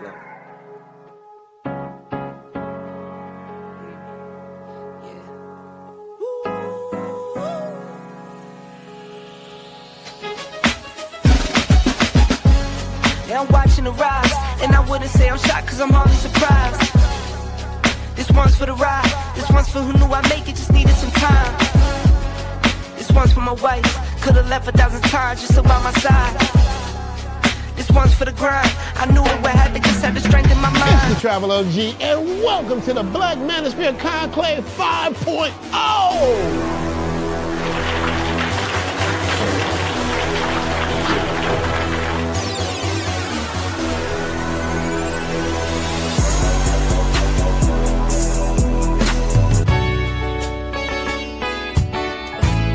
flow. Yeah, I'm watching the rise, and I wouldn't say I'm shocked, cause I'm hardly surprised. This one's for the ride, this one's for who knew I'd make it, just needed some time. This one's for my wife, could've left 1,000 times just to by my side. This one's for the grind, I knew it would have to just have the strength in my mind. It's the Travel OG, and welcome to the Black Manosphere Conclave 5.0!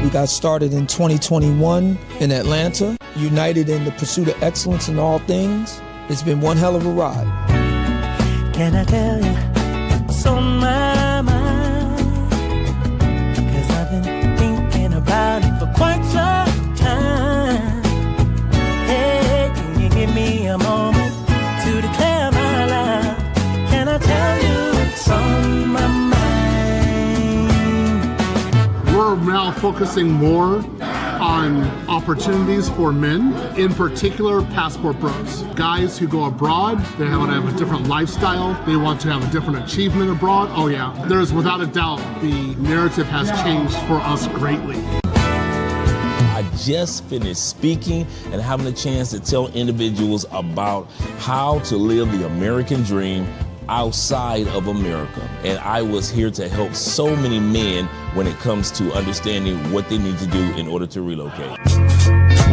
We got started in 2021 in Atlanta, united in the pursuit of excellence in all things. It's been one hell of a ride. Can I tell you what's on my mind? 'Cause I've been thinking about it for quite some time. Hey, can you give me a moment to declare my love? Can I tell you what's on my mind? We're now focusing more on opportunities for men, in particular passport bros. Guys who go abroad, they want to have a different lifestyle, they want to have a different achievement abroad. Oh yeah, there's without a doubt the narrative has changed for us greatly. I just finished speaking and having a chance to tell individuals about how to live the American dream outside of America. And I was here to help so many men when it comes to understanding what they need to do in order to relocate.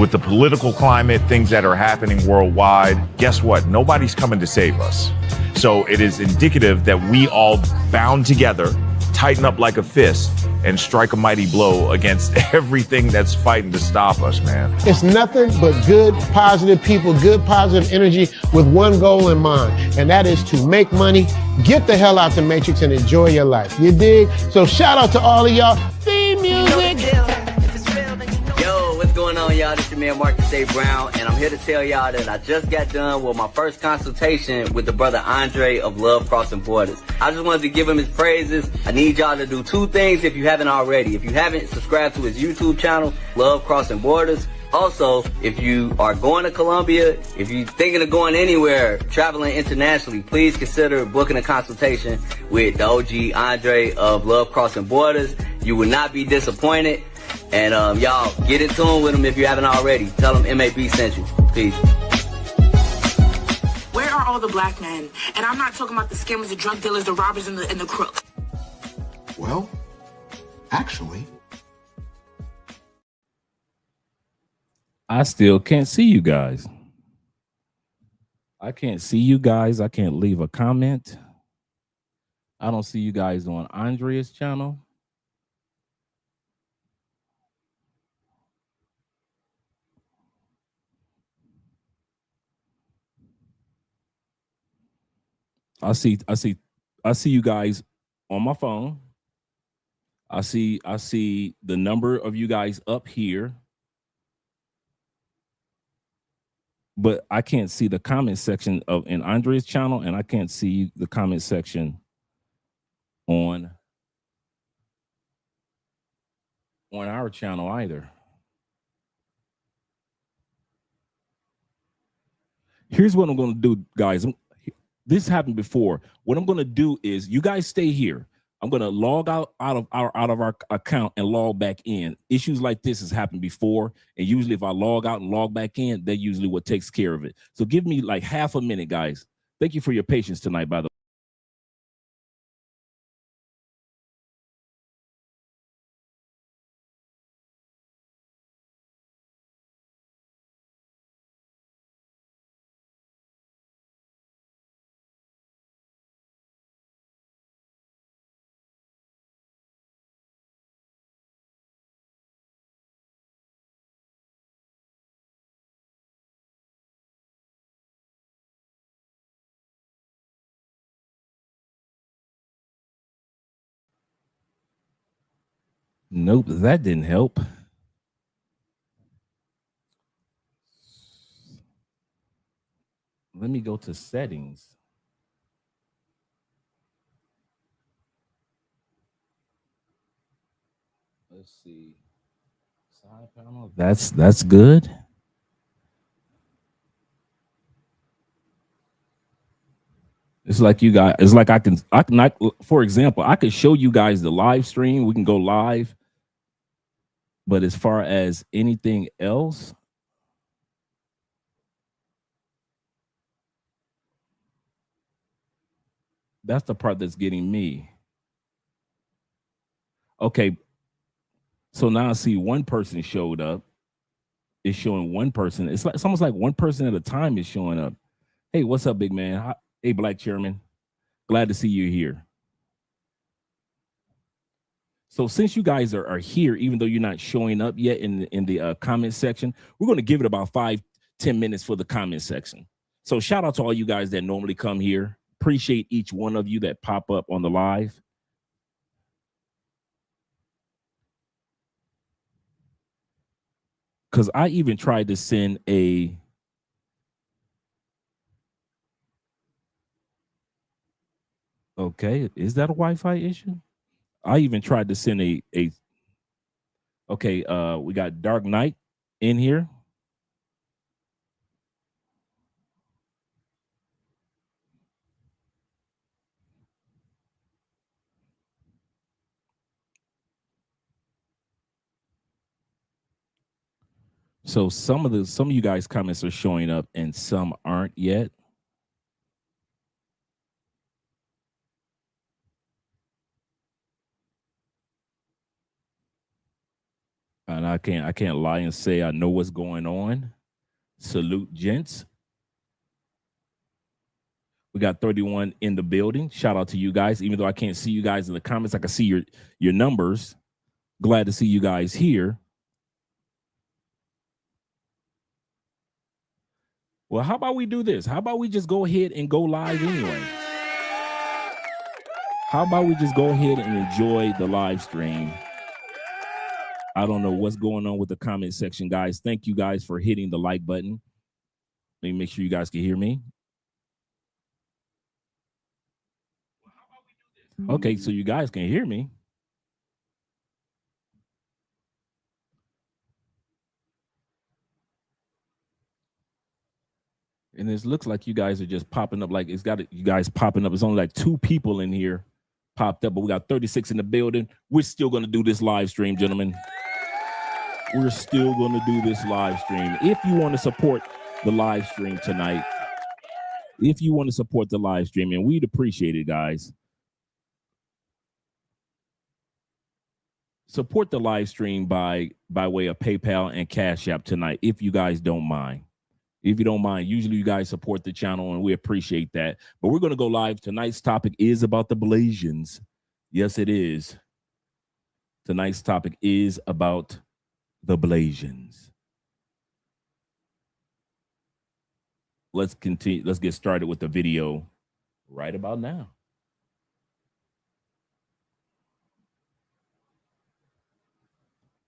With the political climate, things that are happening worldwide, guess what? Nobody's coming to save us. So it is indicative that we all bound together, tighten up like a fist, and strike a mighty blow against everything that's fighting to stop us, man. It's nothing but good, positive people, good, positive energy with one goal in mind, and that is to make money, get the hell out the Matrix, and enjoy your life. You dig? So shout out to all of y'all. Theme music. Yo, what's going on, y'all? This is your man Marcus A. Brown, and I'm here to tell y'all that I just got done with my first consultation with the brother Andre of Love Crossing Borders. I just wanted to give him his praises. I need y'all to do two things if you haven't already. If you haven't, subscribe to his YouTube channel, Love Crossing Borders. Also, if you are going to Colombia, if you're thinking of going anywhere, traveling internationally, please consider booking a consultation with the OG Andre of Love Crossing Borders. You will not be disappointed. And y'all, get in tune with him if you haven't already. Tell him MAB sent you. Peace. Where are all the black men? And I'm not talking about the scammers, the drug dealers, the robbers, and the crooks. Well, actually, I still can't see you guys. I can't see you guys. I can't leave a comment. I don't see you guys on Andrea's channel. I see you guys on my phone. I see the number of you guys up here. But I can't see the comment section in Andre's channel, and I can't see the comment section on our channel either. Here's what I'm going to do, guys. This happened before. What I'm going to do is, you guys stay here. I'm going to log out of our account and log back in. Issues like this has happened before, and usually if I log out and log back in, that's usually what takes care of it. So give me like half a minute, guys. Thank you for your patience tonight, by the way. Nope, that didn't help. Let me go to settings. Let's see. Side panel. That's good. It's like you guys. It's like I can not. For example, I could show you guys the live stream. We can go live. But as far as anything else, that's the part that's getting me. Okay. So now I see one person showed up. It's showing one person. It's almost like one person at a time is showing up. Hey, what's up, big man? Hey, Black Chairman. Glad to see you here. So since you guys are here, even though you're not showing up yet in the comment section, we're going to give it about 5-10 minutes for the comment section. So shout out to all you guys that normally come here. Appreciate each one of you that pop up on the live. Because I even tried to send a okay, is that a Wi-Fi issue? I even tried to send okay, we got Dark Knight in here. So some of you guys' comments are showing up and some aren't yet. And I can't lie and say I know what's going on. Salute, gents. We got 31 in the building. Shout out to you guys. Even though I can't see you guys in the comments, I can see your numbers. Glad to see you guys here. Well, how about we do this? How about we just go ahead and go live anyway? How about we just go ahead and enjoy the live stream? I don't know what's going on with the comment section, guys. Thank you guys for hitting the like button. Let me make sure you guys can hear me. Okay, so you guys can hear me. And this looks like you guys are just popping up. Like it's got you guys popping up. It's only like 2 people in here popped up, but we got 36 in the building. We're still going to do this live stream, gentlemen. We're still going to do this live stream. If you want to support the live stream tonight, and we'd appreciate it, guys. Support the live stream by way of PayPal and Cash App tonight, if you guys don't mind. If you don't mind, usually you guys support the channel, and we appreciate that. But we're going to go live. Tonight's topic is about the Blasians. Yes, it is. Tonight's topic is about the Blasians. Let's continue. Let's get started with the video right about now.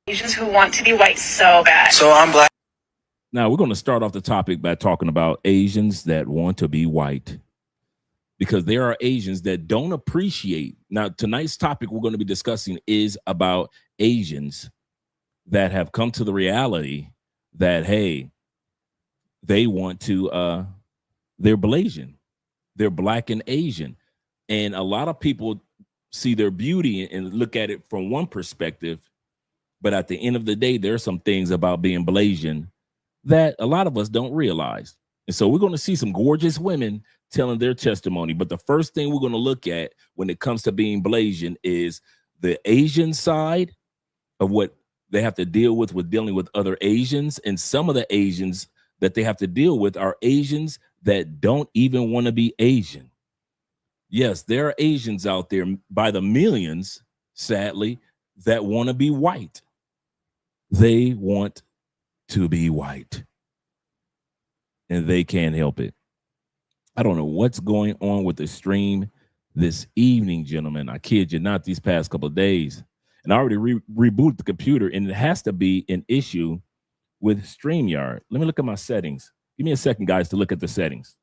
Asians who want to be white so bad. So I'm black. Now, we're going to start off the topic by talking about Asians that want to be white, because there are Asians that don't appreciate. Now, tonight's topic we're going to be discussing is about Asians that have come to the reality that, hey, they want to, they're Blasian, they're Black and Asian. And a lot of people see their beauty and look at it from one perspective. But at the end of the day, there are some things about being Blasian that a lot of us don't realize. And so we're going to see some gorgeous women telling their testimony. But the first thing we're going to look at when it comes to being Blasian is the Asian side of what they have to deal with dealing with other Asians. And some of the Asians that they have to deal with are Asians that don't even want to be Asian. Yes, there are Asians out there by the millions, sadly, that want to be white. They want to be white, and they can't help it. I don't know what's going on with the stream this evening, gentlemen. I kid you not, these past couple of days. And I already rebooted the computer, and it has to be an issue with StreamYard. Let me look at my settings. Give me a second, guys, to look at the settings.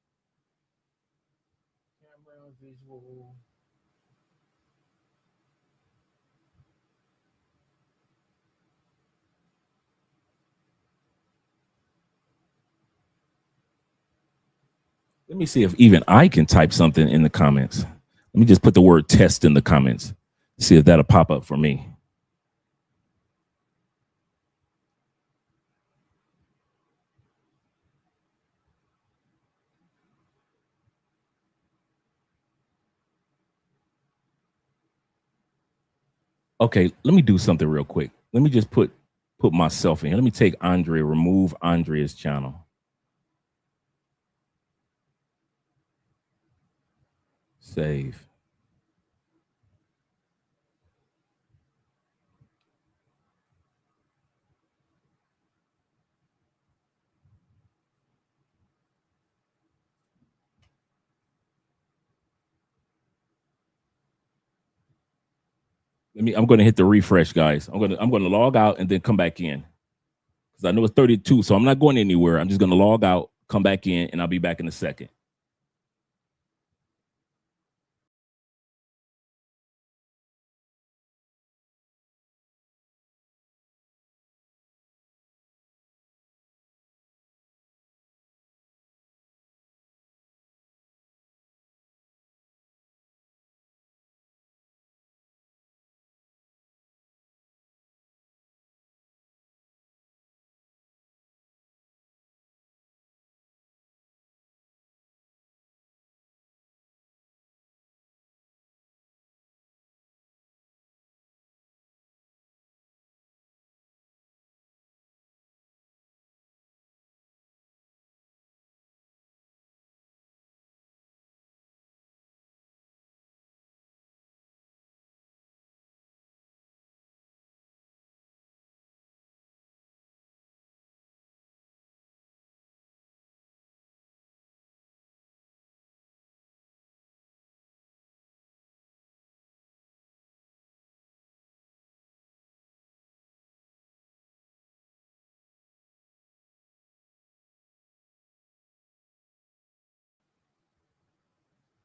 Let me see if even I can type something in the comments. Let me just put the word test in the comments. See if that'll pop up for me. Okay, let me do something real quick. Let me just put myself in here. Let me take Andrea, remove Andrea's channel. Save. I'm going to hit the refresh, guys. I'm going to log out and then come back in. Because I know it's 32, so I'm not going anywhere. I'm just going to log out, come back in, and I'll be back in a second.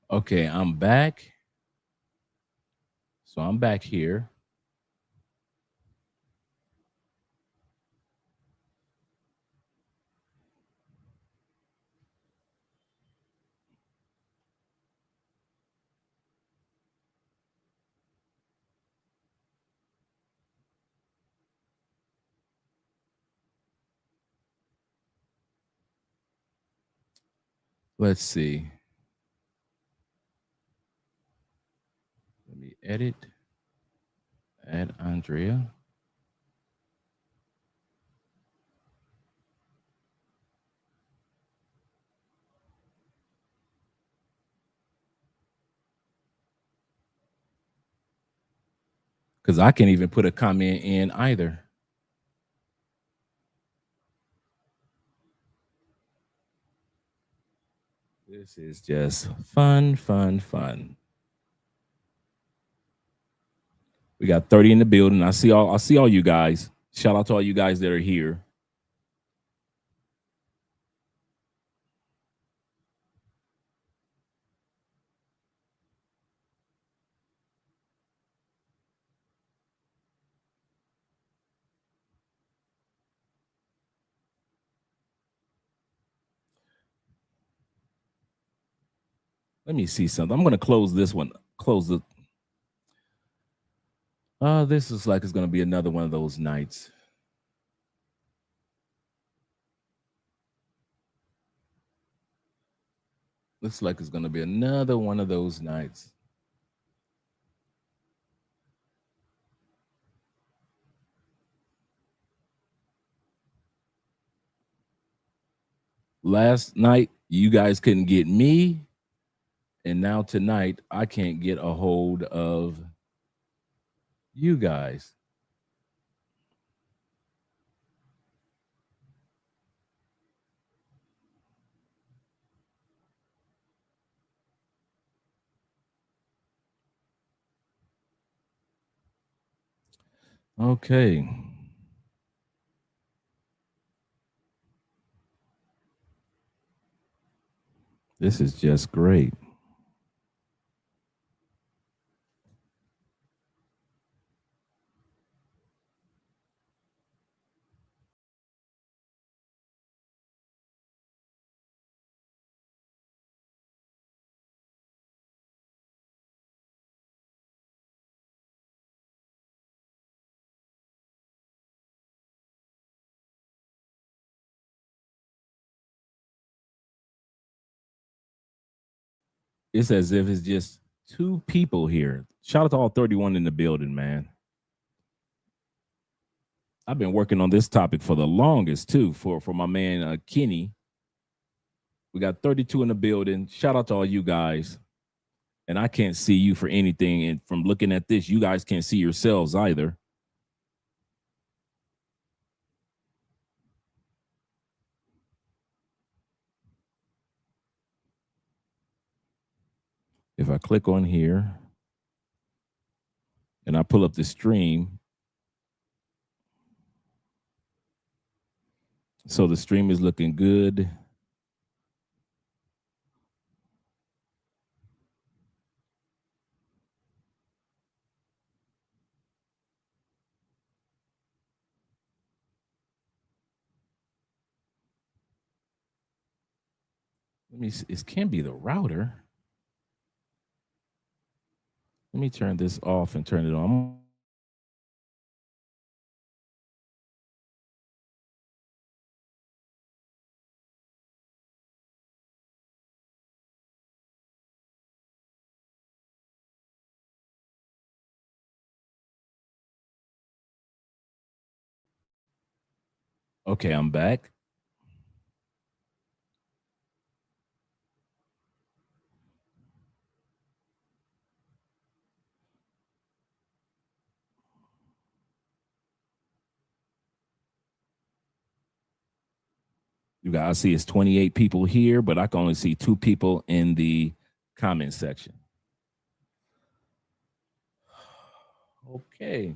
Okay, I'm back. So I'm back here. Let's see. Let me edit. Add Andrea. Because I can't even put a comment in either. This is just fun, fun, fun. We got 30 in the building. I see all you guys. Shout out to all you guys that are here. Let me see something. I'm going to close this one. Close the. This is like it's going to be another one of those nights. Looks like it's going to be another one of those nights. Last night, you guys couldn't get me. And now tonight, I can't get a hold of you guys. Okay. This is just great. It's as if it's just two people here. Shout out to all 31 in the building, man. I've been working on this topic for the longest too, for my man Kenny. We got 32 in the building. Shout out to all you guys. And I can't see you for anything. And from looking at this, you guys can't see yourselves either. If I click on here and I pull up the stream, so the stream is looking good. Let me see. It can be the router. Let me turn this off and turn it on. Okay, I'm back. You guys see it's 28 people here, but I can only see 2 people in the comment section. Okay.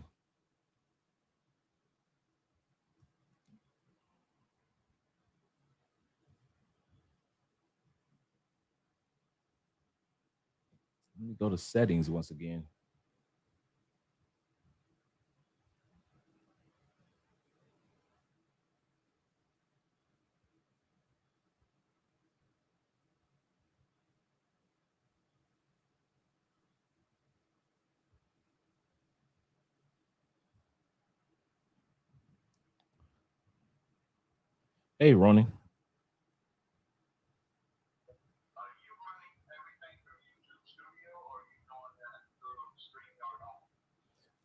Let me go to settings once again. Hey, Ronnie.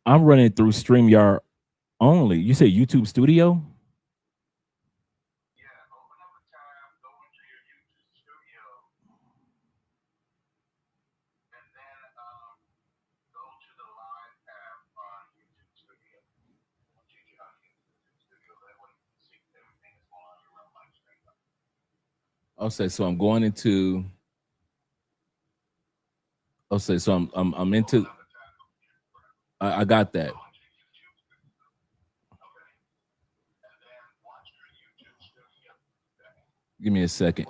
I'm running through StreamYard only. You say YouTube Studio? I'll say so. I'm going into. I'll say so. I'm into. I got that. Give me a second.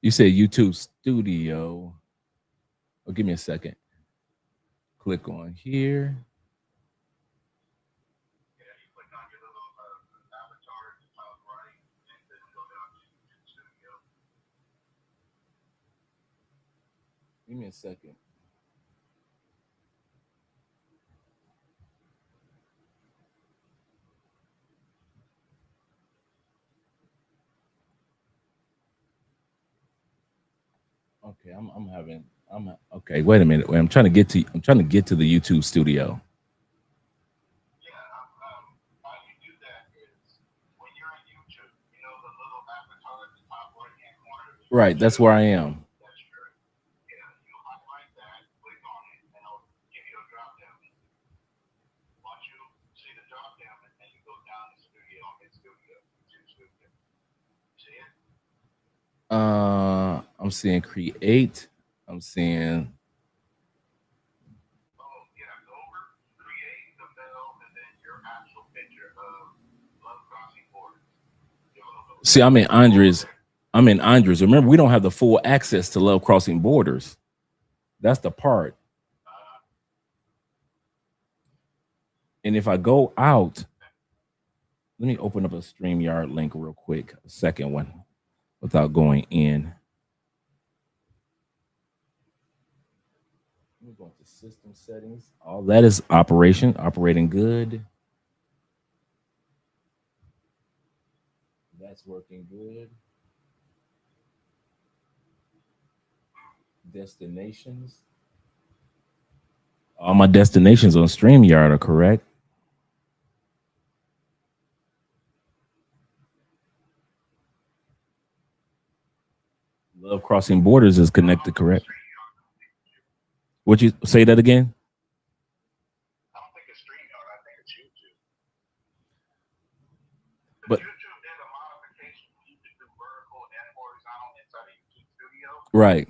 You say YouTube Studio. Oh, give me a second. Click on here. Give me a second. Okay, okay, wait a minute. I'm trying to get to the YouTube Studio. Right, that's where I am. I'm seeing create. I'm seeing. See, I'm in Andres. Remember, we don't have the full access to Love Crossing Borders. That's the part. And if I go out, let me open up a StreamYard link real quick, a second one, without going in. Let me go into system settings. All that is operating good. That's working good. Destinations. All my destinations on StreamYard are correct. Love Crossing Borders is connected, correct? Would you say that again? But right.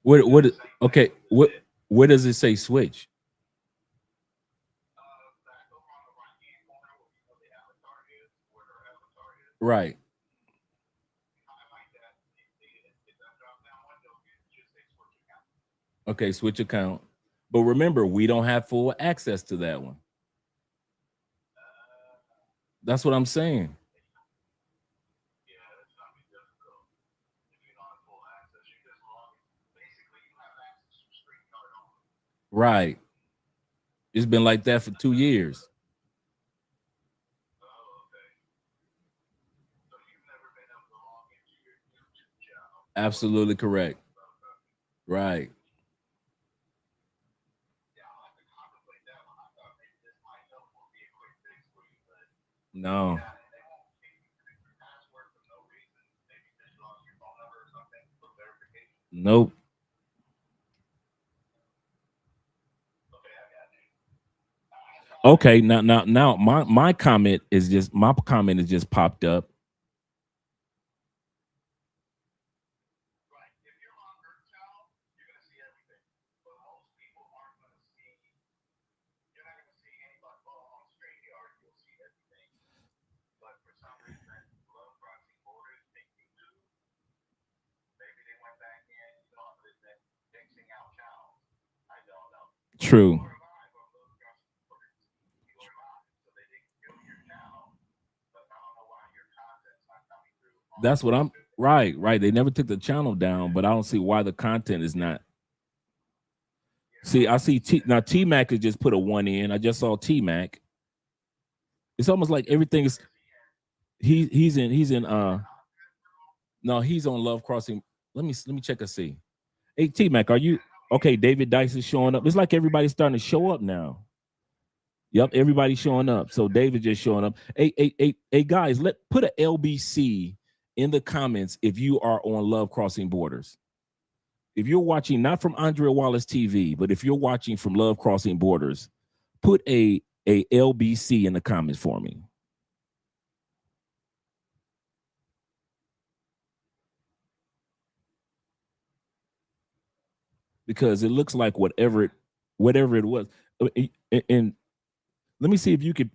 What okay, what where does it say switch? Right. Okay, switch account. But remember, we don't have full access to that one. That's what I'm saying. Right. It's been like that for 2 years. Absolutely correct. Right. No. Nope. Okay, now my comment is just popped up. True. That's what I'm right, right. They never took the channel down, but I don't see why the content is not. See, I see T Mac has just put a 1 in. I just saw T Mac. It's almost like everything is he's in no, he's on Love Crossing. Let me check and see. Hey T Mac, are you okay? David Dice is showing up. It's like everybody's starting to show up now. Yep, everybody's showing up. So David just showing up. Hey guys, put a LBC in the comments if you are on Love Crossing Borders. If you're watching not from Andrea Wallace TV, but if you're watching from Love Crossing Borders, put a LBC in the comments for me. Because it looks like whatever it was. And let me see if you could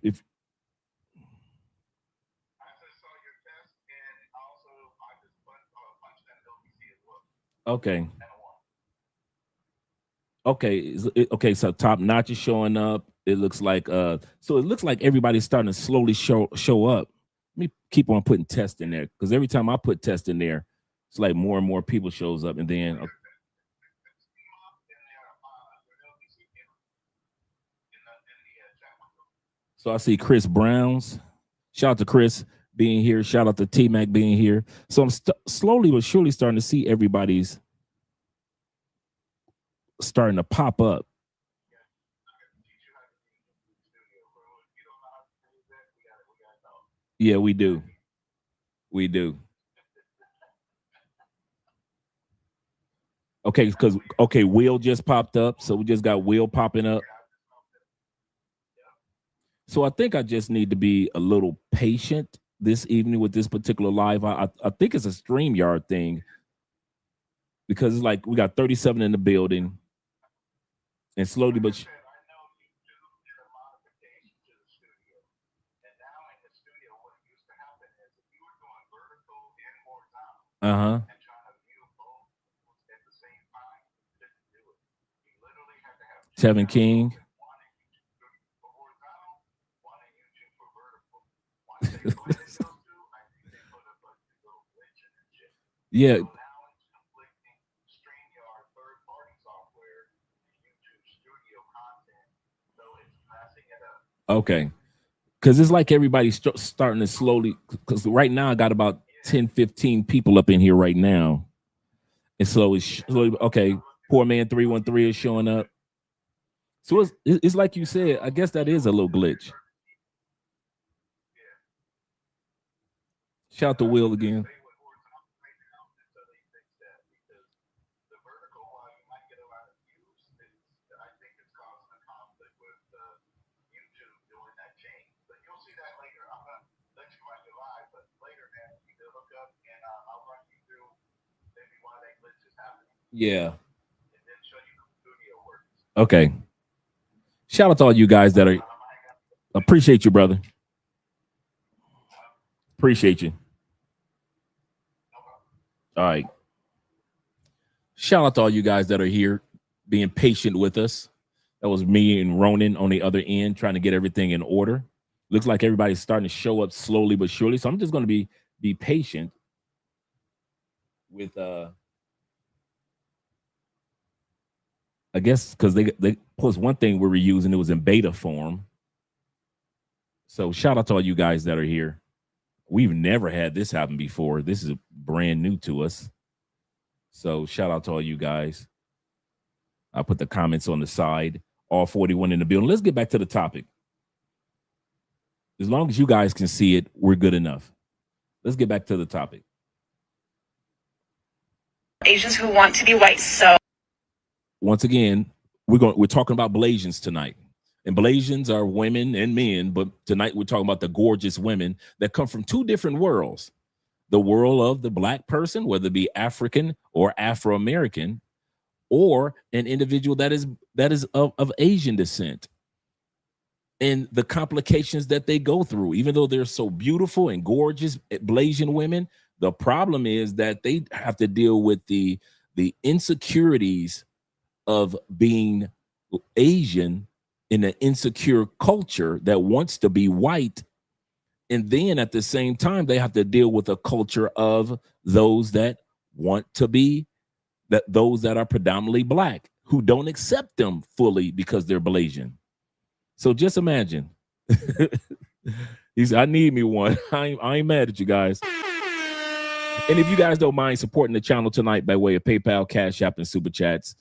okay. Okay, so Top Notch is showing up. It looks like so it looks like everybody's starting to slowly show up. Let me keep on putting test in there because every time I put test in there, it's like more and more people shows up, and then so I see Chris Browns. Shout out to Chris being here. Shout out to T Mac being here. So I'm slowly but surely starting to see everybody's starting to pop up. Yeah, we do. We do. Okay, because Will just popped up, so we just got Will popping up. So I think I just need to be a little patient this evening with this particular live. I think it's a StreamYard thing because it's like we got 37 in the building, and slowly but Tevin King. Yeah. Okay. Because it's like everybody's starting to slowly, because right now I got about 10, 15 people up in here right now. And slowly, okay, Poor Man 313 is showing up. So it's like you said, I guess that is a little glitch. Shout out to Will again. Yeah. Okay. Shout out to all you guys that are appreciate you, brother. Appreciate you. All right. Shout out to all you guys that are here being patient with us. That was me and Ronan on the other end trying to get everything in order. Looks like everybody's starting to show up slowly but surely. So I'm just going to be patient with I guess because they plus one thing we were using, it was in beta form. So shout out to all you guys that are here. We've never had this happen before. This is brand new to us. So shout out to all you guys. I'll put the comments on the side. All 41 in the building. Let's get back to the topic. As long as you guys can see it, we're good enough. Let's get back to the topic. Asians who want to be white so Once again, we're talking about Blasians tonight. And Blasians are women and men, but tonight we're talking about the gorgeous women that come from two different worlds. The world of the black person, whether it be African or Afro-American, or an individual that is of Asian descent. And the complications that they go through, even though they're so beautiful and gorgeous, Blasian women, the problem is that they have to deal with the insecurities of being Asian in an insecure culture that wants to be white. And then at the same time, they have to deal with a culture of those that want to be, those that are predominantly black, who don't accept them fully because they're Blasian. So just imagine. He said, I need me one. I ain't mad at you guys. And if you guys don't mind supporting the channel tonight by way of PayPal, Cash App, and Super Chats,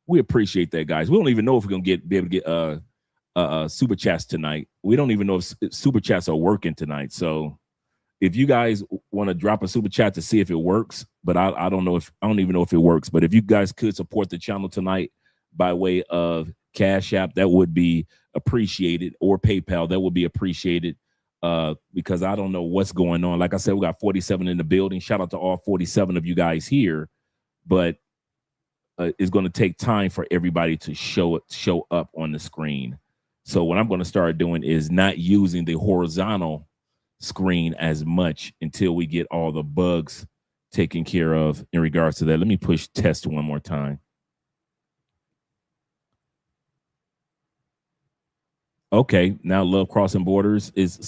we appreciate that, guys. We don't even know if we're going to be able to get Super Chats tonight. We don't even know if Super Chats are working tonight. So if you guys want to drop a Super Chat to see if it works, but I don't even know if it works. But if you guys could support the channel tonight by way of Cash App, that would be appreciated, or PayPal, that would be appreciated, because I don't know what's going on. Like I said, we got 47 in the building. Shout out to all 47 of you guys here, but it's going to take time for everybody to show up on the screen. So what I'm going to start doing is not using the horizontal screen as much until we get all the bugs taken care of in regards to that. Let me push test one more time. Okay, now Love Crossing Borders is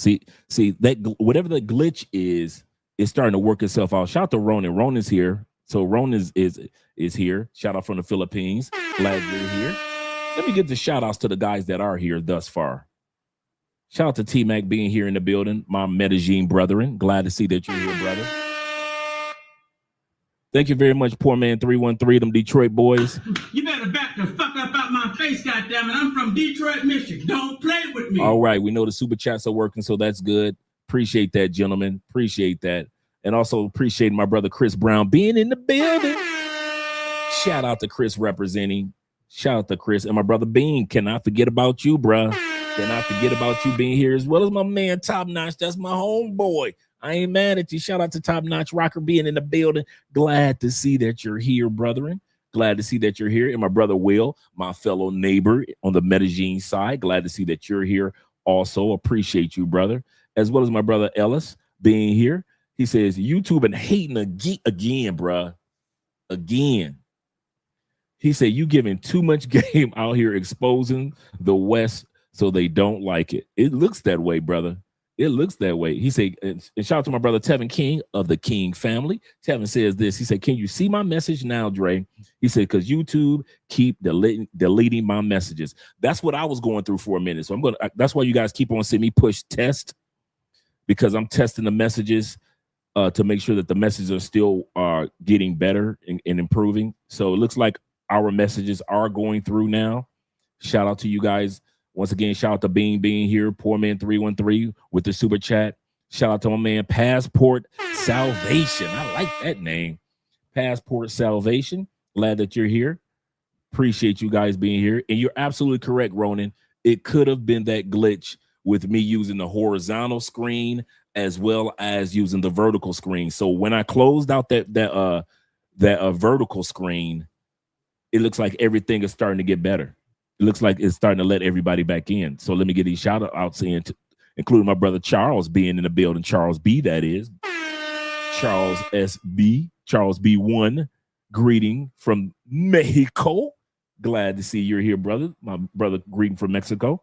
see that whatever the glitch is starting to work itself out. Shout out to Ronan. Ronan's here. So Ronan is here. Shout out from the Philippines. Glad you're here. Let me get the shout outs to the guys that are here thus far. Shout out to T-Mac being here in the building. My Medellin brethren. Glad to see that you're here, brother. Thank you very much, Poor Man 313, them Detroit boys. You better back the fuck up out my face, goddammit. I'm from Detroit, Michigan. Don't play with me. All right, we know the super chats are working, so that's good. Appreciate that, gentlemen. Appreciate that. And also appreciate my brother Chris Brown being in the building. Shout out to Chris representing. Shout out to Chris. And my brother Bean, cannot forget about you, bruh. Cannot forget about you being here, as well as my man Top Notch. That's my homeboy. I ain't mad at you. Shout out to Top Notch Rocker being in the building. Glad to see that you're here, brethren. Glad to see that you're here. And my brother Will, my fellow neighbor on the Medellin side. Glad to see that you're here also. Appreciate you, brother. As well as my brother Ellis being here. He says, YouTube and hating again, bruh. Again. He said, you giving too much game out here exposing the West so they don't like it. It looks that way, brother. It looks that way. He said, and shout out to my brother Tevin King of the King family. Tevin says this. He said, can you see my message now, Dre? He said, because YouTube keep deleting my messages. That's what I was going through for a minute. So that's why you guys keep on seeing me push test, because I'm testing the messages to make sure that the messages are still getting better and improving. So it looks like our messages are going through now. Shout out to you guys. Once again, shout out to Bean being here, Poor Man 313 with the super chat. Shout out to my man Passport Salvation. I like that name. Passport Salvation. Glad that you're here. Appreciate you guys being here. And you're absolutely correct, Ronan. It could have been that glitch with me using the horizontal screen as well as using the vertical screen. So when I closed out that vertical screen, it looks like everything is starting to get better. It looks like it's starting to let everybody back in. So let me get these shout outs in, including my brother Charles being in the building. Charles B, that is. Charles SB, Charles B1, greeting from Mexico. Glad to see you're here, brother. My brother greeting from Mexico.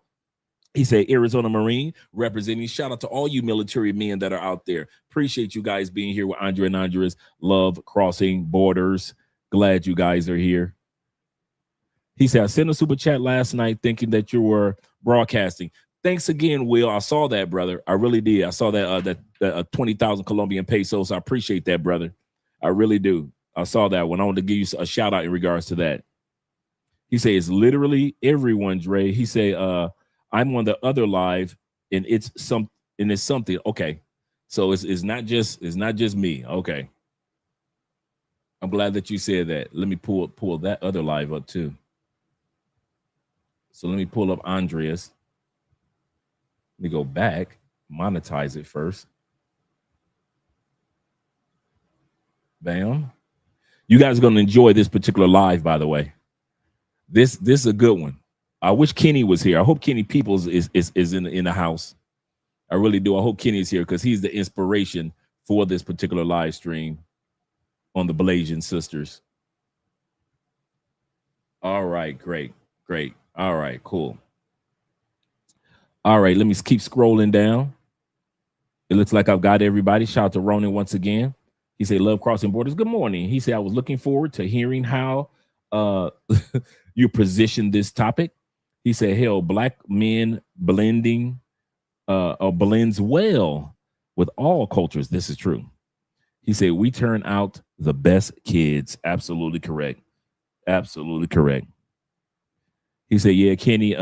He said, Arizona Marine representing. Shout out to all you military men that are out there. Appreciate you guys being here with Andre and Andres. Love crossing borders. Glad you guys are here. He said, I sent a super chat last night thinking that you were broadcasting. Thanks again, Will. I saw that, brother. I really did. I saw that 20,000 Colombian pesos. I appreciate that, brother. I really do. I saw that one. I want to give you a shout out in regards to that. He said, it's literally everyone, Dre. He said, I'm on the other live and it's something. Okay. So it's not just me. Okay. I'm glad that you said that. Let me pull that other live up too. So let me pull up Andreas. Let me go back, monetize it first. Bam. You guys are going to enjoy this particular live, by the way. This is a good one. I wish Kenny was here. I hope Kenny Peoples is in the house. I really do. I hope Kenny's here because he's the inspiration for this particular live stream on the Blasian sisters. All right, great. All right, cool. All right, let me keep scrolling down. It looks like I've got everybody. Shout out to Ronan once again. He said, love crossing borders. Good morning. He said, I was looking forward to hearing how you position this topic. He said, hell, black men blending or blends well with all cultures. This is true. He said, we turn out the best kids. Absolutely correct. Absolutely correct. He said, yeah, Kenny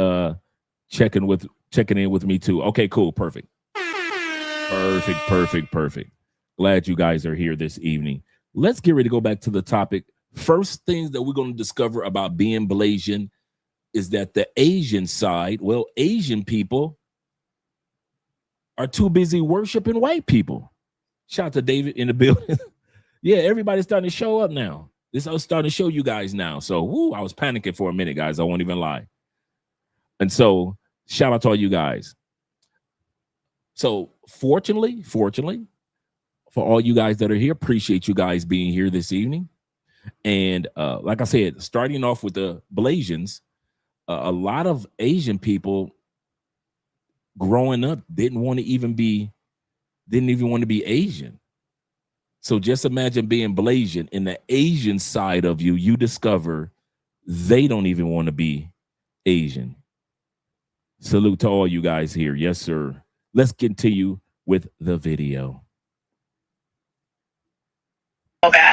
checking in with me too. Okay, cool. Perfect. Glad you guys are here this evening. Let's get ready to go back to the topic. First things that we're going to discover about being Blasian is that the Asian side, well, Asian people are too busy worshiping white people. Shout out to David in the building. Yeah, everybody's starting to show up now. This I was starting to show you guys now. So, I was panicking for a minute, guys. I won't even lie. And so, shout out to all you guys. So, fortunately, for all you guys that are here, appreciate you guys being here this evening. And like I said, starting off with the Blasians, a lot of Asian people growing up didn't even want to be Asian. So just imagine being Blasian. In the Asian side of you discover they don't even want to be Asian. Salute to all you guys here. Yes, sir. Let's continue with the video.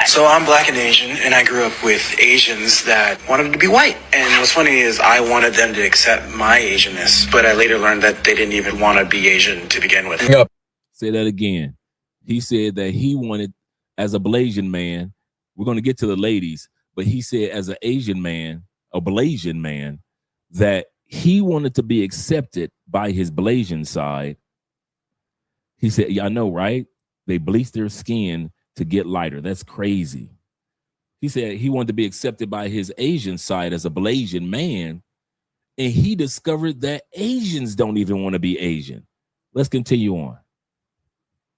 So I'm black and Asian, and I grew up with Asians that wanted to be white. And what's funny is I wanted them to accept my Asianness, but I later learned that they didn't even want to be Asian to begin with. Yep. Say that again. He said that he wanted, as a Blasian man, we're going to get to the ladies, but he said as an Asian man, a Blasian man, that he wanted to be accepted by his Blasian side. He said, yeah, I know, right? They bleach their skin to get lighter. That's crazy. He said he wanted to be accepted by his Asian side as a Blasian man, and he discovered that Asians don't even want to be Asian. Let's continue on.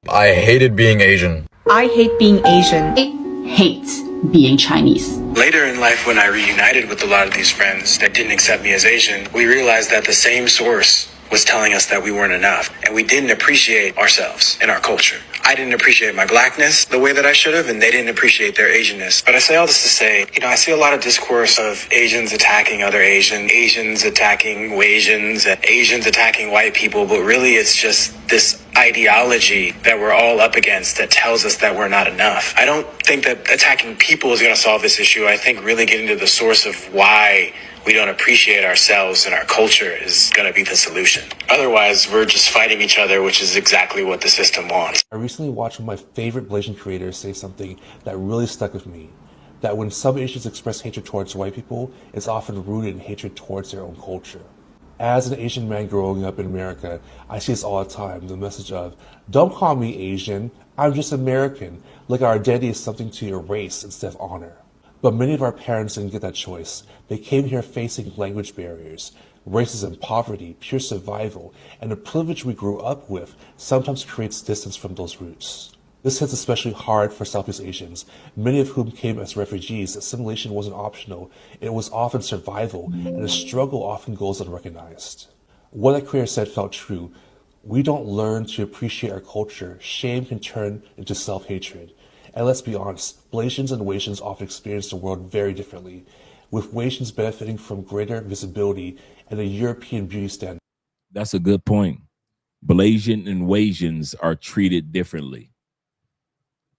I hated being Asian. I hate being Asian. I hate being Chinese. Later in life, when I reunited with a lot of these friends that didn't accept me as Asian, we realized that the same source was telling us that we weren't enough, and we didn't appreciate ourselves and our culture. I didn't appreciate my blackness the way that I should have, and they didn't appreciate their Asianness. But I say all this to say, I see a lot of discourse of Asians attacking other Asians attacking Asians, and Asians attacking white people, but really it's just this ideology that we're all up against that tells us that we're not enough. I don't think that attacking people is going to solve this issue. I think really getting to the source of why we don't appreciate ourselves and our culture is going to be the solution. Otherwise, we're just fighting each other, which is exactly what the system wants. I recently watched one of my favorite Blasian creators say something that really stuck with me. That when some Asians express hatred towards white people, it's often rooted in hatred towards their own culture. As an Asian man growing up in America, I see this all the time, the message of, don't call me Asian, I'm just American, like our identity is something to erase instead of honor. But many of our parents didn't get that choice. They came here facing language barriers, racism, poverty, pure survival, and the privilege we grew up with sometimes creates distance from those roots. This hits especially hard for Southeast Asians, many of whom came as refugees. Assimilation wasn't optional, it was often survival, and the struggle often goes unrecognized. What that creator said felt true. We don't learn to appreciate our culture. Shame can turn into self-hatred. And let's be honest, Blasians and Waitians often experience the world very differently, with Waitians benefiting from greater visibility and a European beauty standard. That's a good point. Blasian and Waitians are treated differently.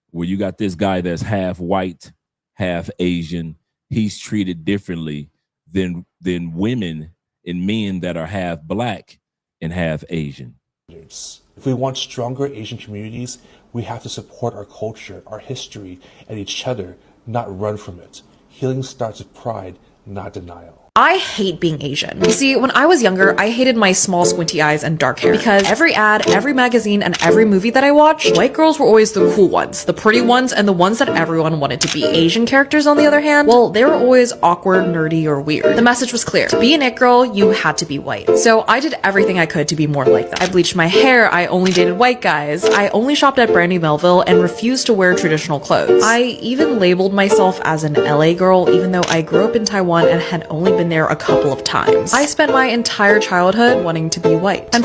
Where you got this guy that's half white, half Asian, he's treated differently than women and men that are half black and half Asian. If we want stronger Asian communities, we have to support our culture, our history, and each other, not run from it. Healing starts with pride, not denial. I hate being Asian. You see, when I was younger, I hated my small squinty eyes and dark hair because every ad, every magazine, and every movie that I watched, white girls were always the cool ones, the pretty ones, and the ones that everyone wanted to be. Asian characters, on the other hand, well, they were always awkward, nerdy, or weird. The message was clear. To be an it girl, you had to be white. So I did everything I could to be more like them. I bleached my hair, I only dated white guys, I only shopped at Brandy Melville, and refused to wear traditional clothes. I even labeled myself as an LA girl, even though I grew up in Taiwan and had only been there a couple of times. I spent my entire childhood wanting to be white.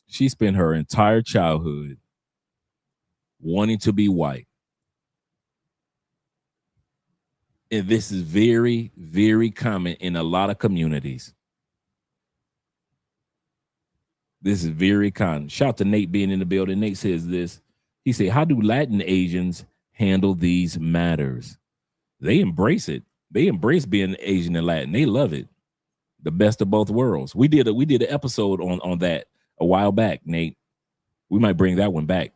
She spent her entire childhood wanting to be white. And this is very, very common in a lot of communities. This is very common. Shout out to Nate being in the building. Nate says this. He said, how do Latin Asians handle these matters? They embrace it. They embrace being Asian and Latin. They love it. The best of both worlds. We did an episode on that a while back, Nate. We might bring that one back.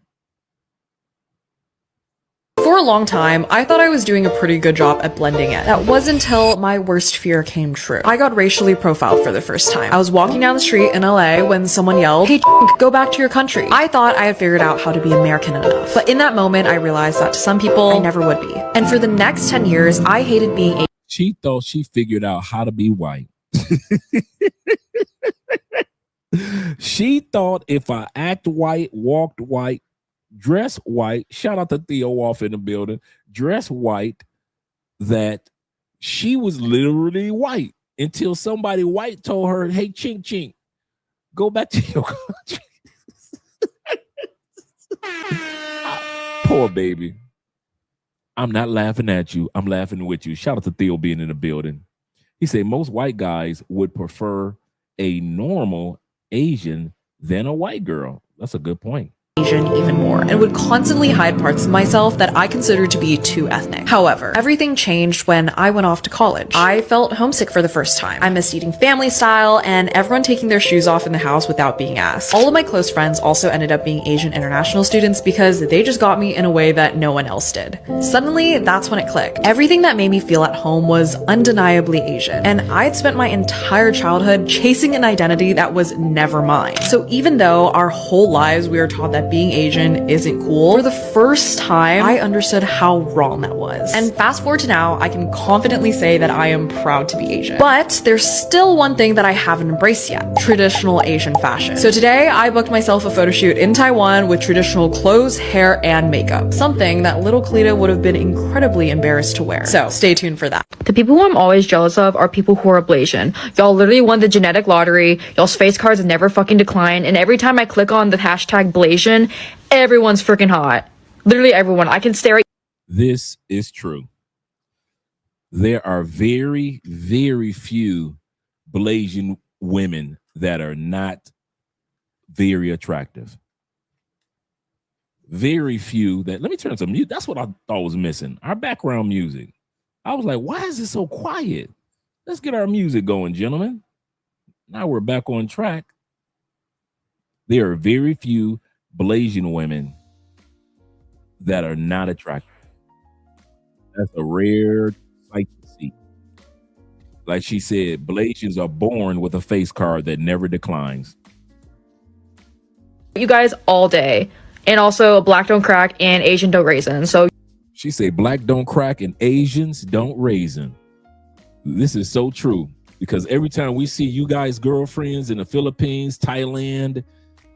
For a long time, I thought I was doing a pretty good job at blending in. That was until my worst fear came true. I got racially profiled for the first time. I was walking down the street in LA when someone yelled, "Hey, go back to your country." I thought I had figured out how to be American enough. But in that moment, I realized that to some people, I never would be. And for the next 10 years, I hated being Asian. She thought she figured out how to be white. She thought if I act white, walked white, dress white, shout out to Theo off in the building, dress white, that she was literally white until somebody white told her, hey, chink chink, go back to your country. Poor baby. I'm not laughing at you. I'm laughing with you. Shout out to Theo being in the building. He said most white guys would prefer a normal Asian than a white girl. That's a good point. Asian even more, and would constantly hide parts of myself that I considered to be too ethnic. However, everything changed when I went off to college. I felt homesick for the first time. I missed eating family style and everyone taking their shoes off in the house without being asked. All of my close friends also ended up being Asian international students because they just got me in a way that no one else did. Suddenly, that's when it clicked. Everything that made me feel at home was undeniably Asian, and I'd spent my entire childhood chasing an identity that was never mine. So even though our whole lives we were taught that being Asian isn't cool, for the first time, I understood how wrong that was. And fast forward to now, I can confidently say that I am proud to be Asian. But there's still one thing that I haven't embraced yet: traditional Asian fashion. So today, I booked myself a photo shoot in Taiwan with traditional clothes, hair, and makeup. Something that little Cleta would have been incredibly embarrassed to wear. So stay tuned for that. The people who I'm always jealous of are people who are Blasian. Y'all literally won the genetic lottery. Y'all's face cards never fucking decline. And every time I click on the hashtag Blasian, everyone's freaking hot. Literally everyone. I can stare at. This is true. There are very, very few Blasian women that are not very attractive. Very few that, let me turn some music. That's what I thought was missing. Our background music. I was like, why is it so quiet? Let's get our music going, gentlemen. Now we're back on track. There are very few Blasian women that are not attractive. That's a rare sight to see. Like she said, Blasians are born with a face card that never declines. You guys all day. And also black don't crack and Asian don't raisin. So she said black don't crack and Asians don't raisin. This is so true, because every time we see you guys girlfriends in the Philippines, Thailand,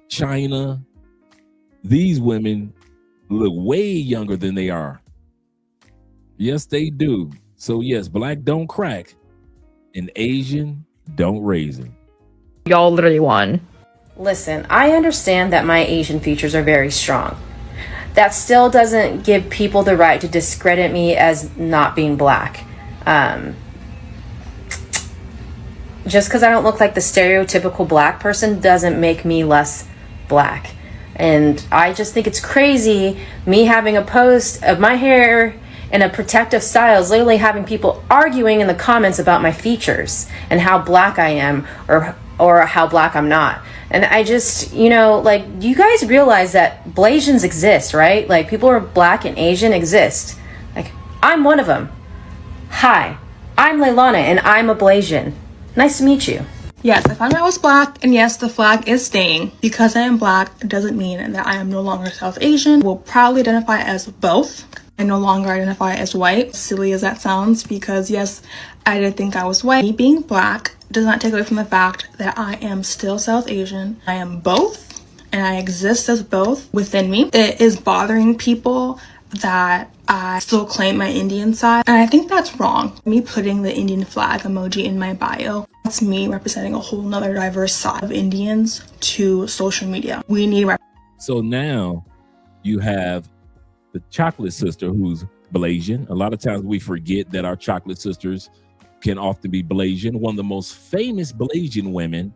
China, these women look way younger than they are. Yes, they do. So yes, black don't crack and Asian don't raisin. Y'all literally won. Listen, I understand that my Asian features are very strong. That still doesn't give people the right to discredit me as not being black. Just because I don't look like the stereotypical black person doesn't make me less black. And I just think it's crazy, me having a post of my hair in a protective style is literally having people arguing in the comments about my features and how black I am or how black I'm not. And I just, you know, like, you guys realize that Blasians exist, right? Like, people who are black and Asian exist. Like, I'm one of them. Hi, I'm Leilana, and I'm a Blasian. Nice to meet you. Yes, I found out I was black, and yes, the flag is staying. Because I am black, it doesn't mean that I am no longer South Asian. Will proudly identify as both. I no longer identify as white, silly as that sounds, because yes, I did think I was white. Me being black does not take away from the fact that I am still South Asian. I am both, and I exist as both within me. It is bothering people that I still claim my Indian side, and I think that's wrong. Me putting the Indian flag emoji in my bio, that's me representing a whole nother diverse side of Indians to social media. We need So now you have the chocolate sister who's Blasian. A lot of times we forget that our chocolate sisters can often be Blasian. One of the most famous Blasian women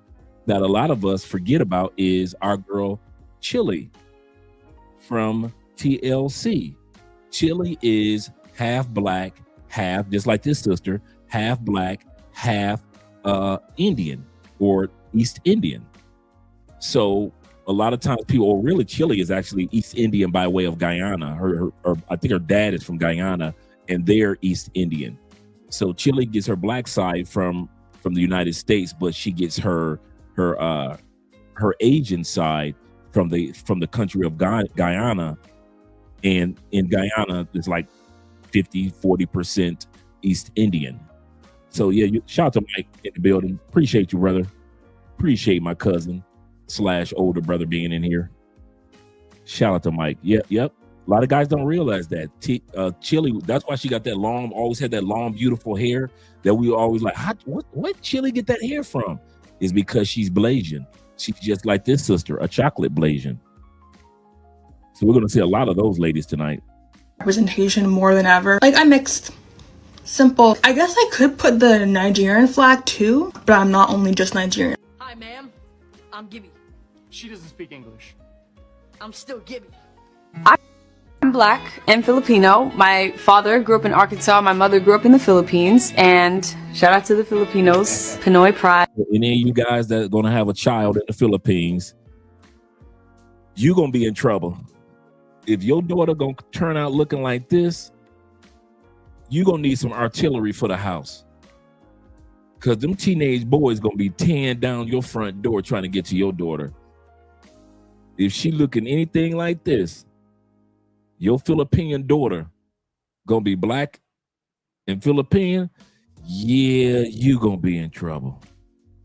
that a lot of us forget about is our girl Chili from TLC. Chili is half black, half, just like this sister, half black, half Indian or East Indian. So a lot of times people, really Chili is actually East Indian by way of Guyana. Her I think her dad is from Guyana and they're East Indian. So Chili gets her black side from the United States, but she gets her Asian side from the country of Guyana. And in Guyana, it's like 50-40% East Indian. So yeah, shout out to Mike in the building. Appreciate you, brother. Appreciate my cousin / older brother being in here. Shout out to Mike. Yep. A lot of guys don't realize that. Chili, that's why she got that long, always had that long, beautiful hair that we always like, what Chili get that hair from? Is because she's Blasian. She's just like this sister, a chocolate Blasian. So we're going to see a lot of those ladies tonight. representation more than ever. Like, I'm mixed. Simple. I guess I could put the Nigerian flag too, but I'm not only just Nigerian. Hi, ma'am. I'm Gibby. She doesn't speak English. I'm still Gibby. I'm black and Filipino. My father grew up in Arkansas. My mother grew up in the Philippines. And shout out to the Filipinos. Pinoy pride. Any of you guys that are going to have a child in the Philippines, you're going to be in trouble. If your daughter going to turn out looking like this, you're going to need some artillery for the house. Because them teenage boys going to be tearing down your front door trying to get to your daughter. If she looking anything like this, your Philippine daughter going to be black and Philippine, yeah, you going to be in trouble.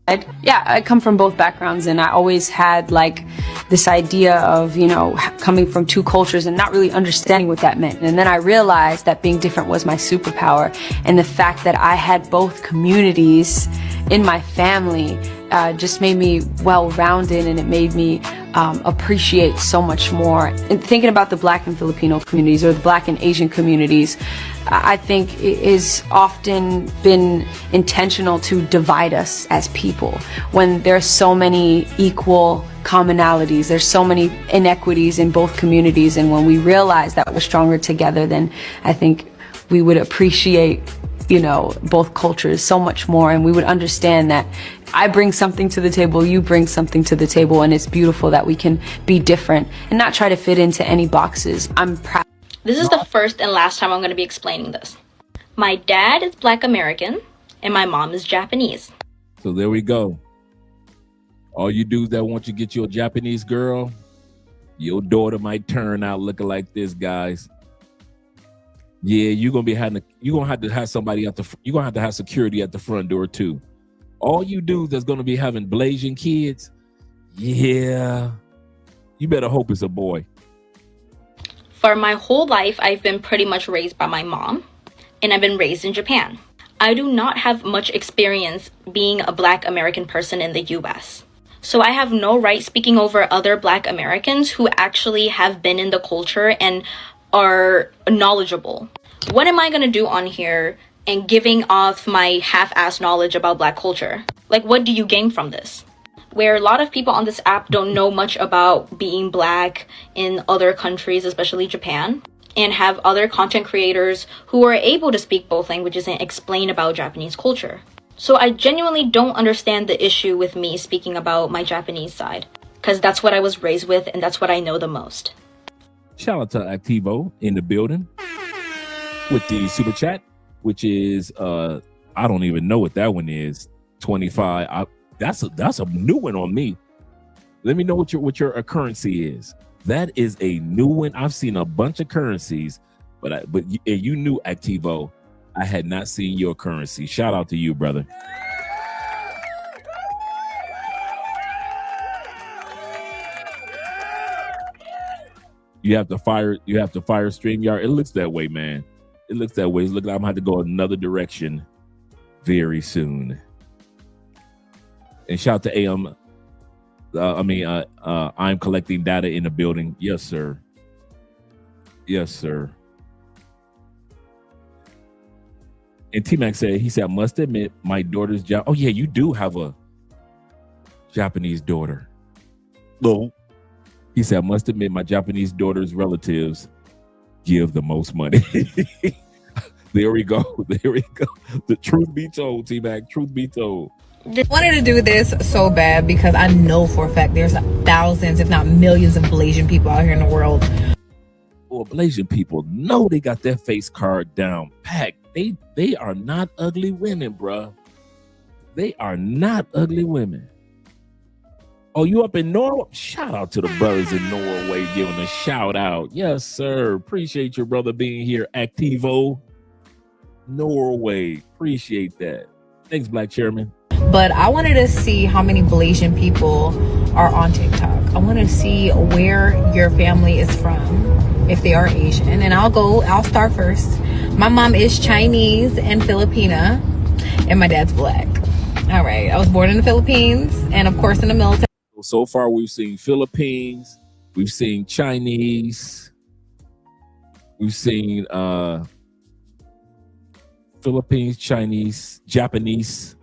I come from both backgrounds, and I always had like this idea of, you know, coming from two cultures and not really understanding what that meant. And then I realized that being different was my superpower, and the fact that I had both communities in my family just made me well-rounded, and it made me appreciate so much more. And thinking about the Black and Filipino communities, or the Black and Asian communities, I think it is often been intentional to divide us as people when there's so many equal commonalities, there's so many inequities in both communities. And when we realize that we're stronger together, then I think we would appreciate, you know, both cultures so much more, and we would understand that I bring something to the table, you bring something to the table, and it's beautiful that we can be different and not try to fit into any boxes. I'm proud. This is the first and last time I'm going to be explaining this. My dad is Black American and my mom is Japanese. So there we go. All you dudes that want you to get your Japanese girl, your daughter might turn out looking like this, guys. Yeah, you're gonna have to have somebody at the. You're gonna have to have security at the front door too. All you dudes that's gonna be having Blasian kids, yeah, you better hope it's a boy. For my whole life, I've been pretty much raised by my mom, and I've been raised in Japan. I do not have much experience being a Black American person in the US. So I have no right speaking over other Black Americans who actually have been in the culture and are knowledgeable. What am I gonna do on here and giving off my half-assed knowledge about Black culture? Like, what do you gain from this? Where a lot of people on this app don't know much about being Black in other countries, especially Japan, and have other content creators who are able to speak both languages and explain about Japanese culture. So I genuinely don't understand the issue with me speaking about my Japanese side, because that's what I was raised with and that's what I know the most. Shout out to Activo in the building with the super chat, which is I don't even know what that one is. 25. That's a new one on me. Let me know what your currency is. That is a new one. I've seen a bunch of currencies, but you knew Activo. I had not seen your currency. Shout out to you, brother. You have to fire StreamYard. It looks that way, man. It looks that way. It's looking like I'm gonna have to go another direction very soon. And shout out to AM. I'm collecting data in the building. Yes, sir. Yes, sir. And T-Mac said, he said, I must admit, my daughter's job. Oh, yeah, you do have a Japanese daughter. No. He said, I must admit, my Japanese daughter's relatives give the most money. There we go. There we go. The truth be told, T-Mac, truth be told. Wanted to do this so bad because I know for a fact there's thousands, if not millions, of Blasian people out here in the world. Well, Blasian people know they got their face card down packed. They are not ugly women, bruh. They are not ugly women. Oh, you up in Norway? Shout out to the brothers in Norway giving a shout out. Yes, sir. Appreciate your brother being here. Activo, Norway. Appreciate that. Thanks, Black Chairman. But I wanted to see how many Blasian people are on TikTok. I want to see where your family is from, if they are Asian. And I'll start first. My mom is Chinese and Filipina, and my dad's Black. All right. I was born in the Philippines and, of course, in the military. So far, we've seen Philippines. We've seen Chinese. We've seen Philippines, Chinese, Japanese.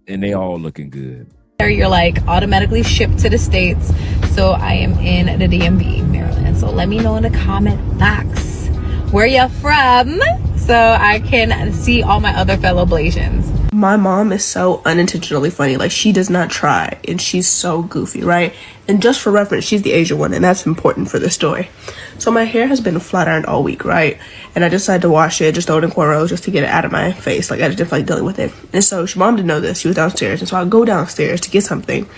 And they all looking good. You're like automatically shipped to the States. So I am in the DMV, Maryland. So let me know in the comment box where you're from so I can see all my other fellow Blasians. My mom is so unintentionally funny. Like, she does not try, and she's so goofy, right? And just for reference, she's the Asian one, and that's important for the story. So my hair has been flat ironed all week, right? And I decided to wash it, just throw it in cornrows just to get it out of my face. Like, I just didn't feel like dealing with it. And so mom didn't know this. She was downstairs, and so I go downstairs to get something,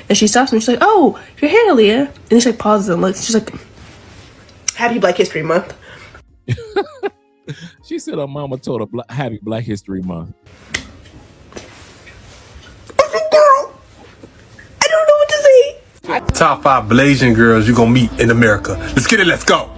and she stops me. She's like, "Oh, your hair, Leah." And then she like pauses and looks. She's like, "Happy Black History Month." She said her mama told her Happy Black History Month. Top 5 Blasian girls you're gonna meet in America. Let's get it, let's go.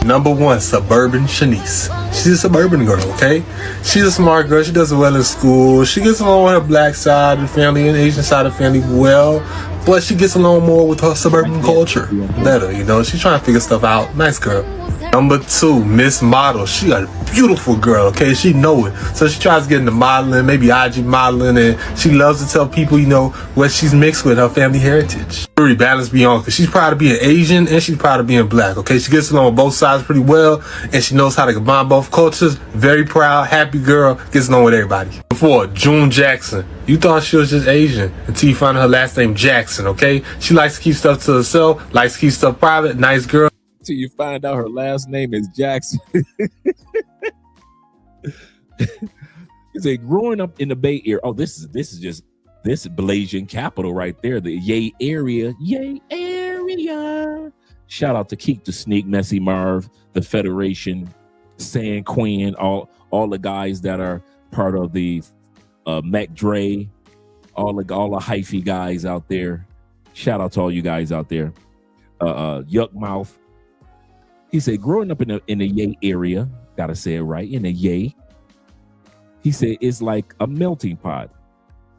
Number 1, Suburban Shanice. She's a suburban girl, okay? She's a smart girl. She does well in school. She gets along with her Black side of the family and Asian side of the family well, but she gets along more with her suburban culture better, you know? She's trying to figure stuff out. Nice girl. Number 2, Miss Model. She a beautiful girl, okay? She know it. So she tries to get into modeling, maybe IG modeling, and she loves to tell people, you know, what she's mixed with, her family heritage. Very balanced Bianca. She's proud of being Asian and she's proud of being Black, okay? She gets along with both sides pretty well, and she knows how to combine both cultures. Very proud, happy girl, gets along with everybody. Number 4, June Jackson. You thought she was just Asian until you found her last name Jackson, okay? She likes to keep stuff to herself, likes to keep stuff private, nice girl. Till you find out her last name is Jackson. He said, growing up in the Bay Area. Oh, this is Blasian capital right there. The Yay area. Yay area. Shout out to Keek the Sneak, Messy Marv, the Federation, San Quinn, all the guys that are part of the Mac Dre, all the hyphy guys out there. Shout out to all you guys out there. Yuck Mouth. He said, growing up in the Yay area, gotta say it right, in the Yay, He said it's like a melting pot.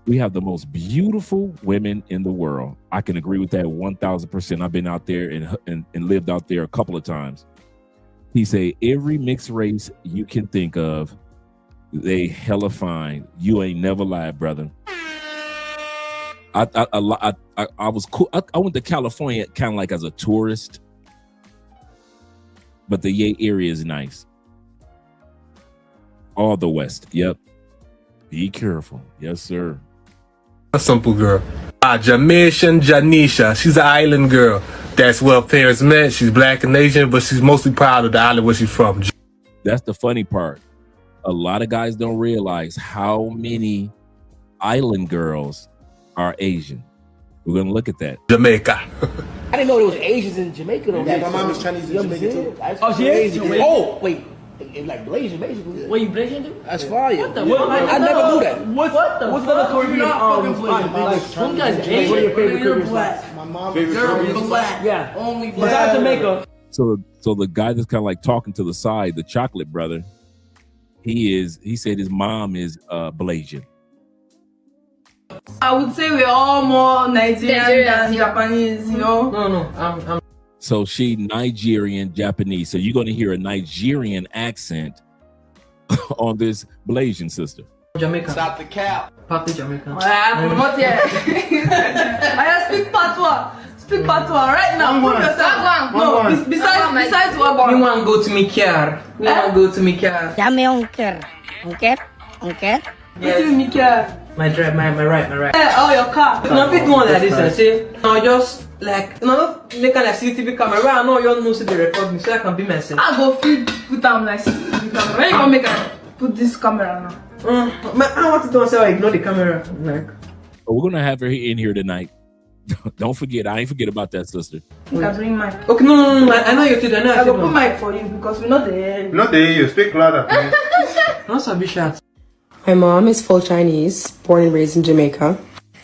We have the most beautiful women in the world. I can agree with that 1,000%. I've been out there and lived out there a couple of times. He said every mixed race you can think of, they hella fine. You ain't never lied, brother. I was cool. I went to California kind of like as a tourist, but the Yay area is nice. All the West. Yep. Be careful. Yes, sir. A simple girl. Jamaican Janisha. She's an island girl. That's where parents met. She's black and Asian, but she's mostly proud of the island where she's from. That's the funny part. A lot of guys don't realize how many island girls are Asian. We're going to look at that. Jamaica. I didn't know there was Asians in Jamaica though. Yeah, my mom is Chinese in Jamaica too. Oh, she is? Oh, wait. Like Blasian, basically. What you Blasian do? That's fire. What the I never knew that. What's the Caribbean some guys Asian? What are your favorite Caribbean spots? My mom They're black. Yeah. Only black. Besides Jamaica. So the guy that's kind of like talking to the side, the chocolate brother, he said his mom is Blasian. I would say we're all more Nigerian than Japanese, you know? No, I'm So she Nigerian, Japanese. So you're going to hear a Nigerian accent on this Blasian sister. Jamaica. Stop the cap. Party Jamaica. Not yet. I speak patois. Speak patois right now. Put yourself. No, besides what? You want to go to Mikiar. You want to go to Mikiar. Dame onker. Onker? Yes. Mikiar. My right. Oh, your car. No, if you do like this, I say, no, just like, no, make an CCTV camera. I know you don't know the recording, so I can be myself. I go put them like CCTV camera. When you gonna make a put this camera now? I want to do myself. Ignore the camera. Like, But we're gonna have her in here tonight. Don't forget, I ain't forget about that sister. you can bring mic. Okay, no. I know you did. I go put mic for you because we know the. Not the you speak louder, please. Not so be shot. My mom is full Chinese, born and raised in Jamaica.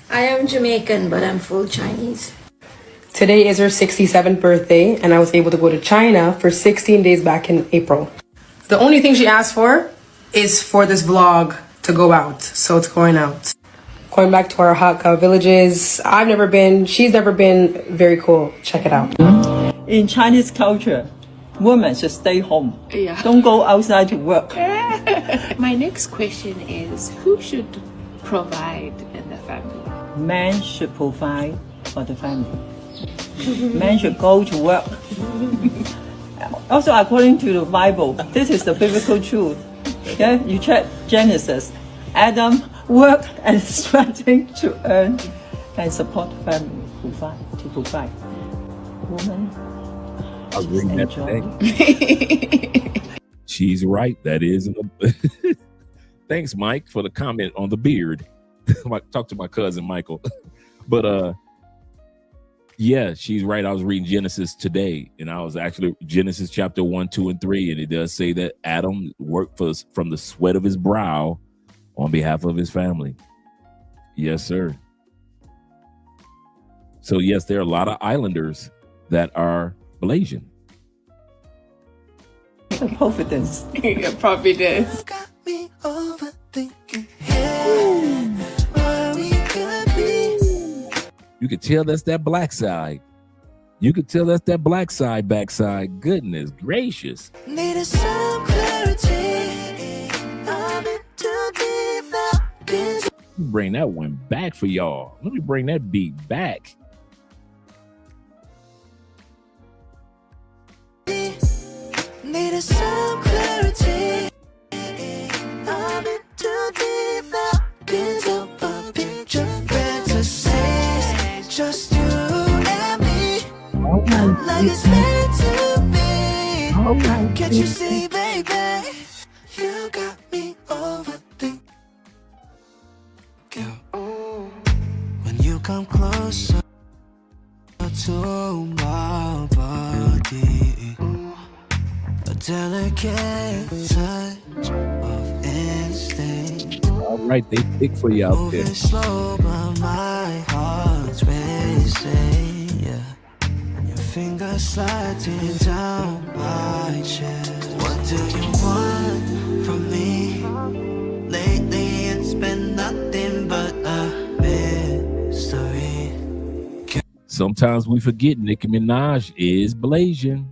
I am Jamaican, but I'm full Chinese. Today is her 67th birthday, and I was able to go to China for 16 days back in April. The only thing she asked for is for this vlog to go out, so it's going out. Going back to our hot cow villages, I've never been, she's never been. Very cool. Check it out. In Chinese culture, women should stay home. Yeah. Don't go outside to work. My next question is, who should provide in the family? Men should provide for the family. Men should go to work. Also, according to the Bible, this is the biblical truth. Okay, you check Genesis. Adam worked and striving to earn and support the family. Provide. Woman. I was reading that today. She's right. That is. Thanks, Mike, for the comment on the beard. Talk to my cousin Michael. But yeah, she's right. I was reading Genesis today, and I was actually Genesis chapter 1, 2, and 3, and it does say that Adam worked from the sweat of his brow on behalf of his family. Yes, sir. So yes, there are a lot of islanders that are Blasian. Providence. Providence. You could tell that's that black side. You could tell that's that black side, backside. Goodness gracious. Needed some clarity. I've been too deep now. Bring that one back for y'all. Let me bring that beat back. Needed some clarity. I've been too deep now. Been to a picture fantasies. Just you and me. Like it's meant to be. Can't you see, baby? You got me overthinking. When you come closer to my body, a delicate touch of instinct. All right, they pick for you out there. Moving slow, but my heart's racing. Yeah, your fingers sliding down my chest. What do you want from me? Lay sometimes we forget Nicki Minaj is Blasian.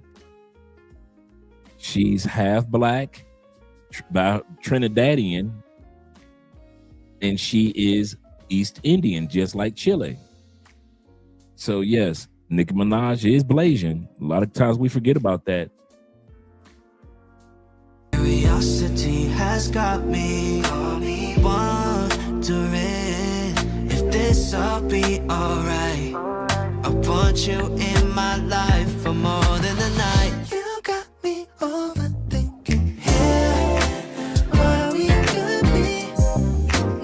She's half black, Trinidadian, and she is East Indian, just like Chile. So yes, Nicki Minaj is Blasian. A lot of times we forget about that. Curiosity has got me wondering if this'll be alright. I want you in my life for more than a night. You got me overthinking here what we could be.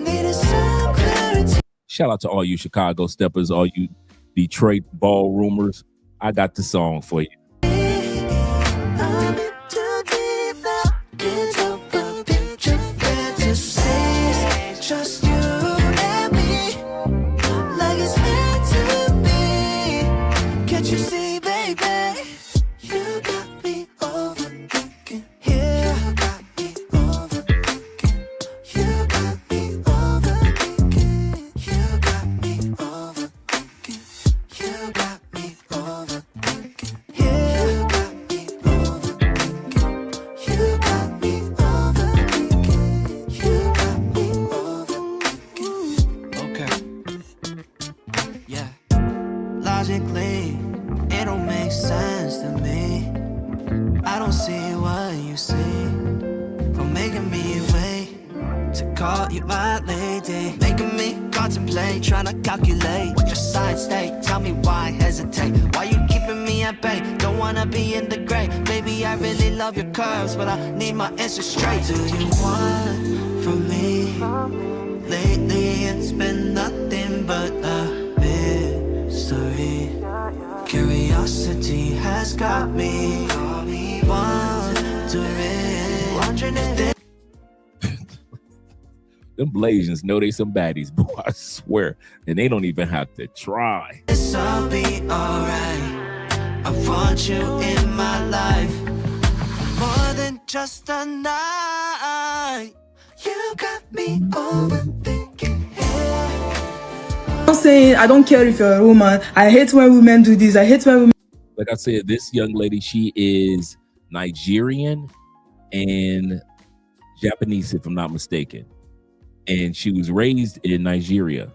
Needed some clarity. Shout out to all you Chicago steppers, all you Detroit ballroomers. I got the song for you. I'm in too deep now. Can't help but picture fantasies. Just you and me, like it's meant to be. Can't you see, baby? You got me overthinking. Yeah, you got me overthinking. You got me overthinking. You got me overthinking. You got me overthinking. Yeah, you got me overthinking. You got me overthinking. You got me overthinking. Okay. Yeah. Logically, it don't make sense to me. I don't see what you see for making me wait to call you my lady, making me contemplate, trying to calculate what your side state. Tell me why hesitate, why you keeping me at bay? Don't wanna be in the gray. Baby, I really love your curves, but I need my answers straight. Do you want from me? Lately it's been nothing but a mystery. Curiosity has got me wondering if this Them Blasians know they some baddies, boy, I swear. And they don't even have to try. will be alright. I want you in my life more than just a night. You got me overthinking. I'm saying I don't care if you're a woman. I hate when women do this. I hate when women. Like I said, this young lady, she is Nigerian and Japanese, if I'm not mistaken. And she was raised in Nigeria.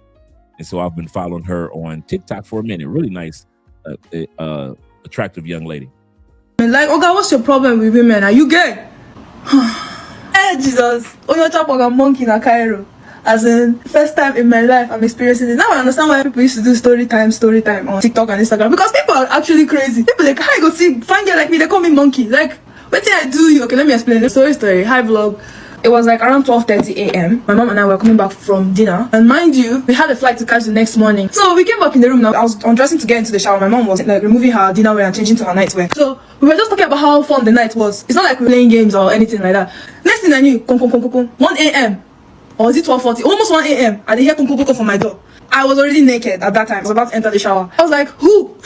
And so I've been following her on TikTok for a minute. Really nice, attractive young lady. Like, okay, what's your problem with women? Are you gay? Hey, Jesus. Oh, you're talking about a monkey in Cairo. As in, first time in my life I'm experiencing this. Now I understand why people used to do story time on TikTok and Instagram. Because people are actually crazy. People like, how you go see, find girl like me, they call me monkey. Like, what did I do you? Okay, let me explain the story. Hi vlog. It was like around 12:30 a.m. My mom and I were coming back from dinner. And mind you, we had a flight to catch the next morning. So we came back in the room now. I was undressing to get into the shower. My mom was like removing her dinner wear and changing to her nightwear. So we were just talking about how fun the night was. It's not like we're playing games or anything like that. Next thing I knew, 1 a.m. or was it 12:40? Almost 1 a.m. I did hear kunkukuku from my door. I was already naked at that time. I was about to enter the shower. I was like, who?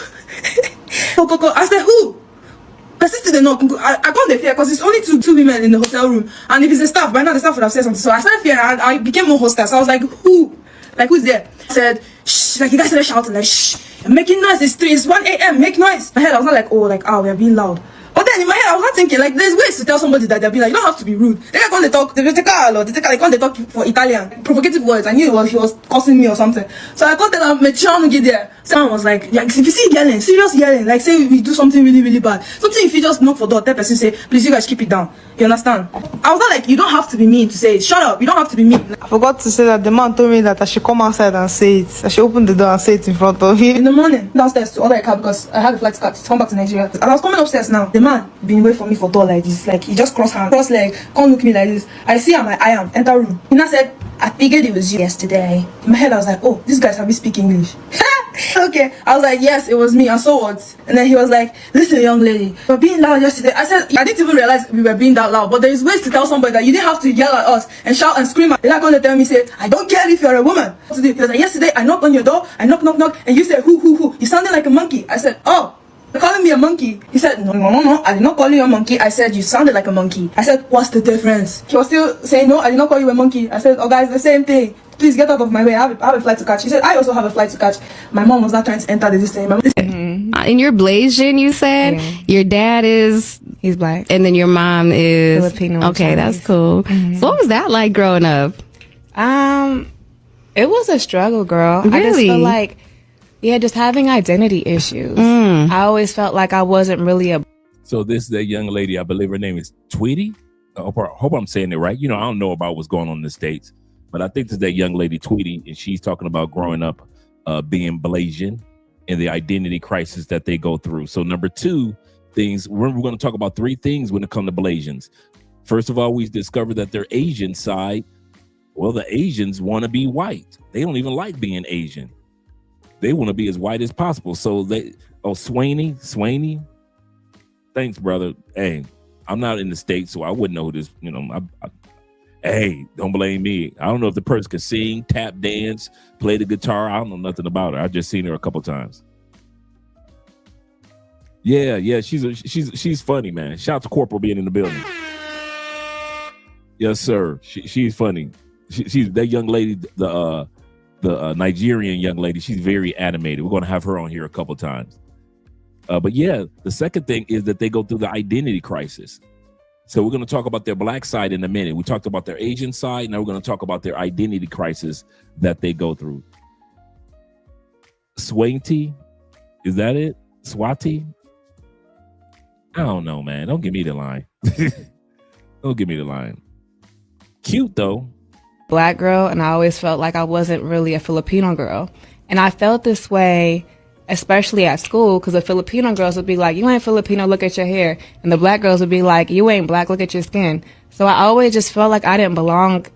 I said, who? Persisted enough. I got the fear because it's only two women in the hotel room. And if it's the staff, by now the staff would have said something. So I started fearing and I became more hostile. So I was like, who? Like, who's there? I said, shh. Like, you guys started shouting, like, shh. You're making noise. It's 1 a.m. Make noise. In my head, I was not like, oh, like, we're being loud. But then in my head, I was not thinking, like, there's ways to tell somebody that they'll be like, you don't have to be rude. They can't talk, they can't talk for Italian, provocative words. I knew he was cursing me or something. So I got that, I'm trying to get there. Someone was like, yeah, if you see yelling, serious yelling, like say we do something really, really bad. Something if you just knock for door, that person say, please, you guys keep it down. You understand? I was not like, you don't have to be mean to say it. Shut up, you don't have to be mean. I forgot to say that the man told me that I should come outside and say it. I should open the door and say it in front of him. In the morning, downstairs to order a cab because I had a flight to come back to Nigeria. And I was coming upstairs now. The man been waiting for me for door like this. Like, he just cross leg, can't look me like this. I see him, I am, enter room. He now said, I figured it was you yesterday. In my head, I was like, oh, these guys have me speak English. Okay, I was like, yes, it was me, and so what? And then he was like, listen, young lady, we're being loud yesterday. I said, I didn't even realize we were being that loud, but there is ways to tell somebody that you didn't have to yell at us and shout and scream. They're not going to tell me, say, I don't care if you're a woman. He was like, yesterday, I knocked on your door, I knock, and you said, who? You sounded like a monkey. I said, oh, you're calling me a monkey? He said, no, I did not call you a monkey. I said, you sounded like a monkey. I said, what's the difference? He was still saying, no, I did not call you a monkey. I said, oh guys, the same thing. please get out of my way. I have a flight to catch. He said, I also have a flight to catch. My mom was not trying to enter the distance. And you're Blasian, you said? Yeah. Your dad is... He's black. And then your mom is... Filipino. Okay, that's cool. So what was that like growing up? It was a struggle, girl. Really? I just feel like, just having identity issues. I always felt like I wasn't really a... So this is that young lady, I believe her name is Tweety. I hope I'm saying it right. You know, I don't know about what's going on in the States, but I think this is that young lady Tweety, and she's talking about growing up being Blasian and the identity crisis that they go through. So number two things, we're going to talk about three things when it comes to Blasians. First of all, we discovered that their Asian side, well, the Asians want to be white. They don't even like being Asian. They want to be as white as possible. So Swaney. Thanks, brother. Hey, I'm not in the States, so I wouldn't know who this, hey, don't blame me. I don't know if the person can sing, tap dance, play the guitar. I don't know nothing about her. I've just seen her a couple times. Yeah, she's funny, man. Shout out to Corporal being in the building. Yes, sir. She's funny. She's that young lady, the Nigerian young lady. She's very animated. We're going to have her on here a couple times. But yeah, the second thing is that they go through the identity crisis. So we're going to talk about their black side in a minute. We talked about their Asian side. Now we're going to talk about their identity crisis that they go through. Swanty, is that it? Swati? I don't know, man. Don't give me the line. Don't give me the line. Cute though. Black girl, and I always felt like I wasn't really a Filipino girl. And I felt this way, especially at school, because the Filipino girls would be like, you ain't Filipino, look at your hair. And the black girls would be like, you ain't black, look at your skin. So I always just felt like I didn't belong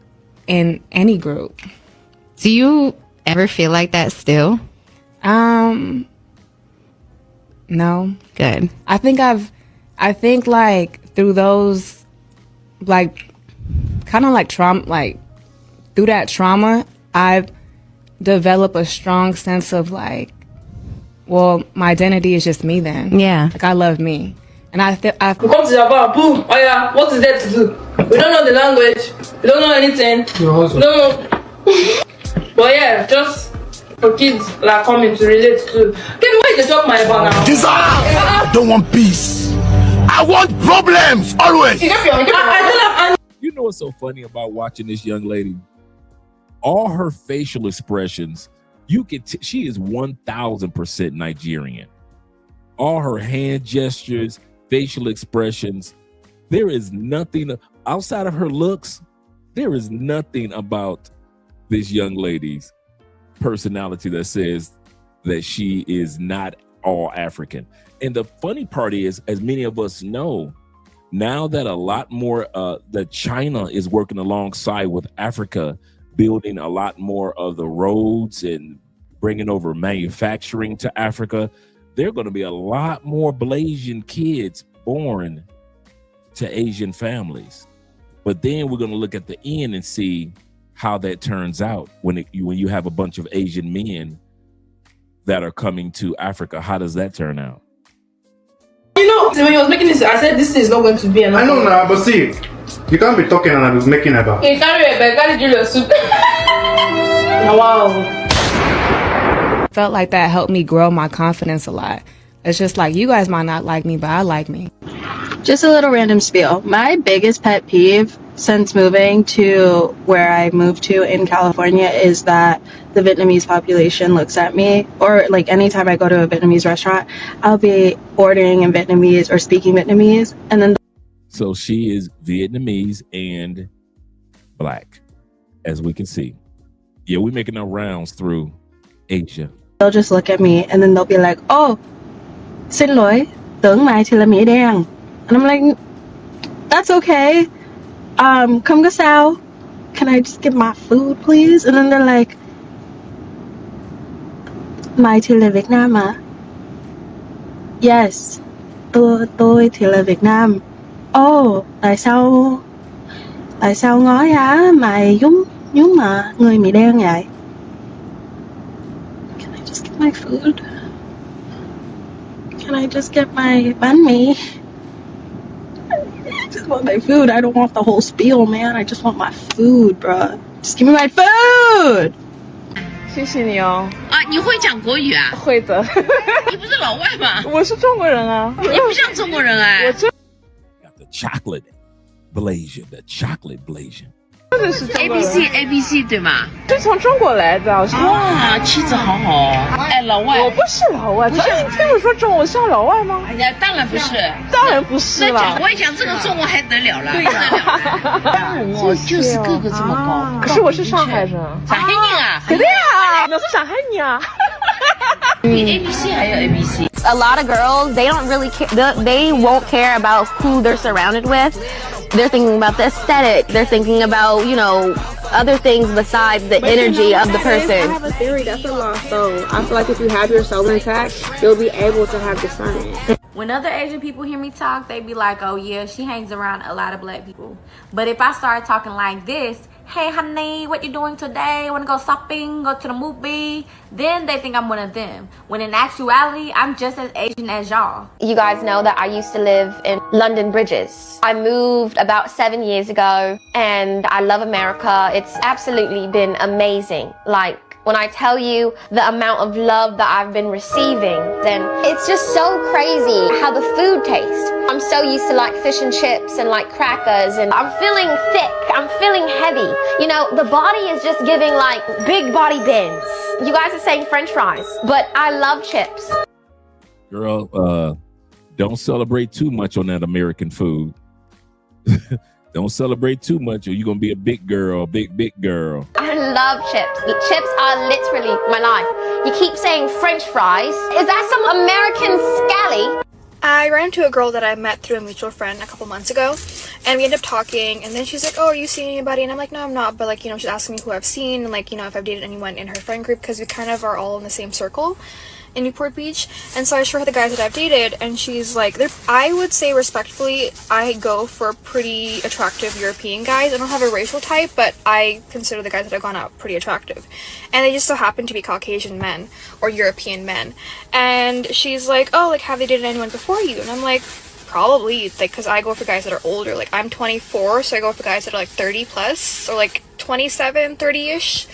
in any group. Do you ever feel like that still? No. Good. I think like through those, like, kind of like trauma, like through that trauma, I've developed a strong sense of like, well, my identity is just me then. Yeah. Like I love me. And I we come to Japan, boom, oh yeah, what is there to do? We don't know the language, we don't know anything. We don't know. But yeah, just for kids like coming to relate to. Get away the talk my about now. I don't want peace. I want problems always. You know what's so funny about watching this young lady? All her facial expressions, you can she is 1000% Nigerian. All her hand gestures, facial expressions, there is nothing outside of her looks. There is nothing about this young lady's personality that says that she is not all African. And the funny part is, as many of us know, now that a lot more that China is working alongside with Africa, building a lot more of the roads and bringing over manufacturing to Africa, there are going to be a lot more Blasian kids born to Asian families. But then we're going to look at the end and see how that turns out when you have a bunch of Asian men that are coming to Africa. How does that turn out? You know, when he was making this, I said this is not going to be enough. I know now, but see, you can't be talking and I was making about. He can't do your soup. Wow. Felt like that helped me grow my confidence a lot. It's just like, you guys might not like me, but I like me. Just a little random spiel. My biggest pet peeve since moving to where I moved to in California is that the Vietnamese population looks at me, or like anytime I go to a Vietnamese restaurant, I'll be ordering in Vietnamese or speaking Vietnamese, and then so she is Vietnamese and black, as we can see. Yeah, we're making our rounds through Asia. they'll just look at me and then they'll be like, oh, xin lỗi, tưởng mày thì là Mỹ đen. And I'm like, that's okay. Không có sao. Can I just get my food, please? And then they're like, mày thì là Việt Nam à? Yes, tôi thì là Việt Nam. Oh, tại sao ngói á mày giống mà người Mỹ đen vậy? Can I just get my food? Can I just get my bánh mì? I just want my food. I don't want the whole spiel, man. I just want my food, bruh. Just give me my food. 谢谢你哦。啊，你会讲国语啊？会的。你不是老外吗？我是中国人啊。你不像中国人哎。The chocolate Blasian, the chocolate Blasian. 真的是中国人。ABC 对吗？是从中国来的。哇，气质好好哦。哎，老外。我不是老外，不是你听我说中文，我像老外吗？哎呀，当然不是，当然不是了。我一讲这个中文还得了了，不得了。当然哦，就是个个这么高。可是我是上海人。上海人啊？对呀，我是上海人啊。比 ABC 还有 ABC。 A lot of girls, they don't really care. They won't care about who they're surrounded with. They're thinking about the aesthetic. They're thinking about, you know, other things besides the energy of the person. I have a theory that's a lost soul. I feel like if you have your soul intact, you'll be able to have discernment. When other Asian people hear me talk, they be like, oh yeah, she hangs around a lot of black people. But if I start talking like this, hey honey, what you doing today? Want to go shopping, go to the movie? Then they think I'm one of them. When in actuality, I'm just as Asian as y'all. You guys know that I used to live in London Bridges. I moved about 7 years ago and I love America. It's absolutely been amazing. Like, when I tell you the amount of love that I've been receiving, then it's just so crazy how the food tastes. I'm so used to like fish and chips and like crackers, and I'm feeling thick, I'm feeling heavy. You know, the body is just giving like big body bends. You guys are saying French fries, but I love chips. Girl, don't celebrate too much on that American food. Don't celebrate too much or you're going to be a big girl, big girl. I love chips. Chips are literally my life. You keep saying French fries. Is that some American scally? I ran into a girl that I met through a mutual friend a couple months ago, and we ended up talking, and then she's like, oh, are you seeing anybody? And I'm like, no, I'm not, but like, you know, she's asking me who I've seen, and like, you know, if I've dated anyone in her friend group, because we kind of are all in the same circle in Newport Beach. And so I showed her the guys that I've dated, and she's like, I would say respectfully, I go for pretty attractive European guys. I don't have a racial type, but I consider the guys that I've gone out pretty attractive. And they just so happen to be Caucasian men or European men. And she's like, oh, like, have they dated anyone before you? And I'm like, probably, like, because I go for guys that are older. Like, I'm 24, so I go for guys that are like 30 plus, or like 27, 30-ish.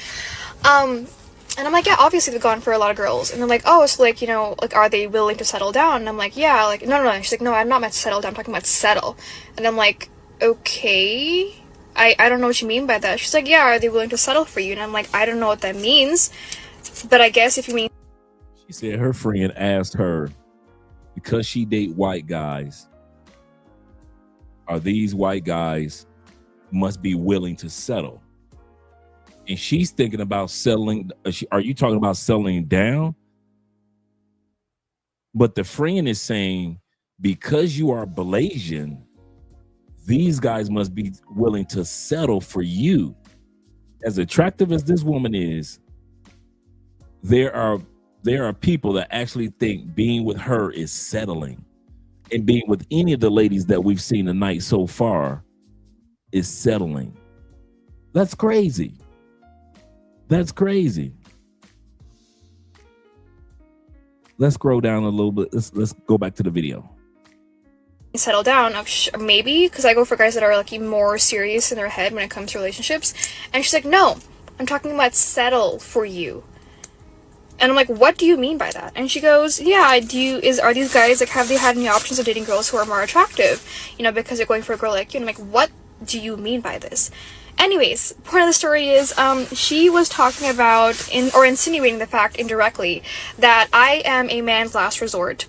And I'm like, yeah, obviously they've gone for a lot of girls. And they're like, oh, so like, you know, like, are they willing to settle down? And I'm like, yeah, like, no. She's like, no, I'm not meant to settle down. I'm talking about settle. And I'm like, okay, I don't know what you mean by that. She's like, yeah, are they willing to settle for you? And I'm like, I don't know what that means. But I guess if you mean... She said her friend asked her, because she date white guys, are these white guys must be willing to settle? And she's thinking about settling. Are you talking about settling down? But the friend is saying, because you are Blasian, these guys must be willing to settle for you. As attractive as this woman is, there are people that actually think being with her is settling. And being with any of the ladies that we've seen tonight so far is settling. That's crazy. That's crazy. Let's scroll down a little bit. Let's go back to the video. Settle down, maybe, because I go for guys that are like more serious in their head when it comes to relationships. And she's like, no, I'm talking about settle for you. And I'm like, what do you mean by that? And she goes, yeah, are these guys, like, have they had any options of dating girls who are more attractive? You know, because they're going for a girl like you. And I'm like, what do you mean by this? Anyways, point of the story is, she was talking about, or insinuating the fact indirectly, that I am a man's last resort.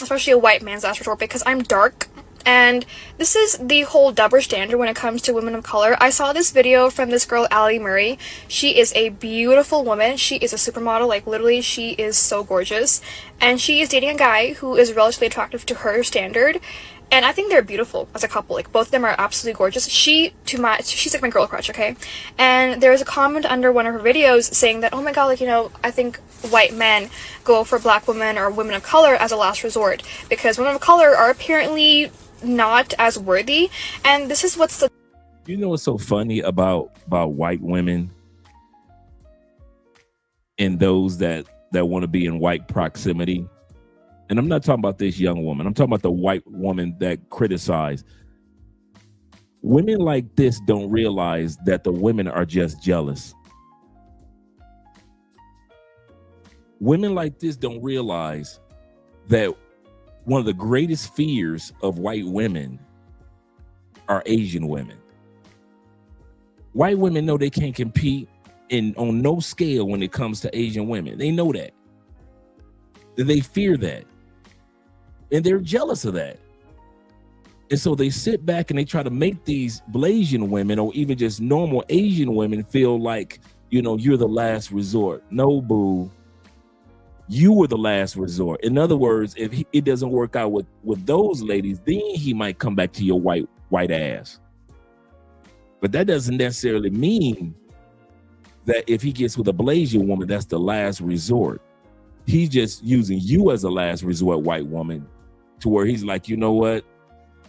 Especially a white man's last resort, because I'm dark. And this is the whole double standard when it comes to women of color. I saw this video from this girl, Allie Murray. She is a beautiful woman. She is a supermodel. Like, literally, she is so gorgeous. And she is dating a guy who is relatively attractive to her standard. And I think they're beautiful as a couple. Like, both of them are absolutely gorgeous. She's like my girl crush, okay? And there's a comment under one of her videos saying that, oh my god, like, you know, I think white men go for black women or women of color as a last resort. Because women of color are apparently not as worthy. And this is what's the... You know what's so funny about white women and those that want to be in white proximity? And I'm not talking about this young woman. I'm talking about the white woman that criticized. Women like this don't realize that the women are just jealous. Women like this don't realize that one of the greatest fears of white women are Asian women. White women know they can't compete on no scale when it comes to Asian women. They know that. They fear that. And they're jealous of that. And so they sit back and they try to make these Blasian women or even just normal Asian women feel like, you're the last resort. No, boo. You were the last resort. In other words, if it doesn't work out with those ladies, then he might come back to your white ass. But that doesn't necessarily mean that if he gets with a Blasian woman, that's the last resort. He's just using you as a last resort white woman to where he's like, you know what?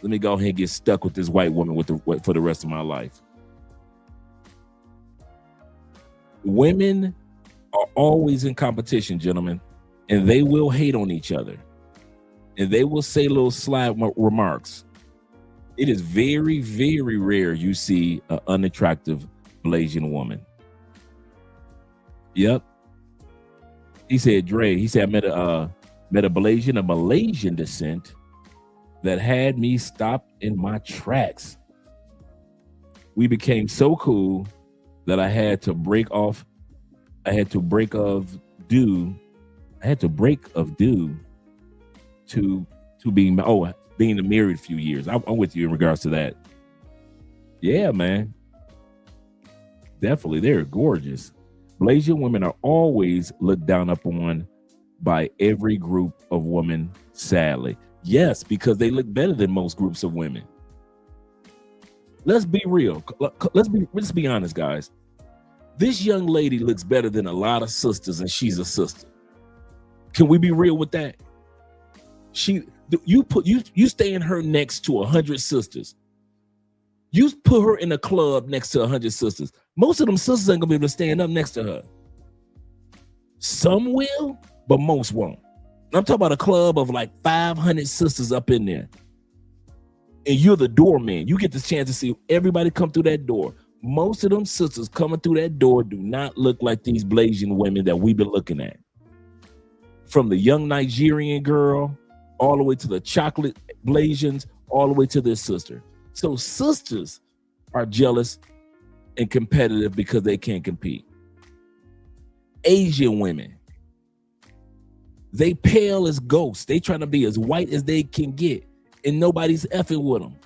Let me go ahead and get stuck with this white woman for the rest of my life. Women are always in competition, gentlemen, and they will hate on each other. And they will say little sly remarks. It is very, very rare you see an unattractive Blasian woman. Yep. He said, I met a Blasian of Malaysian descent that had me stop in my tracks. We became so cool that I had to break of due to being married a few years. I'm with you in regards to that. Yeah, man. Definitely, they're gorgeous. Blasian women are always looked down upon by every group of women, sadly. Yes, because they look better than most groups of women. Let's be real. Let's be honest, guys. This young lady looks better than a lot of sisters, and she's a sister. Can we be real with that? You stand her next to 100 sisters. You put her in a club next to 100 sisters. Most of them sisters ain't gonna be able to stand up next to her. Some will, but most won't. I'm talking about a club of like 500 sisters up in there. And you're the doorman. You get the chance to see everybody come through that door. Most of them sisters coming through that door do not look like these Blasian women that we've been looking at. From the young Nigerian girl, all the way to the chocolate Blasians, all the way to this sister. So sisters are jealous and competitive because they can't compete. Asian women, they pale as ghosts. They trying to be as white as they can get, and nobody's effing with them.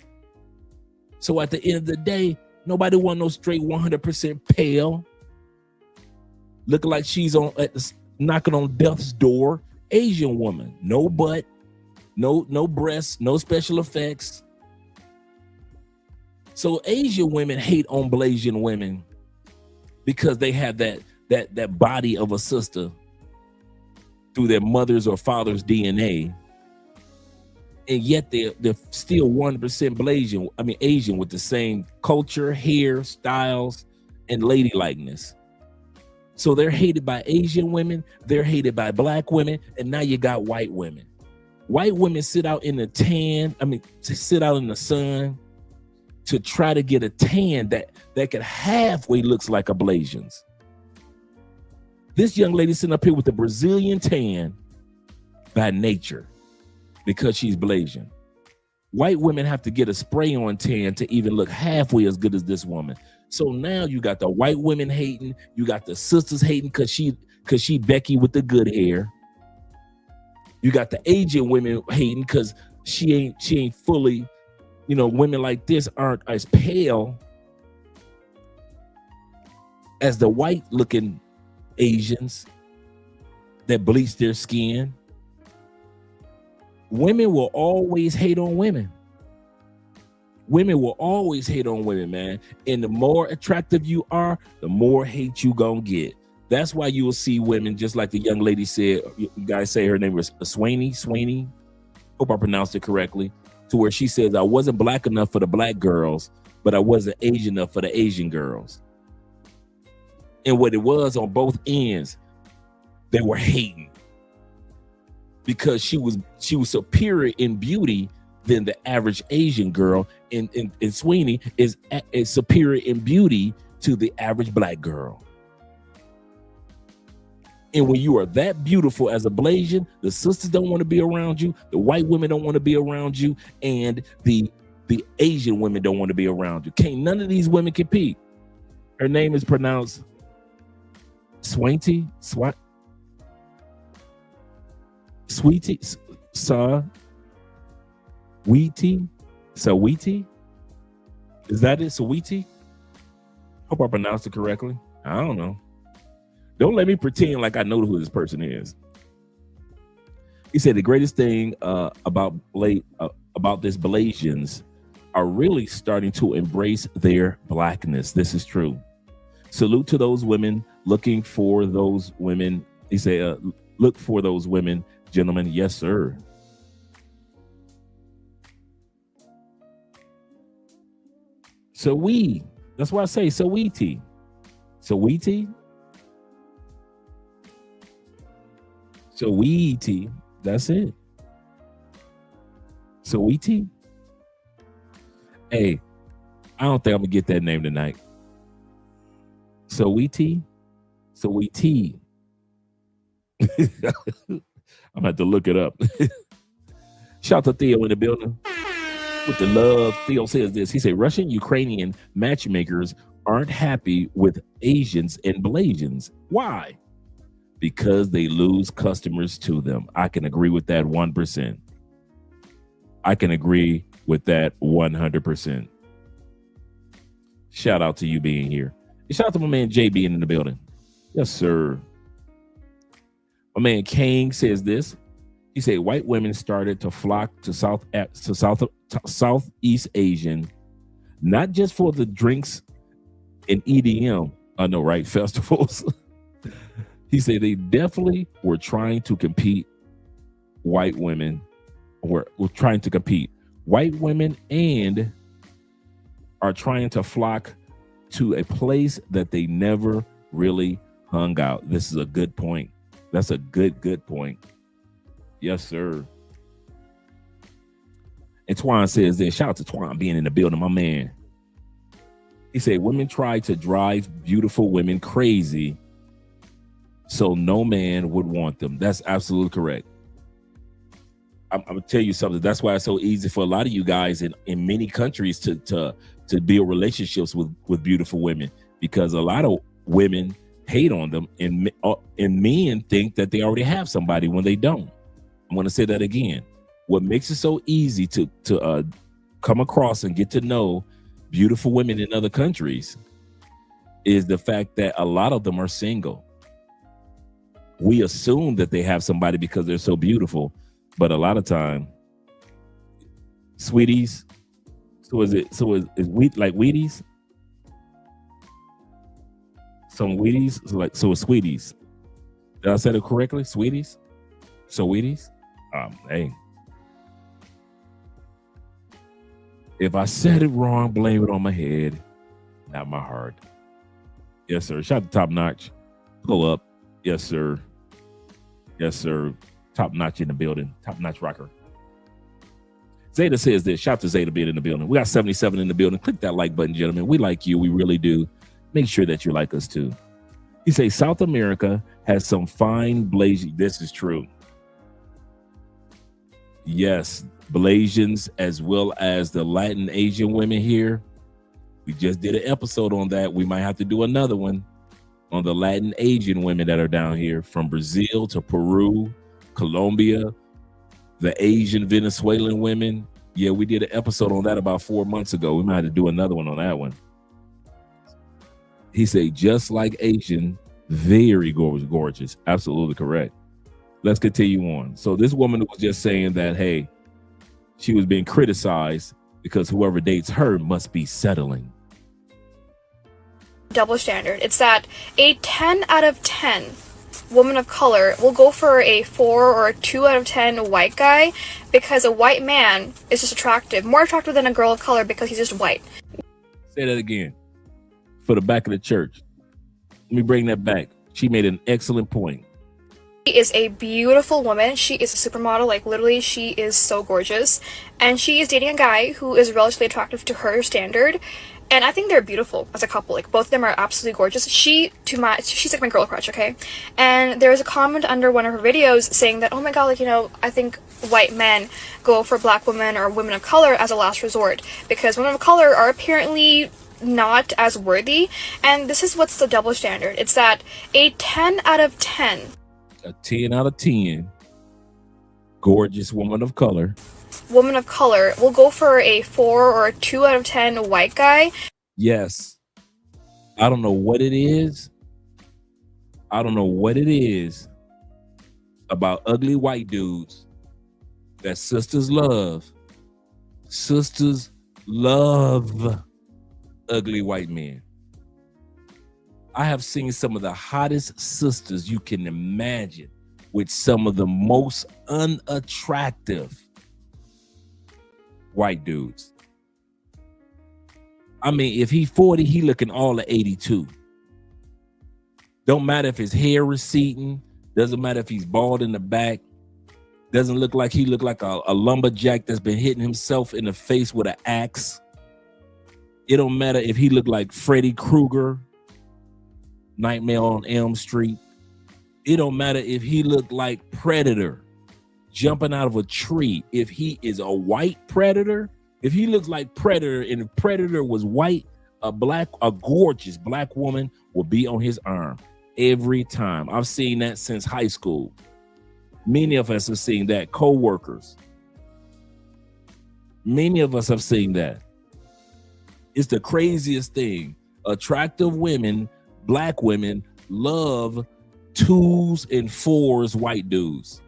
So at the end of the day, nobody want no straight 100% pale, looking like she's knocking on death's door. Asian woman, no butt, no breasts, no special effects. So Asian women hate on Blasian women because they have that body of a sister through their mother's or father's DNA, and yet they're still 1% Asian with the same culture, hair, styles, and ladylikeness. So they're hated by Asian women, they're hated by black women, and now you got white women. White women sit out in the sit out in the sun to try to get a tan that could halfway looks like a Blasian's. This young lady sitting up here with a Brazilian tan by nature because she's Blasian. White women have to get a spray on tan to even look halfway as good as this woman. So now you got the white women hating, you got the sisters hating because she Becky with the good hair. You got the Asian women hating because she ain't fully, women like this aren't as pale as the white looking Asians that bleach their skin. Women will always hate on women. Women will always hate on women, man. And the more attractive you are, the more hate you gonna get. That's why you will see women, just like the young lady said, you guys say her name was Swaney. Hope I pronounced it correctly. To where she says, I wasn't black enough for the black girls, but I wasn't Asian enough for the Asian girls. And what it was on both ends, they were hating because she was superior in beauty than the average Asian girl, and Sweeney is superior in beauty to the average black girl. And when you are that beautiful as a Blasian, the sisters don't want to be around you, the white women don't want to be around you, and the Asian women don't want to be around you. Can't none of these women compete. Her name is pronounced Sweetie, Sweetie. Is that it? Sweetie? Hope I pronounced it correctly. I don't know. Don't let me pretend like I know who this person is. He said the greatest thing about this Blasians are really starting to embrace their blackness. This is true. Salute to those women looking for those women. He said, look for those women, gentlemen. Yes, sir. That's why I say Sweetie. Sweetie. That's it. Sweetie. Hey, I don't think I'm gonna get that name tonight. Sweetie. I'm gonna have to look it up. Shout out to Theo in the building with the love. Theo says this. He said Russian Ukrainian matchmakers aren't happy with Asians and Blasians. Why? Because they lose customers to them. I can agree with that 1%. I can agree with that 100%. Shout out to you being here. Shout out to my man Jay being in the building. Yes, sir. My man Kang says this. He said white women started to flock to Southeast Asian, not just for the drinks and EDM, I know, right? Festivals. He said they definitely were trying to compete. White women were trying to compete. White women and are trying to flock to a place that they never really hung out. This is a good point. That's a good point. Yes, sir. And Twan says this. Shout out to Twan being in the building, my man. He said women try to drive beautiful women crazy so no man would want them. That's absolutely correct. I'm gonna tell you something. That's why it's so easy for a lot of you guys in many countries to build relationships with beautiful women, because a lot of women hate on them, and men think that they already have somebody when they don't. I'm gonna say that again. What makes it so easy to come across and get to know beautiful women in other countries is the fact that a lot of them are single. We assume that they have somebody because they're so beautiful, but a lot of time, sweeties. So is wheat like Wheaties? Some Wheaties, so it's Sweeties. Did I say it correctly? Sweeties? So Wheaties? Hey. If I said it wrong, blame it on my head, not my heart. Yes, sir. Shout out to Top Notch. Pull up. Yes, sir. Yes, sir. Top Notch in the building. Top Notch rocker. Zeta says this. Shout out to Zeta being in the building. We got 77 in the building. Click that like button, gentlemen. We like you. We really do. Make sure that you like us too. He says South America has some fine Blasian. This is true. Yes, Blasians as well as the Latin Asian women here. We just did an episode on that. We might have to do another one on the Latin Asian women that are down here from Brazil to Peru, Colombia, the Asian Venezuelan women. Yeah, we did an episode on that about 4 months ago. We might have to do another one on that one. He said, just like Asian, very gorgeous. Absolutely correct. Let's continue on. So this woman was just saying that, hey, she was being criticized because whoever dates her must be settling. Double standard. It's that a 10 out of 10 woman of color will go for a 4 or a 2 out of 10 white guy because a white man is just attractive, more attractive than a girl of color because he's just white. Say that again for the back of the church. Let me bring that back. She made an excellent point. She is a beautiful woman. She is a supermodel. Like, literally, she is so gorgeous. And she is dating a guy who is relatively attractive to her standard. And I think they're beautiful as a couple. Like, both of them are absolutely gorgeous. She's like my girl crush, okay? And there was a comment under one of her videos saying that, oh my god, like, you know, I think white men go for black women or women of color as a last resort. Because women of color are apparently not as worthy. And this is what's the double standard. It's that a 10 out of 10. A 10 out of 10 gorgeous woman of color Will go for a 4 or a 2 out of 10 white guy. Yes. I don't know what it is. I don't know what it is about ugly white dudes that sisters love. Sisters love ugly white men. I have seen some of the hottest sisters you can imagine with some of the most unattractive white dudes. I mean, if he's 40, he looking all of 82. Don't matter if his hair receding. Doesn't matter if he's bald in the back. Doesn't look like he look like a lumberjack that's been hitting himself in the face with an axe. It don't matter if he look like Freddy Krueger, Nightmare on Elm Street. It don't matter if he look like Predator jumping out of a tree. If he is a white predator, if he looks like Predator and if Predator was white, a gorgeous black woman will be on his arm every time. I've seen that since high school. Many of us have seen that. Co-workers. Many of us have seen that. It's the craziest thing. Attractive women, black women, love 2s and 4s white dudes.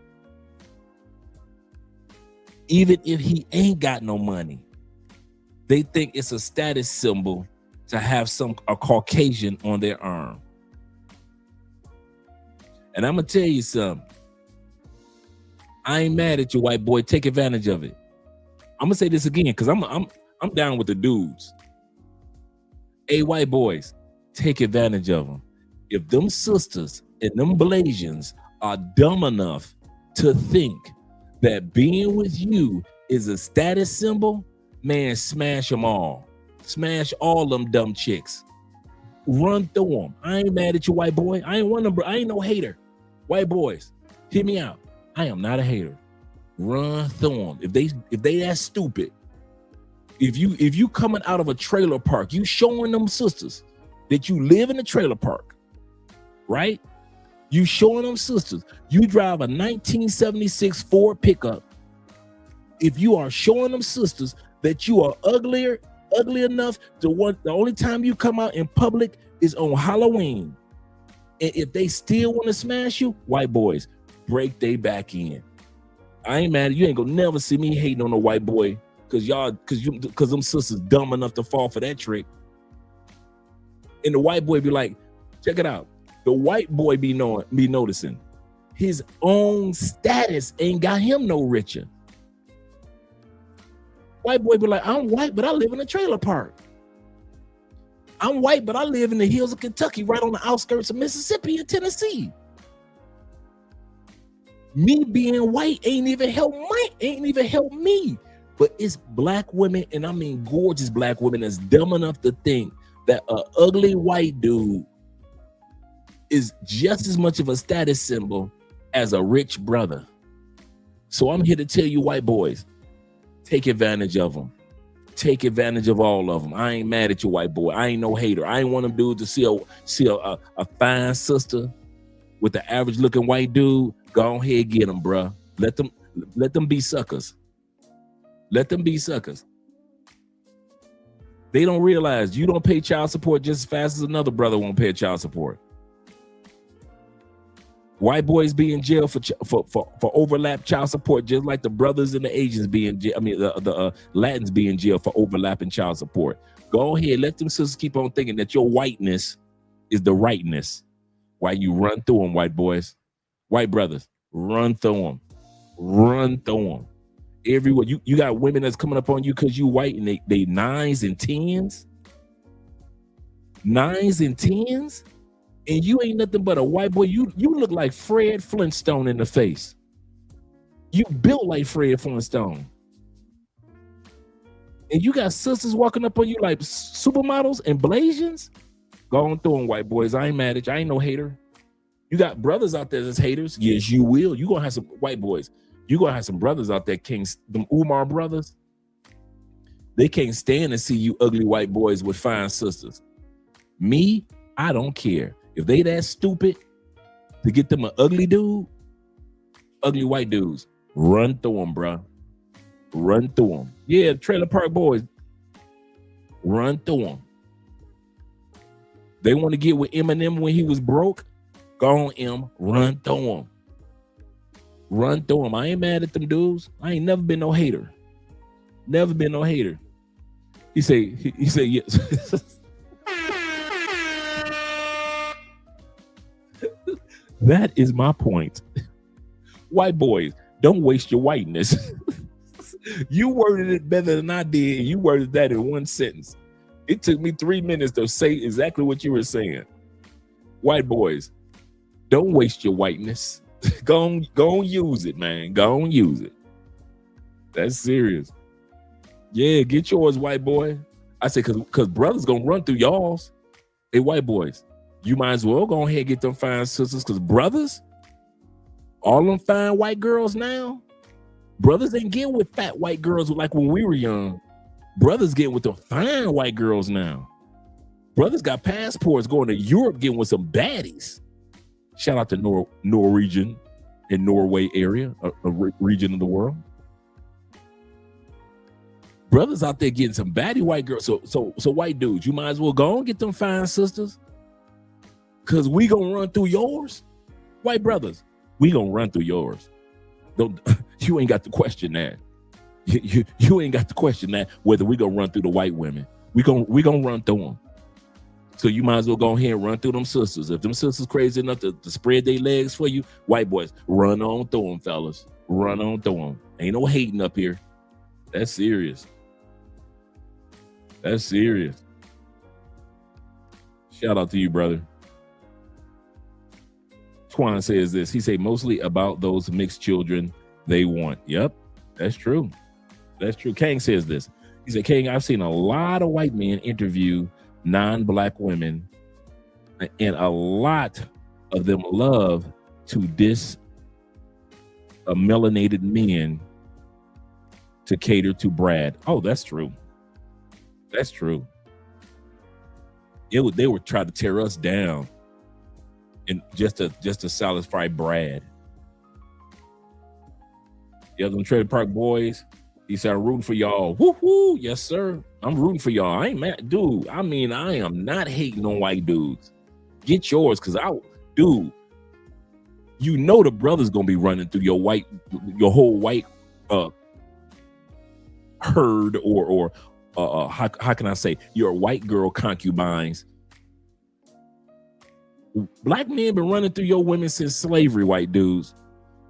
Even if he ain't got no money, they think it's a status symbol to have a Caucasian on their arm. And I'm gonna tell you something. I ain't mad at you, white boy. Take advantage of it. I'm gonna say this again because I'm down with the dudes. Hey, white boys, take advantage of them. If them sisters and them Blasians are dumb enough to think that being with you is a status symbol, man, smash them all. Smash all them dumb chicks. Run through them. I ain't mad at you, white boy. I ain't no hater. White boys, hear me out. I am not a hater. Run through them. If they that stupid, if you coming out of a trailer park, you showing them sisters that you live in a trailer park, right? You showing them sisters. You drive a 1976 Ford pickup. If you are showing them sisters that you are ugly enough to want, the only time you come out in public is on Halloween. And if they still want to smash you, white boys, break they back in. I ain't mad. You ain't gonna never see me hating on a white boy because them sisters dumb enough to fall for that trick. And the white boy be like, check it out. The white boy be noticing his own status ain't got him no richer. White boy be like, I'm white, but I live in a trailer park. I'm white, but I live in the hills of Kentucky, right on the outskirts of Mississippi and Tennessee. Me being white ain't even help me. But it's black women, and I mean gorgeous black women, that's dumb enough to think that an ugly white dude is just as much of a status symbol as a rich brother. So I'm here to tell you, white boys, take advantage of them. Take advantage of all of them. I ain't mad at you, white boy. I ain't no hater. I ain't want them dudes to see a fine sister with the average looking white dude. Go ahead, get them, bruh. Let them be suckers. Let them be suckers. They don't realize you don't pay child support just as fast as another brother won't pay child support. White boys be in jail for overlap child support, just like the brothers and the Asians be in jail. I mean, the Latins be in jail for overlapping child support. Go ahead, let them sisters keep on thinking that your whiteness is the rightness while you run through them, white boys. White brothers, run through them. Run through them. Everywhere. You got women that's coming up on you because you white and they 9s and 10s. 9s and 10s? and you ain't nothing but a white boy. You look like Fred Flintstone in the face. You built like Fred Flintstone. And you got sisters walking up on you like supermodels and Blasians. Going through them, white boys. I ain't mad at you. I ain't no hater. You got brothers out there that's haters. Yes, you will. You gonna have some white boys. You gonna have some brothers out there, Kings, them Umar brothers. They can't stand to see you ugly white boys with fine sisters. Me, I don't care. If they that stupid to get them an ugly dude, ugly white dudes, run through them, bruh. Run through them. Yeah, Trailer Park Boys. Run through them. They want to get with Eminem when he was broke. Go on, M. Run through them. Run through them. I ain't mad at them dudes. I ain't never been no hater. Never been no hater. He say yes. That is my point. White boys, don't waste your whiteness. You worded it better than I did. You worded that in one sentence. It took me 3 minutes to say exactly what you were saying. White boys, don't waste your whiteness. Go on use it, man. Go on use it. That's serious. Yeah, get yours, white boy. I say, cause brothers gonna run through y'all's. Hey, white boys, you might as well go ahead and get them fine sisters, cause brothers, all them fine white girls now, brothers ain't getting with fat white girls like when we were young. Brothers getting with the fine white girls now. Brothers got passports going to Europe getting with some baddies. Shout out to Norwegian in Norway area, a region of the world. Brothers out there getting some baddie white girls. So white dudes, you might as well go and get them fine sisters. Cause we gonna run through yours. White brothers, we gonna run through yours. You ain't got to question that. You ain't got to question that whether we gonna run through the white women. We gonna run through them. So you might as well go ahead and run through them sisters. If them sisters crazy enough to spread their legs for you, white boys, run on through them, fellas. Run on through them. Ain't no hating up here. That's serious. That's serious. Shout out to you, brother. Twan says this. He say mostly about those mixed children they want. Yep, that's true. That's true. Kang says this. He said, Kang, I've seen a lot of white men interview non-black women, and a lot of them love to diss a melanated men to cater to Brad. Oh, that's true. That's true. They would try to tear us down and just to satisfy Brad. Yeah, them Trailer Park Boys. He said, I'm rooting for y'all. Woo-hoo. Yes, sir. I'm rooting for y'all. I ain't mad. Dude, I mean, I am not hating on white dudes. Get yours, because dude, you know the brother's going to be running through your whole white herd or how can I say, your white girl concubines. Black men been running through your women since slavery, white dudes.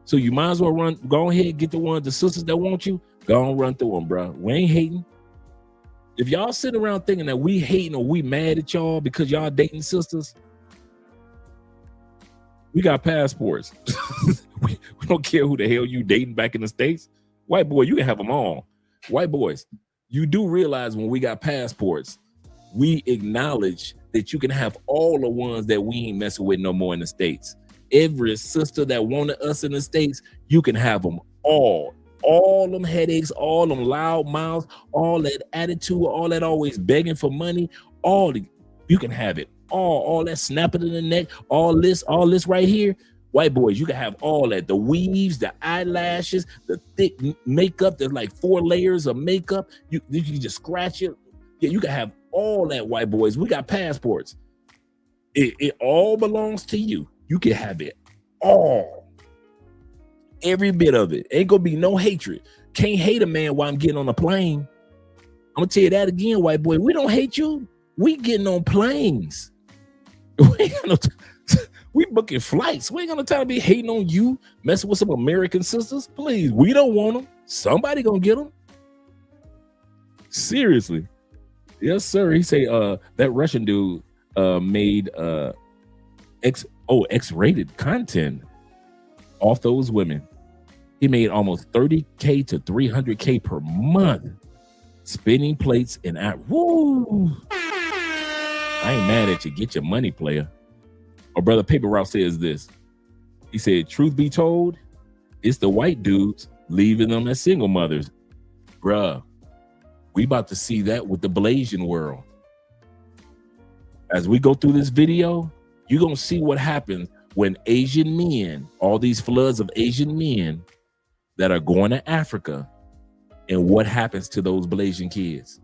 So you might as well go ahead and get the sisters that want you. Go on, run through them, bro. We ain't hating. If y'all sit around thinking that we hating or we mad at y'all because y'all dating sisters, we got passports. we don't care who the hell you dating back in the States. White boy, you can have them all. White boys, you do realize when we got passports, we acknowledge that you can have all the ones that we ain't messing with no more in the States. Every sister that wanted us in the States, you can have them all. All them headaches, all them loud mouths, all that attitude, all that always begging for money, you can have it. All that snapping in the neck, all this right here. White boys, you can have all that. The weaves, the eyelashes, the thick makeup. There's like 4 layers of makeup. You can just scratch it. Yeah, you can have all that, white boys. We got passports. It all belongs to you. You can have it all. Every bit of it. Ain't gonna be no hatred. Can't hate a man while I'm getting on a plane. I'm gonna tell you that again, white boy. We don't hate you. We getting on planes. We booking flights. We ain't gonna try to be hating on you, messing with some American sisters. Please, we don't want them. Somebody gonna get them. Seriously. Yes, sir. He say that Russian dude made X-rated content off those women. He made almost 30K to 300K per month spinning plates and woo. I ain't mad at you. Get your money, player. Our brother Paper Route says this. He said, truth be told, it's the white dudes leaving them as single mothers. Bruh, we about to see that with the Blasian world. As we go through this video, you're going to see what happens when Asian men, all these floods of Asian men that are going to Africa, and what happens to those Blasian kids.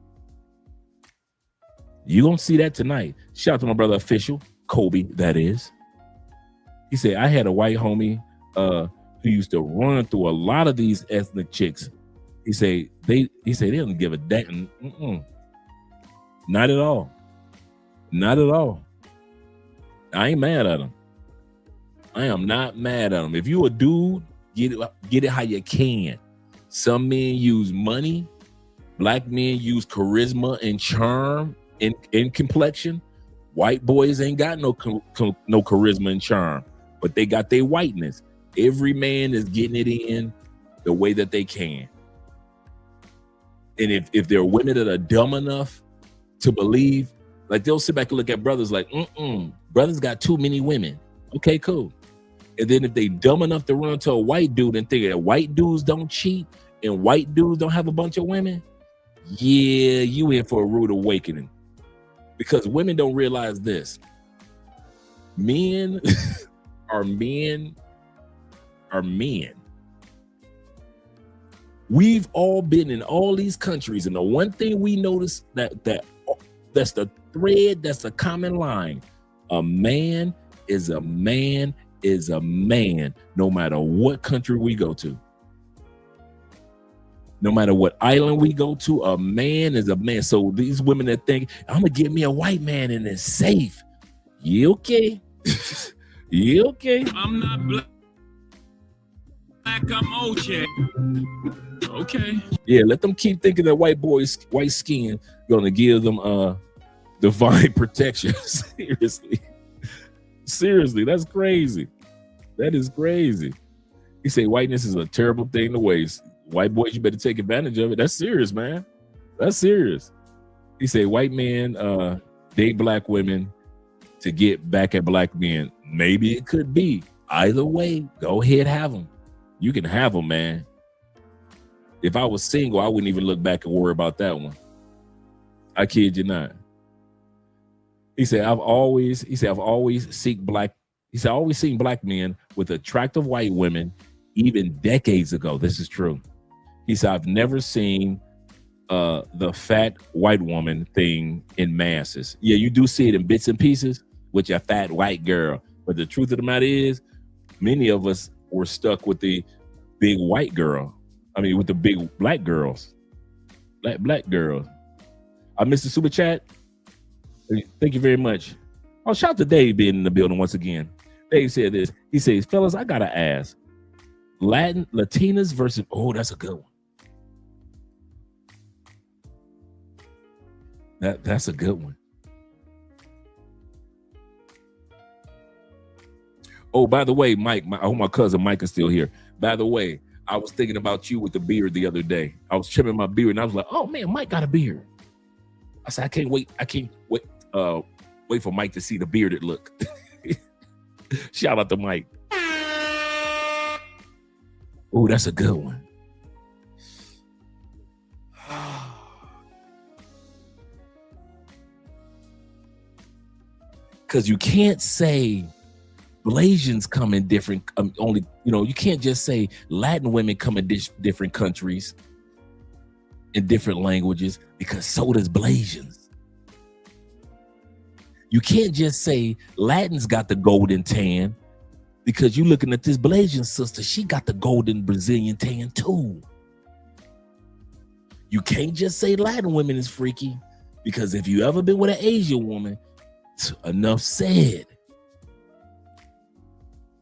You're going to see that tonight. Shout out to my brother Official, Kobe, that is. He said, I had a white homie who used to run through a lot of these ethnic chicks. He said they don't give a damn. Not at all. Not at all. I ain't mad at them. I am not mad at them. If you a dude, get it how you can. Some men use money. Black men use charisma and charm and complexion. White boys ain't got no charisma and charm, but they got their whiteness. Every man is getting it in the way that they can. And if there are women that are dumb enough to believe, like they'll sit back and look at brothers like, brothers got too many women. Okay, cool. And then if they dumb enough to run to a white dude and think that white dudes don't cheat and white dudes don't have a bunch of women, yeah, you in for a rude awakening. Because women don't realize this. Men are men. We've all been in all these countries, and the one thing we notice that's the thread, that's a common line. A man is a man is a man, no matter what country we go to. No matter what island we go to, a man is a man. So these women that think, I'm gonna get me a white man and it's safe. You okay? You okay? I'm not black, I'm OJ. Okay. Yeah, let them keep thinking that white skin gonna give them divine protection. Seriously, that's crazy. That is crazy. He say whiteness is a terrible thing to waste. White boys, you better take advantage of it. That's serious, man. That's serious. He say white men date black women to get back at black men. Maybe it could be. Either way, go ahead, have them. You can have them, man. If I was single, I wouldn't even look back and worry about that one. I kid you not. He said, I've always seen black men with attractive white women, even decades ago. This is true. He said, I've never seen the fat white woman thing in masses. Yeah, you do see it in bits and pieces with your fat white girl. But the truth of the matter is, many of us were stuck with the big white girl. I mean, with the big black girls. Black girls. I missed the super chat. Thank you very much. Oh, shout out to Dave being in the building once again. Dave said this. He says, fellas, I gotta ask. Latinas versus, oh, that's a good one. That's a good one. Oh, by the way, Mike, I hope my cousin Mike is still here. By the way, I was thinking about you with the beard the other day. I was trimming my beard and I was like, oh man, Mike got a beard. I said, I can't wait for Mike to see the bearded look. Shout out to Mike. Oh, that's a good one. Because you can't say Blasians come in different, you can't just say Latin women come in different countries in different languages, because so does Blasians. You can't just say Latins got the golden tan, because you looking at this Blasian sister, she got the golden Brazilian tan too. You can't just say Latin women is freaky, because if you ever been with an Asian woman, enough said.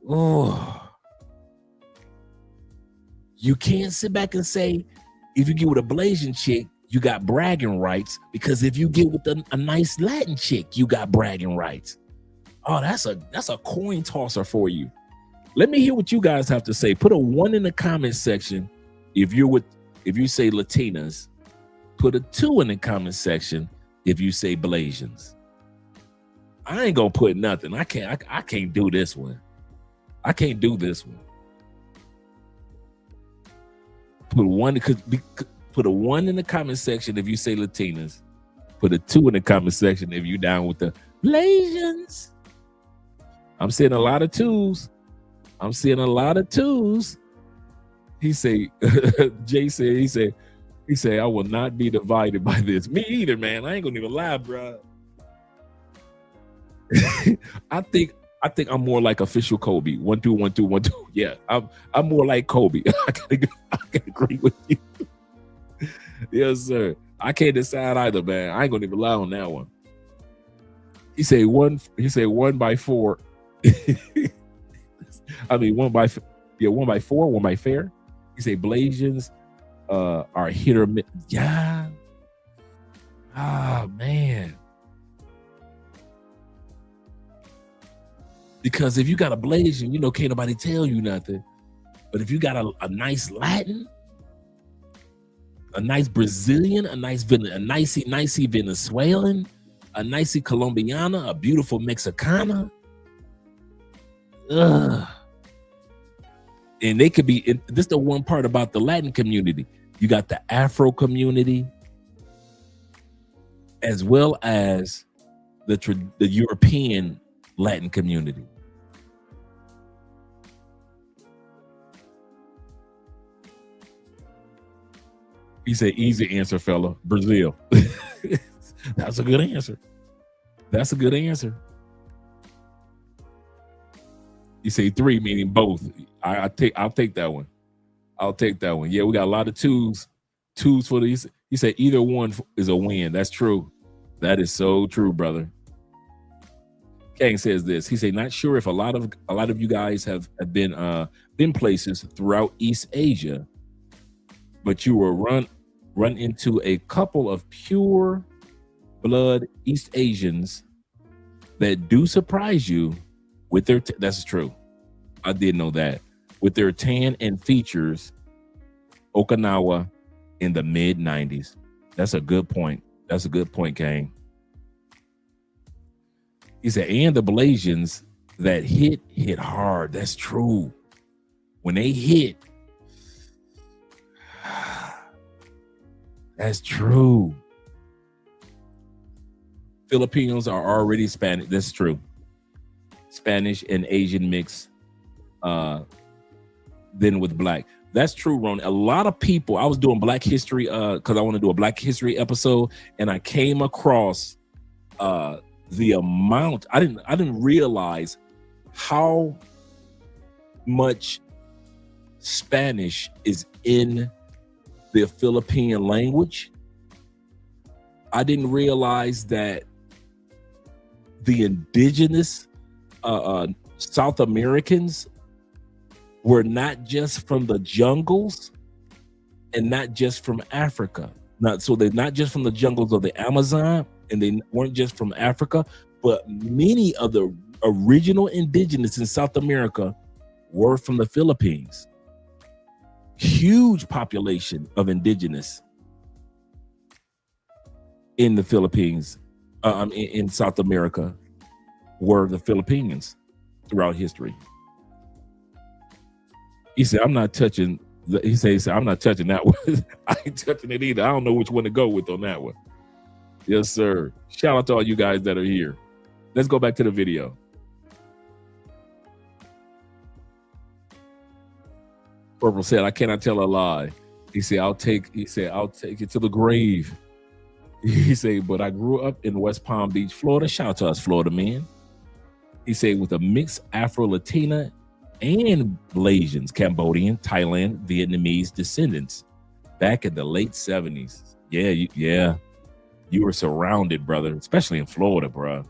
Oh, you can't sit back and say, if you get with a Blasian chick, you got bragging rights, because if you get with a nice Latin chick, you got bragging rights. Oh, that's a coin tosser for you. Let me hear what you guys have to say. Put a 1 in the comment section if you say Latinas. Put a 2 in the comment section if you say Blasians. I ain't gonna put nothing. I can't do this one. I can't do this one. Put a 1 in the comment section if you say Latinas. Put a 2 in the comment section if you down with the Blasians. I'm seeing a lot of 2s. I'm seeing a lot of 2s. He say, Jay said, he said, I will not be divided by this. Me either, man. I ain't gonna even lie, bro. I think I'm more like official Kobe. 1 2 1 2 1 2. Yeah, I'm more like Kobe. I can agree with you. Yes, sir. I can't decide either, man. I ain't gonna even lie on that one. He said 1 by 4. I mean 1 by 4, 1 by fair. He say Blasians are hit or miss. Yeah. Ah, man. Because if you got a Blasian, you know, can't nobody tell you nothing. But if you got a nice Latin, a nice Brazilian, a nicey Venezuelan, a nicey Colombiana, a beautiful Mexicana. Ugh. And they could be, this is the one part about the Latin community. You got the Afro community, as well as the European Latin community. He said, easy answer, fella. Brazil. That's a good answer. That's a good answer. You say 3, meaning both. I'll take that one. I'll take that one. Yeah, we got a lot of 2s. 2s for these. He said either one is a win. That's true. That is so true, brother. Kang says this. He said, not sure if a lot of you guys have been places throughout East Asia, but you will run into a couple of pure blood East Asians that do surprise you with their that's true. I did know that. With their tan and features, Okinawa in the mid 90s. That's a good point. That's a good point, Kang. He said, and the Blasians that hit hard. That's true. When they hit, that's true. Filipinos are already Spanish. That's true. Spanish and Asian mix, then with black. That's true, Ron. A lot of people, I was doing Black History, because I want to do a Black History episode, and I came across the amount. I didn't realize how much Spanish is in the Philippine language. I didn't realize that the indigenous South Americans were not just from the jungles and not just from Africa. They're not just from the jungles of the Amazon, and they weren't just from Africa, but many of the original indigenous in South America were from the Philippines. Huge population of indigenous in the Philippines, in South America, were the Filipinos throughout history. He said, I'm not touching I'm not touching that one. I ain't touching it either. I don't know which one to go with on that one. Yes, sir. Shout out to all you guys that are here. Let's go back to the video. Purple said, I cannot tell a lie. He said, I'll take it to the grave. He said, but I grew up in West Palm Beach, Florida. Shout out to us Florida men. He said, with a mixed Afro-Latina and Blasians, Cambodian, Thailand, Vietnamese descendants back in the late 70s. Yeah. You were surrounded, brother, especially in Florida, bro.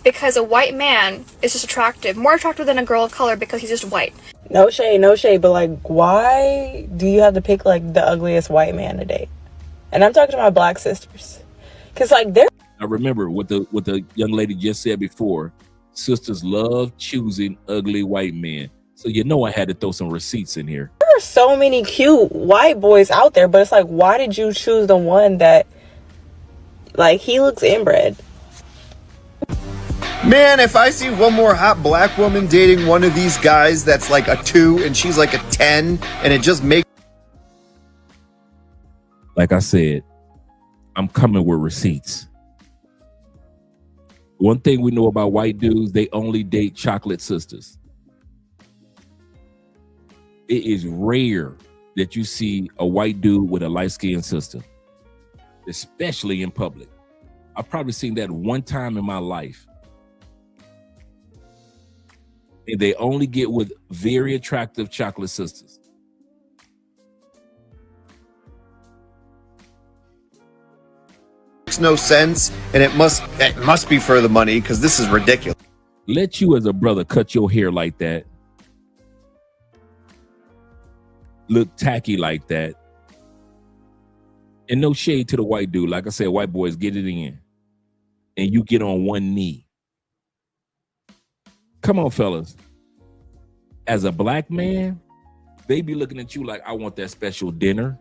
Because a white man is just attractive, more attractive than a girl of color because he's just white. No shade, but like, why do you have to pick like the ugliest white man to date? And I'm talking to my Black sisters, because like they're. I remember what the young lady just said before. Sisters love choosing ugly white men. So you know I had to throw some receipts in here. There are so many cute white boys out there, but it's like, why did you choose the one that, like, he looks inbred? Man, if I see one more hot black woman dating one of these guys that's like a 2 and she's like a 10, and it just makes... Like I said, I'm coming with receipts. One thing we know about white dudes, they only date chocolate sisters. It is rare that you see a white dude with a light-skinned sister, especially in public. I've probably seen that one time in my life. And they only get with very attractive chocolate sisters. Makes no sense, and it must be for the money, because this is ridiculous. Let you as a brother cut your hair like that, look tacky like that, and no shade to the white dude. Like I said, white boys, get it in, and you get on one knee. Come on, fellas. As a black man, they be looking at you like, I want that special dinner.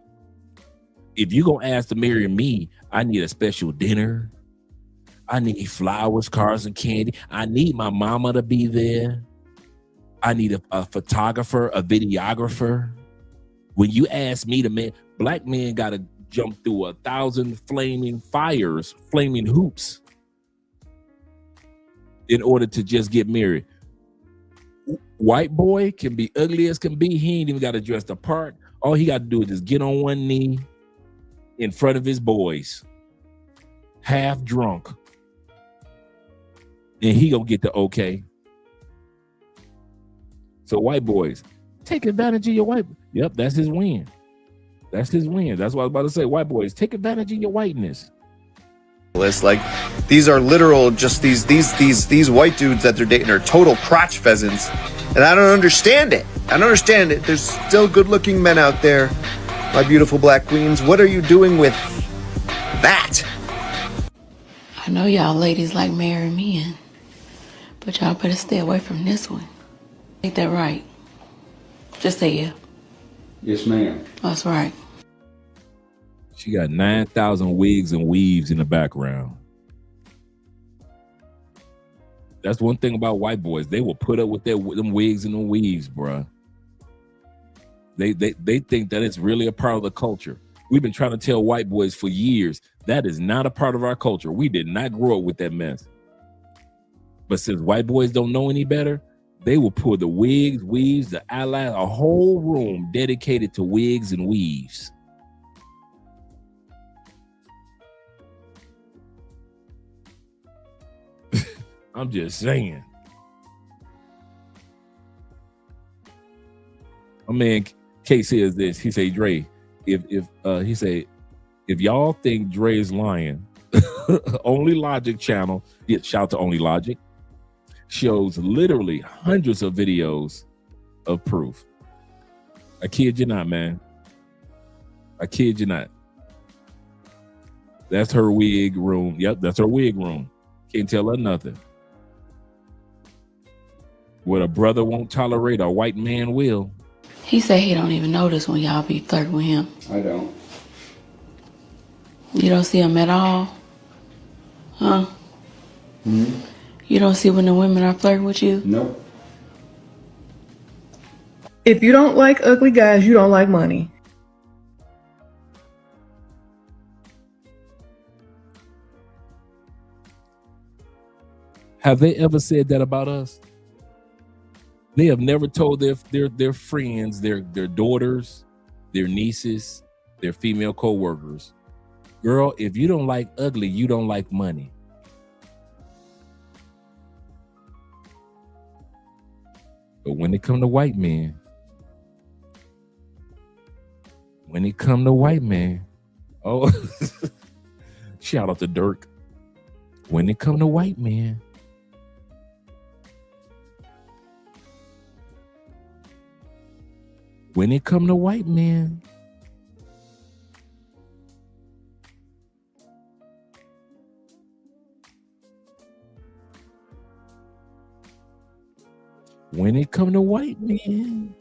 If you gonna ask to marry me, I need a special dinner. I need flowers, cars, and candy. I need my mama to be there. I need a photographer, a videographer. When you ask me to man, black men gotta jump through 1,000 flaming fires, flaming hoops in order to just get married. White boy can be ugly as can be. He ain't even got to dress the part. All he got to do is just get on one knee in front of his boys, half drunk, and he gonna get the okay. So white boys, take advantage of your white. Yep, that's his win. That's his win. That's what I was about to say. White boys, take advantage of your whiteness. Like, these are literal, just these white dudes that they're dating are total crotch pheasants, and I don't understand it. I don't understand it. There's still good-looking men out there, my beautiful black queens. What are you doing with that? I know y'all ladies like marrying men, but y'all better stay away from this one. Ain't that right? Just say yeah. Yes, ma'am. That's right. She got 9,000 wigs and weaves in the background. That's one thing about white boys. They will put up with them wigs and them weaves, bruh. They think that it's really a part of the culture. We've been trying to tell white boys for years that is not a part of our culture. We did not grow up with that mess. But since white boys don't know any better, they will pull the wigs, weaves, the eyelash, a whole room dedicated to wigs and weaves. I'm just saying. My man K says this. He say, Dre, if y'all think Dre is lying, Only Logic channel, shout out to Only Logic, shows literally hundreds of videos of proof. I kid you not, man. I kid you not. That's her wig room. Yep, that's her wig room. Can't tell her nothing. What a brother won't tolerate, a white man will. He said he don't even notice when y'all be flirting with him. I don't. You don't see him at all? Huh? Mm-hmm. You don't see when the women are flirting with you? Nope. If you don't like ugly guys, you don't like money. Have they ever said that about us? They have never told their friends, their daughters, their nieces, their female co-workers, girl, if you don't like ugly, you don't like money. But when it come to white men, oh, shout out to Dirk. When it come to white men, when it come to white men,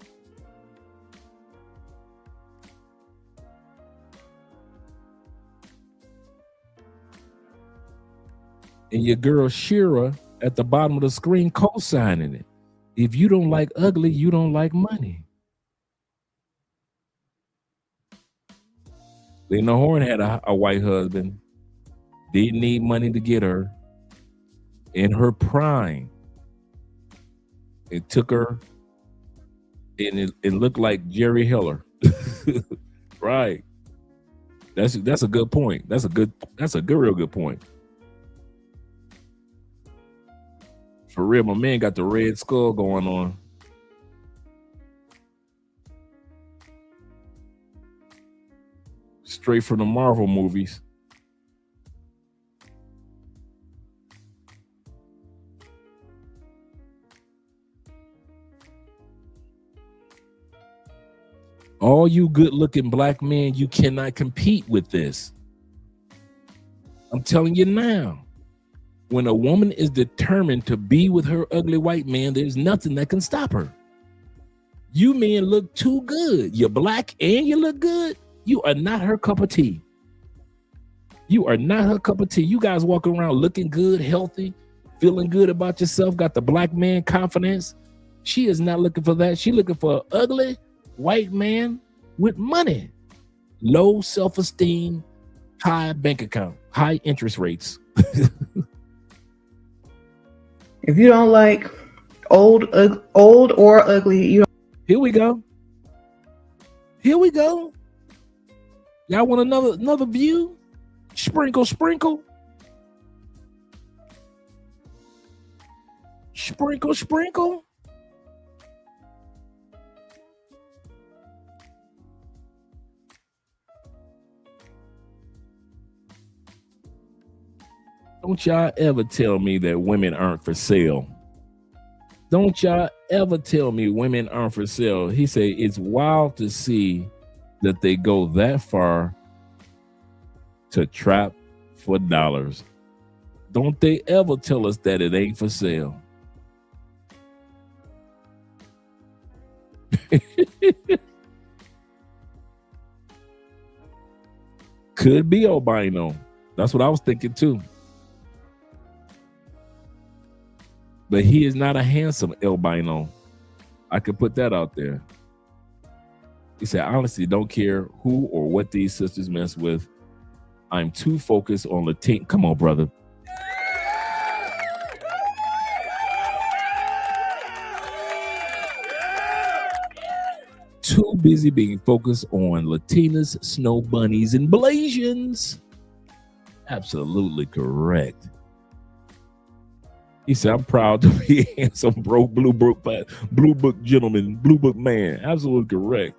and your girl Shira at the bottom of the screen co-signing it. If you don't like ugly, you don't like money. Lena Horne had a white husband, didn't need money to get her. In her prime, it took her, and it looked like Jerry Heller. Right. That's a good point. That's a real good point. For real, my man got the Red Skull going on. Straight from the Marvel movies. All you good-looking black men, you cannot compete with this. I'm telling you now. When a woman is determined to be with her ugly white man, there's nothing that can stop her. You men look too good. You're black and you look good. You are not her cup of tea. You are not her cup of tea. You guys walk around looking good, healthy, feeling good about yourself, got the black man confidence. She is not looking for that. She's looking for an ugly white man with money, low self-esteem, high bank account, high interest rates. If you don't like old or ugly, you don't. Here we go. Here we go. Y'all want another view? Sprinkle, sprinkle. Sprinkle, sprinkle. Don't y'all ever tell me that women aren't for sale. Don't y'all ever tell me women aren't for sale. He said it's wild to see that they go that far to trap for dollars. Don't they ever tell us that it ain't for sale. Could be albino. That's what I was thinking too. But he is not a handsome albino. I could put that out there. He said, honestly, don't care who or what these sisters mess with. I'm too focused on Latin. Come on, brother. Too busy being focused on Latinas, snow bunnies, and Blasians. Absolutely correct. He said, I'm proud to be a handsome bro, blue book gentleman, blue book man. Absolutely correct.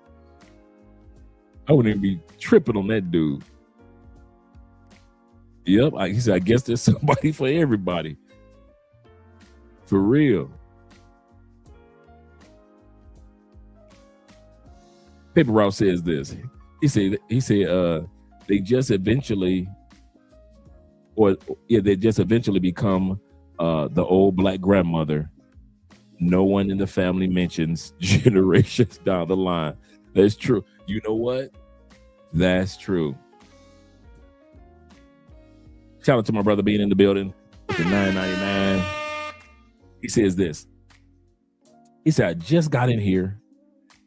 I wouldn't even be tripping on that dude. Yep. He said, I guess there's somebody for everybody. For real. Paper Route says this. He said they just eventually become the old black grandmother no one in the family mentions generations down the line. That's true. You know what? That's true. Shout out to my brother being in the building with the $9.99. He says this. He said, I just got in here.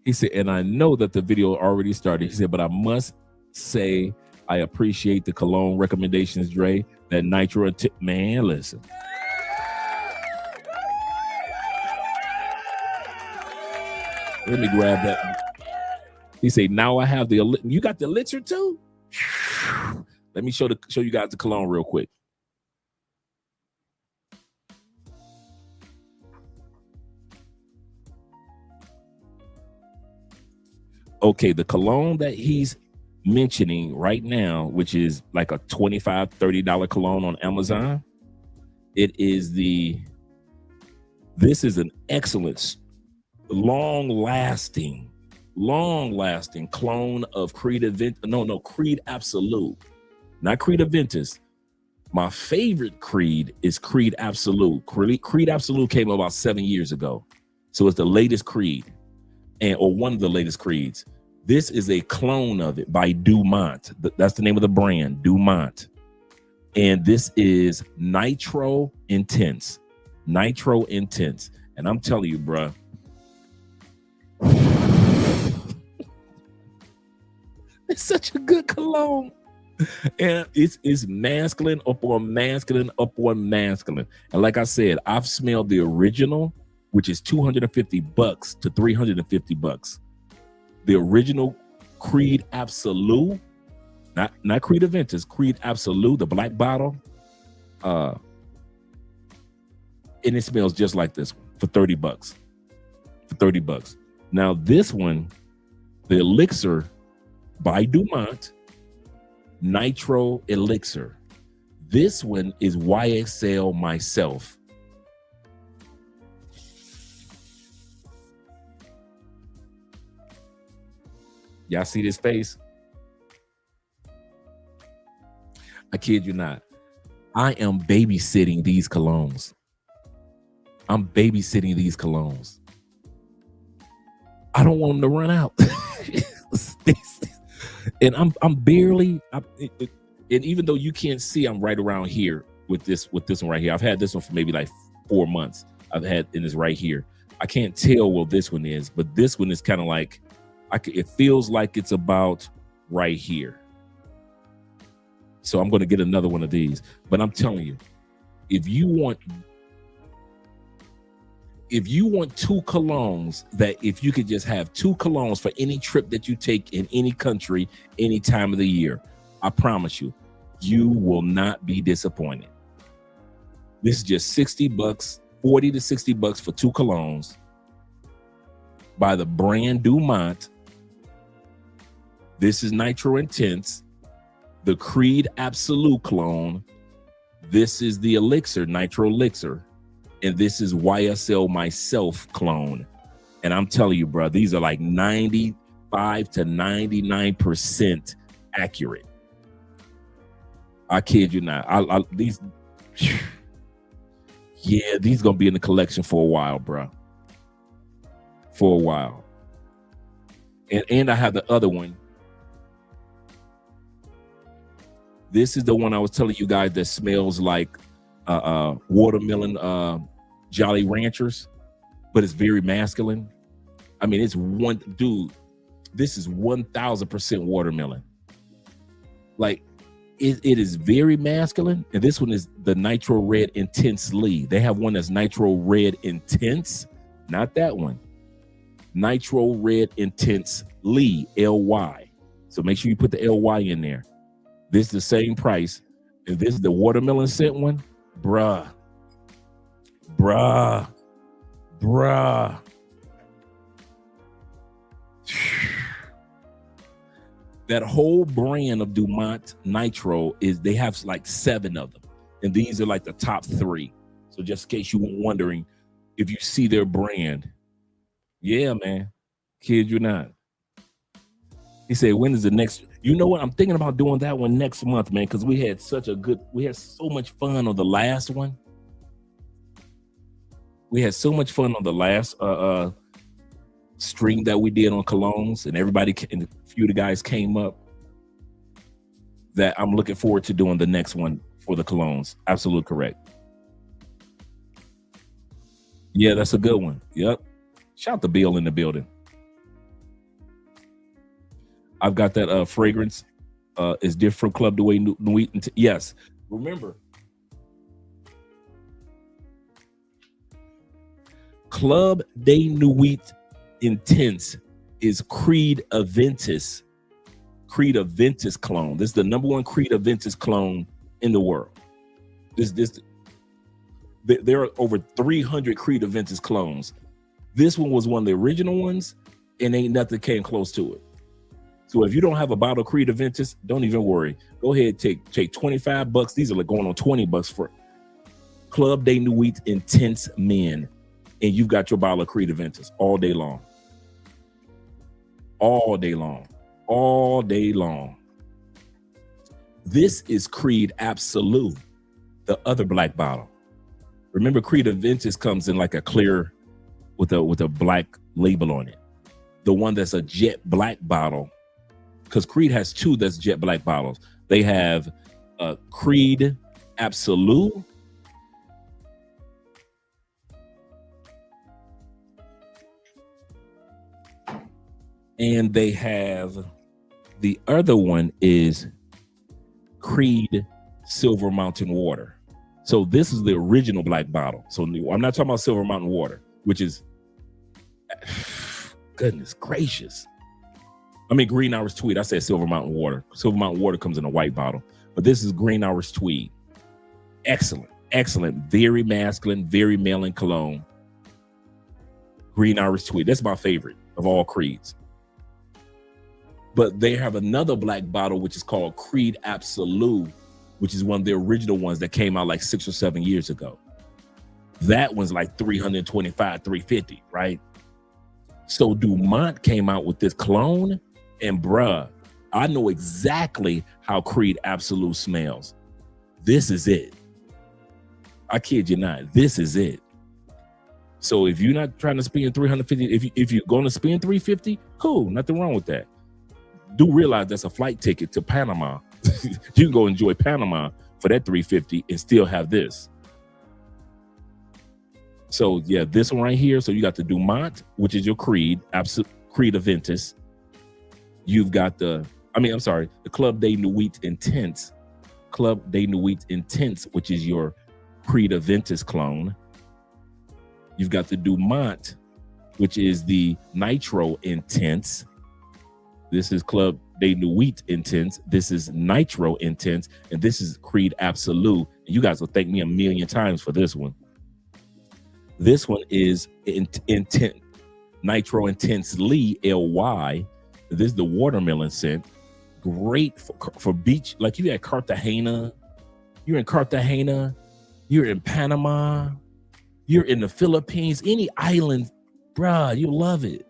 He said, and I know that the video already started. He said, but I must say I appreciate the cologne recommendations, Dre. That nitro and man, listen. Let me grab that. He said, now I have the, you got the elixir too? Let me show you guys the cologne real quick. Okay, the cologne that he's mentioning right now, which is like a $25, $30 cologne on Amazon, this is an excellent, long-lasting clone of Creed Creed Absolute, not Creed Aventus. My favorite Creed is Creed Absolute. Creed Absolute came about 7 years ago. So it's the latest Creed, or one of the latest Creeds. This is a clone of it by Dumont. That's the name of the brand, Dumont. And this is Nitro Intense. Nitro Intense. And I'm telling you, bruh, it's such a good cologne. And it's masculine upon masculine upon masculine. And like I said, I've smelled the original, which is $250 to $350. The original Creed Absolute, not Creed Aventus, Creed Absolute, the black bottle. And it smells just like this one for $30. For $30. Now this one, the Elixir by Dumont, Nitro Elixir. This one is YSL Myself. Y'all see this face? I kid you not. I am babysitting these colognes. I'm babysitting these colognes. I don't want them to run out. And I'm barely, and even though you can't see, I'm right around here with this one right here. I've had this one for maybe like 4 months. I've had, and it's right here. I can't tell what this one is, but this one is kind of like, it feels like it's about right here. So I'm going to get another one of these. But I'm telling you, if you want 2 colognes, that if you could just have 2 colognes for any trip that you take in any country, any time of the year, I promise you, you will not be disappointed. This is just $60, $40 to $60 for 2 colognes by the brand Dumont. This is Nitro Intense, the Creed Absolute clone. This is the Elixir, Nitro Elixir. And this is YSL Myself clone. And I'm telling you, bro, these are like 95 to 99% accurate. I kid you not. These gonna be in the collection for a while, bro. For a while. And I have the other one. This is the one I was telling you guys that smells like watermelon Jolly Ranchers, but it's very masculine. I mean, this is 1000% watermelon. Like it is very masculine. And this one is the Nitro Red Intense Lee. They have one that's Nitro Red Intense, not that one. Nitro Red Intense Lee, LY. So make sure you put the LY in there. This is the same price. If this is the watermelon scent one, bruh. That whole brand of Dumont Nitro they have like 7 of them. And these are like the top 3. So just in case you were wondering if you see their brand. Yeah, man. Kid you not. He said, when is the next? You know what? I'm thinking about doing that one next month, man, because we had so much fun on the last one. We had so much fun on the last stream that we did on colognes, and and a few of the guys came up, that I'm looking forward to doing the next one for the colognes. Absolutely correct. Yeah, that's a good one. Yep. Shout to Bill in the building. I've got that fragrance. Is different Club de Nuit. Yes. Remember, Club de Nuit Intense is Creed Aventus. Creed Aventus clone. This is the #1 Creed Aventus clone in the world. There are over 300 Creed Aventus clones. This one was one of the original ones, and ain't nothing came close to it. So if you don't have a bottle of Creed Aventus, don't even worry. Go ahead, take $25. These are like going on $20 for Club de Nuit Intense Men, and you've got your bottle of Creed Aventus all day long. All day long. All day long. This is Creed Absolute, the other black bottle. Remember, Creed Aventus comes in like a clear with a black label on it. The one that's a jet black bottle, because Creed has two that's jet black bottles. They have Creed Absolute, and they have the other one is Creed Silver Mountain Water. So this is the original black bottle. So I'm not talking about Silver Mountain Water, which is, goodness gracious. I mean, Green Irish Tweed. I said Silver Mountain Water. Silver Mountain Water comes in a white bottle, but this is Green Irish Tweed. Excellent, excellent, very masculine, very male in cologne. Green Irish Tweed. That's my favorite of all Creeds. But they have another black bottle, which is called Creed Absolute, which is one of the original ones that came out like 6 or 7 years ago. That one's like $325, $350, right? So Dumont came out with this cologne, and bruh, I know exactly how Creed Absolute smells. This is it. I kid you not. This is it. So if you're not trying to spend $350, if you're going to spend $350, cool, nothing wrong with that. Do realize that's a flight ticket to Panama. You can go enjoy Panama for that $350 and still have this. So yeah, this one right here. So you got the Dumont, which is your Creed, Creed Aventus. You've got the Club de Nuit Intense. Club de Nuit Intense, which is your Creed Aventus clone. You've got the Dumont, which is the Nitro Intense. This is Club de Nuit Intense. This is Nitro Intense. And this is Creed Absolute. And you guys will thank me a million times for this one. This one is Nitro Intensely, LY. This is the watermelon scent. Great for beach. Like you at Cartagena. You're in Cartagena. You're in Panama. You're in the Philippines. Any island, bruh, you love it.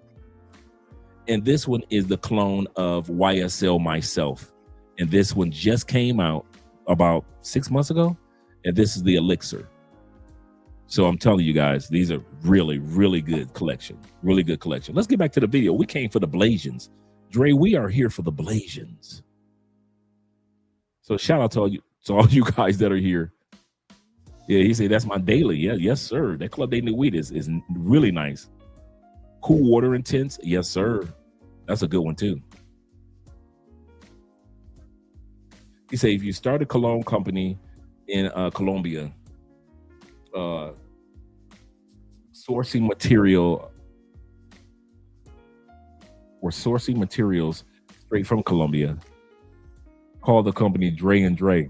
And this one is the clone of YSL Myself. And this one just came out about 6 months ago. And this is the Elixir. So I'm telling you guys, these are really, really good collection. Really good collection. Let's get back to the video. We came for the Blasians. Dre, we are here for the Blasians. So shout out to all you guys that are here. Yeah, he said that's my daily. Yeah, yes, sir. That Club de Nuit is really nice. Cool Water Intense. Yes, sir. That's a good one too. He said if you start a cologne company in Colombia, sourcing materials straight from Colombia, call the company Dre and Dre.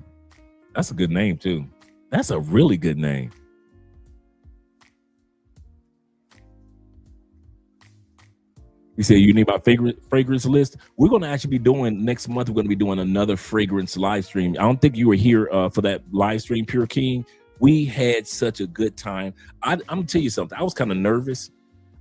That's a good name too. That's a really good name. You say you need my fragrance list. We're going to actually be doing next month. We're going to be doing another fragrance live stream. I don't think you were here for that live stream, Pure King. We had such a good time. I'm going to tell you something. I was kind of nervous.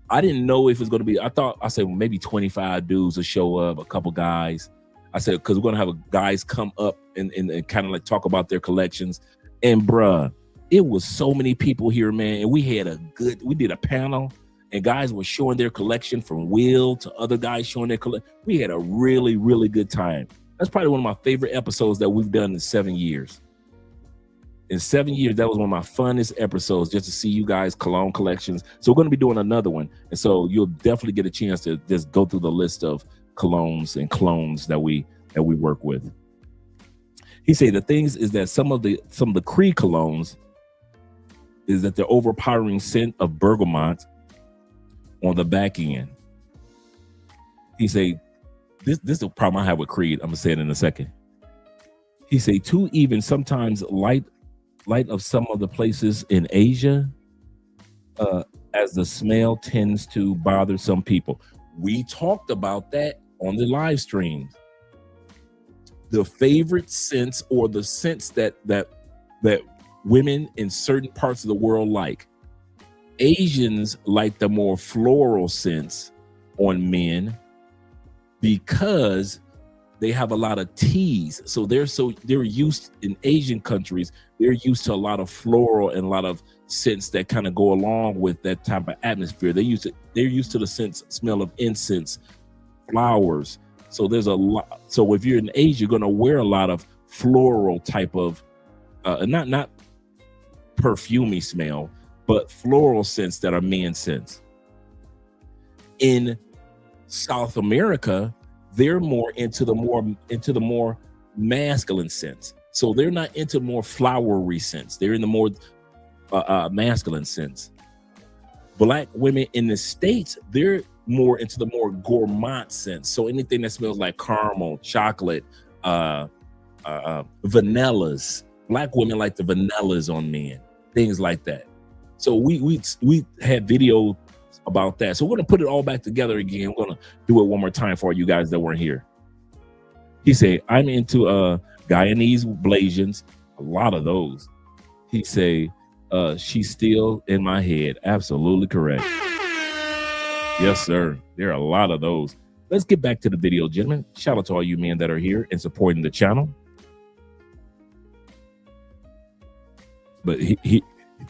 I didn't know if it was going to be, I said well, maybe 25 dudes will show up, a couple guys. I said, because we're going to have guys come up and kind of like talk about their collections. And bruh, it was so many people here, man. And we did a panel and guys were showing their collection from Will to other guys showing their collection. We had a really, really good time. That's probably one of my favorite episodes that we've done in 7 years. In 7 years, that was one of my funnest episodes, just to see you guys' cologne collections. So we're going to be doing another one. And so you'll definitely get a chance to just go through the list of colognes and clones that we work with. He said the things is that some of the Creed colognes is that the overpowering scent of bergamot on the back end. He said this is the problem I have with Creed. I'm gonna say it in a second. He said too even sometimes light of some of the places in Asia, as the smell tends to bother some people. We talked about that on the live stream. The favorite scents or the scents that women in certain parts of the world like. Asians like the more floral scents on men because they have a lot of teas. So they're used in Asian countries, they're used to a lot of floral and a lot of scents that kind of go along with that type of atmosphere. They're used to the smell of incense, flowers. So there's a lot. So if you're in Asia, you're gonna wear a lot of floral type of not perfumey smell, but floral scents that are men scents. In South America, they're more into the more masculine sense. So they're not into more flowery scents. They're in the more masculine sense. Black women in the States, they're more into the more gourmand sense. So anything that smells like caramel, chocolate, vanillas. Black women like the vanillas on men, things like that. So we had video about that. So we're gonna put it all back together again. We're gonna do it one more time for you guys that weren't here. He said, I'm into Guyanese Blasians, a lot of those. He say, she's still in my head. Absolutely correct. Yes, sir. There are a lot of those. Let's get back to the video, gentlemen. Shout out to all you men that are here and supporting the channel. But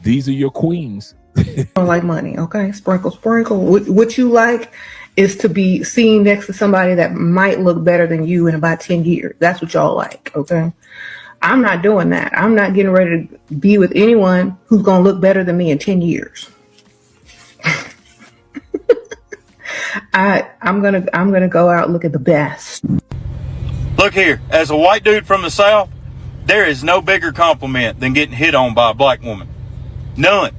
these are your queens. Don't like money, okay? Sprinkle, sprinkle. What you like is to be seen next to somebody that might look better than you in about 10 years. That's what y'all like, okay? I'm not doing that. I'm not getting ready to be with anyone who's gonna look better than me in 10 years. I'm gonna go out and look at the best. Look here, as a white dude from the South, there is no bigger compliment than getting hit on by a black woman. None.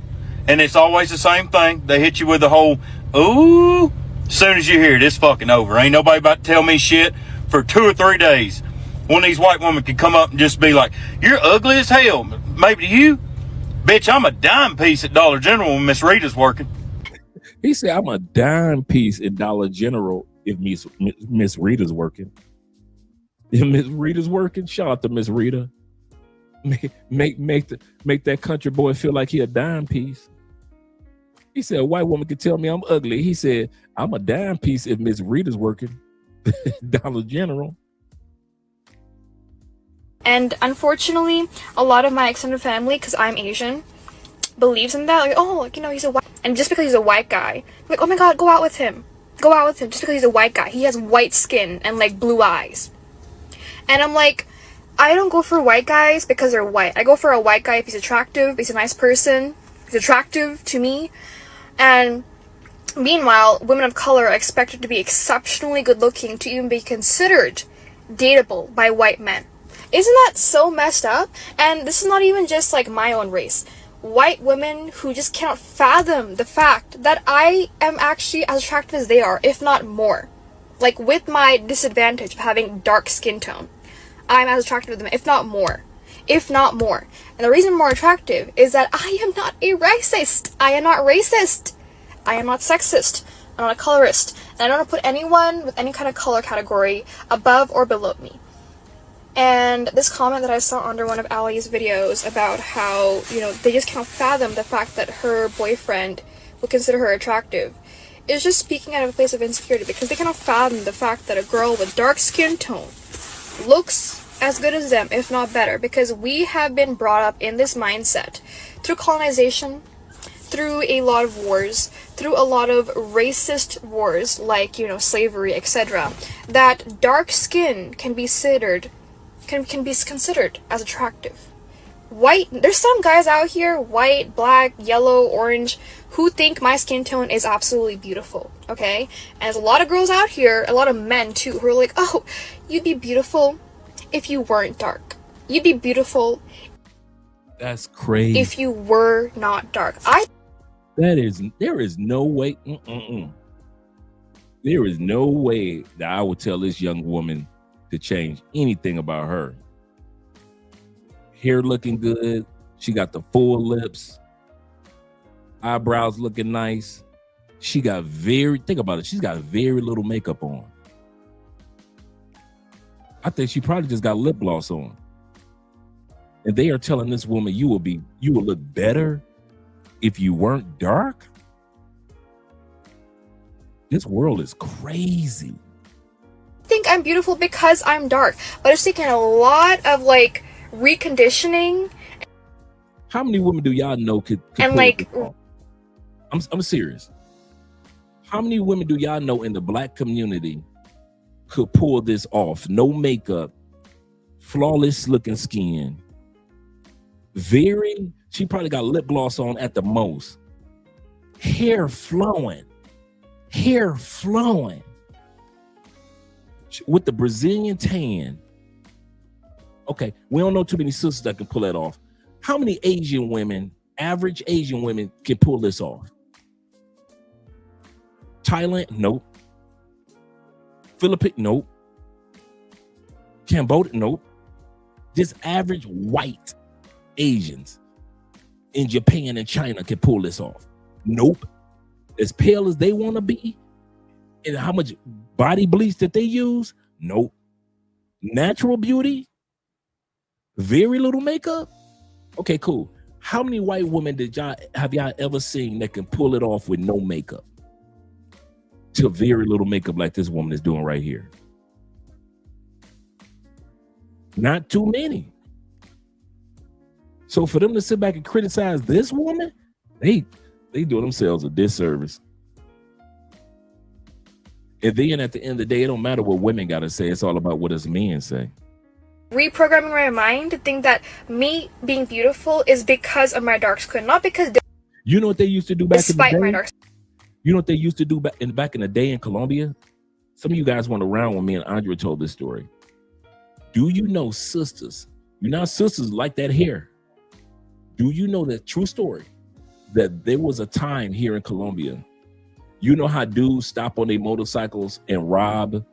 And it's always the same thing. They hit you with the whole, ooh, as soon as you hear it, it's fucking over. Ain't nobody about to tell me shit for 2 or 3 days. One of these white women could come up and just be like, you're ugly as hell. Maybe to you. Bitch, I'm a dime piece at Dollar General when Miss Rita's working. He said, I'm a dime piece at Dollar General if Miss Rita's working. If Miss Rita's working, shout out to Miss Rita. Make that country boy feel like he a dime piece. He said, a white woman could tell me I'm ugly. He said, I'm a dime piece if Miss Rita's working. Dollar General. And unfortunately, a lot of my extended family, because I'm Asian, believes in that. Like, oh, like, you know, he's a white... And just because he's a white guy, like, oh my god, go out with him. Go out with him just because he's a white guy. He has white skin and, like, blue eyes. And I'm like, I don't go for white guys because they're white. I go for a white guy if he's attractive, if he's a nice person, he's attractive to me. And meanwhile, women of color are expected to be exceptionally good looking to even be considered dateable by white men. Isn't that so messed up? And this is not even just like my own race. White women who just cannot fathom the fact that I am actually as attractive as they are, if not more. Like, with my disadvantage of having dark skin tone, I'm as attractive to them, if not more. If not more. And the reason I'm more attractive is that I am not a racist. I am not racist. I am not sexist. I'm not a colorist. And I don't want to put anyone with any kind of color category above or below me. And this comment that I saw under one of Allie's videos about how, you know, they just can't fathom the fact that her boyfriend would consider her attractive is just speaking out of a place of insecurity, because they cannot fathom the fact that a girl with dark skin tone looks as good as them, if not better, because we have been brought up in this mindset through colonization, through a lot of wars, through a lot of racist wars like, you know, slavery, etc., that dark skin can be considered as attractive. White, there's some guys out here, white, black, yellow, orange, who think my skin tone is absolutely beautiful, okay? And there's a lot of girls out here, a lot of men too, who are like, oh, you'd be beautiful if you weren't dark. You'd be beautiful. That's crazy. If you were not dark. There is no way. There is no way that I would tell this young woman to change anything about her. Hair looking good. She got the full lips. Eyebrows looking nice. She got think about it. She's got very little makeup on. I think she probably just got lip gloss on. And they are telling this woman you will look better if you weren't dark. This world is crazy. think I'm beautiful because I'm dark, but it's taken a lot of like reconditioning. How many women do y'all know could And pull like this off? I'm serious. How many women do y'all know in the black community could pull this off? No makeup, flawless looking skin. She probably got lip gloss on at the most. Hair flowing. With the Brazilian tan. Okay, we don't know too many sisters that can pull that off. How many Asian women, average Asian women, can pull this off? Thailand? Nope. Philippines? Nope. Cambodia? Nope. Just average white Asians in Japan and China can pull this off. Nope. As pale as they want to be and how much body bleach that they use? Nope. Natural beauty? Very little makeup? Okay, cool. How many white women have y'all ever seen that can pull it off with no makeup? To very little makeup like this woman is doing right here. Not too many. So for them to sit back and criticize this woman, they do themselves a disservice. And then at the end of the day, it don't matter what women got to say. It's all about what us men say. Reprogramming my mind to think that me being beautiful is because of my dark skin, not because you know what they used to do back in the day? my dark skin. You know what they used to do back in the day in Colombia? Some of you guys weren't around when me and Andrea told this story. Do you know sisters? You know sisters like that hair. Do you know that true story? That there was a time here in Colombia. You know how dudes stop on their motorcycles and rob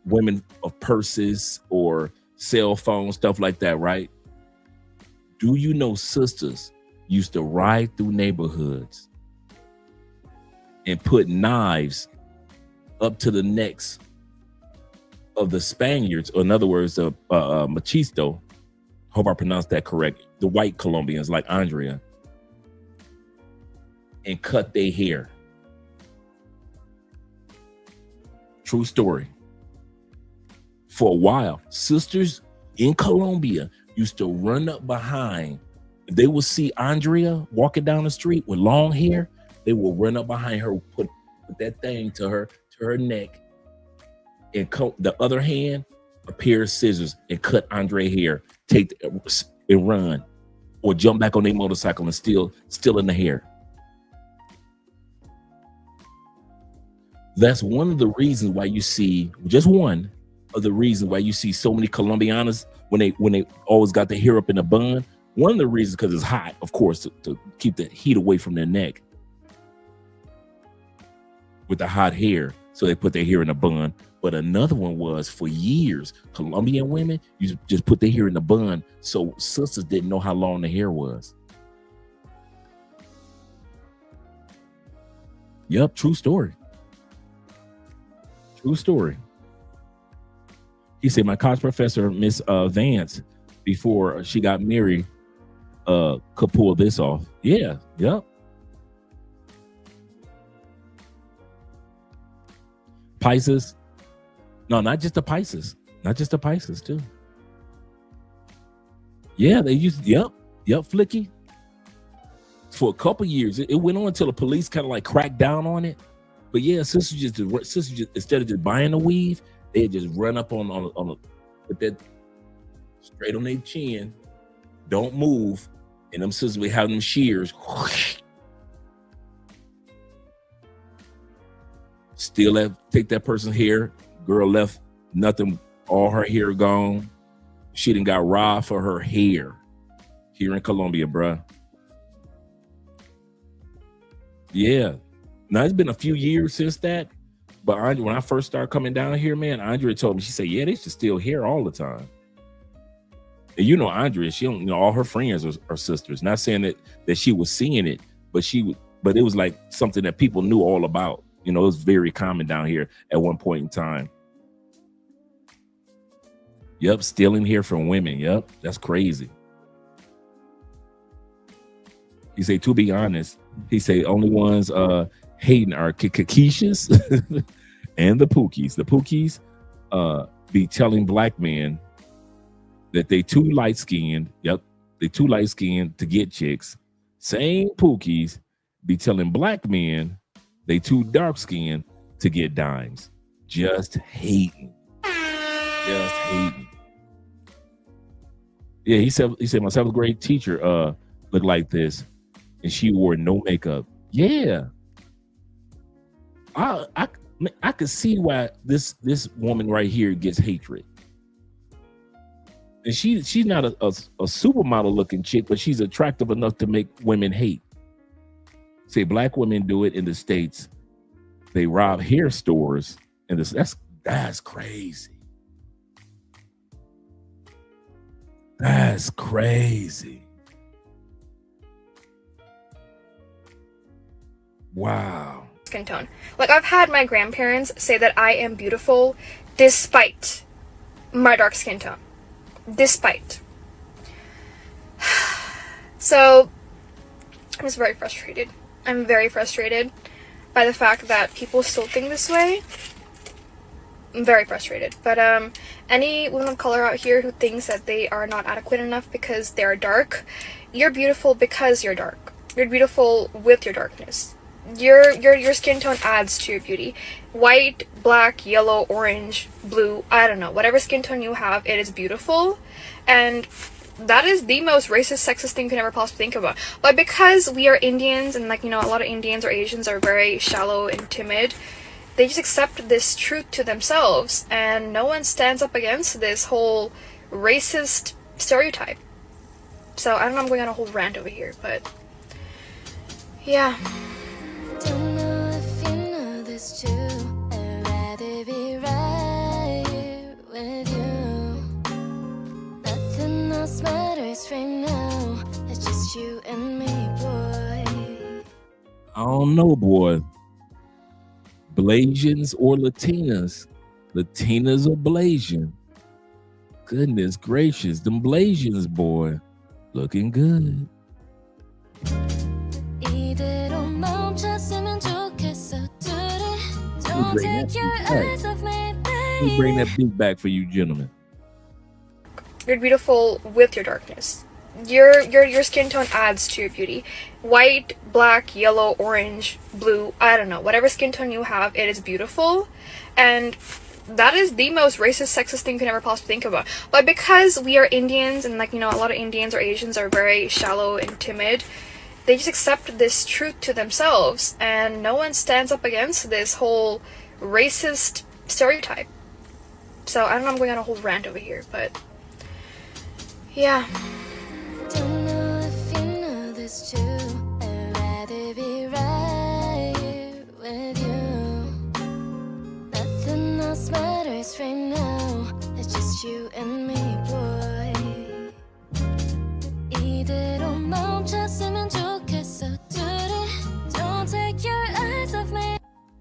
women of purses or cell phones, stuff like that, right? Do you know sisters used to ride through neighborhoods and put knives up to the necks of the Spaniards, or in other words, machisto. Hope I pronounced that correct. The white Colombians like Andrea, and cut their hair. True story. For a while, sisters in Colombia used to run up behind. They would see Andrea walking down the street with long hair. They will run up behind her, put that thing to her neck, and the other hand, a pair of scissors, and cut Andrea hair, and run, or jump back on their motorcycle and still in the hair. That's one of the reasons why you see, just one of the reasons why you see so many Colombianas when they always got their hair up in a bun. One of the reasons, because it's hot, of course, to keep the heat away from their neck with the hot hair. So they put their hair in a bun. But another one was, for years, Colombian women used to just put their hair in a bun so sisters didn't know how long the hair was. Yep, true story. True story. He said my college professor, Miss Vance, before she got married, could pull this off. Yeah, yep. Pisces. No, not just the Pisces. Not just the Pisces, too. Yeah, they used, yep, Flicky. For a couple years, it went on until the police kind of like cracked down on it. But yeah, sisters just instead of just buying a weave, they just run up on with that straight on their chin, don't move, and them sisters be having them shears. Still take that person's hair. Girl left nothing, all her hair gone. She done got robbed for her hair here in Colombia, bruh. Yeah. Now, it's been a few years since that, but when I first started coming down here, man, Andrea told me, she said, yeah, they should steal hair all the time. And you know, Andrea, she don't, all her friends are sisters. Not saying that she was seeing it, but it was like something that people knew all about. You know, it was very common down here at one point in time. Yep, stealing hair from women. Yep, that's crazy. He say, to be honest, he say only ones hating are Keishas and the Pookies be telling black men that they too light skinned. Yep, they too light skinned to get chicks. Same Pookies be telling black men they too dark skinned to get dimes. Just hating. Just hating. Yeah, he said my 7th grade teacher looked like this, and she wore no makeup. Yeah, I could see why this woman right here gets hatred. And she's not a supermodel looking chick, but she's attractive enough to make women hate. Say black women do it in the States. They rob hair stores, and that's crazy. That's crazy. Wow. Skin tone. Like, I've had my grandparents say that I am beautiful despite my dark skin tone. Despite. So, I'm just very frustrated. I'm very frustrated by the fact that people still think this way. I'm very frustrated. But any woman of color out here who thinks that they are not adequate enough because they are dark, you're beautiful because you're dark. You're beautiful with your darkness. Your skin tone adds to your beauty. White, black, yellow, orange, blue, I don't know, whatever skin tone you have, it is beautiful. And that is the most racist, sexist thing you can ever possibly think about. But because we are Indians, and like, you know, a lot of Indians or Asians are very shallow and timid, they just accept this truth to themselves, and no one stands up against this whole racist stereotype. So I don't know, I'm going on a whole rant over here, but yeah. Don't know if you know this too. I'd rather be right here with you. Nothing else matters right now. It's just you and me, boy. I don't know, boy. Blasians or Latinas? Latinas or Blasian? Goodness gracious, them Blasians, boy, looking good. We'll bring that beat back for you gentlemen. You're beautiful with your darkness. Your skin tone adds to your beauty. White, black, yellow, orange, blue, I don't know, whatever skin tone you have, it is beautiful. And that is the most racist, sexist thing you can ever possibly think about. But because we are Indians, and like, you know, a lot of Indians or Asians are very shallow and timid, they just accept this truth to themselves, and no one stands up against this whole racist stereotype. So I don't know, I'm going on a whole rant over here, but yeah. Don't know if you know this too. I'd rather be right here with you. Nothing else matters right now. It's just you and me, boy. 이대로 멈췄으면 좋겠어. 둘이 don't take your eyes off me.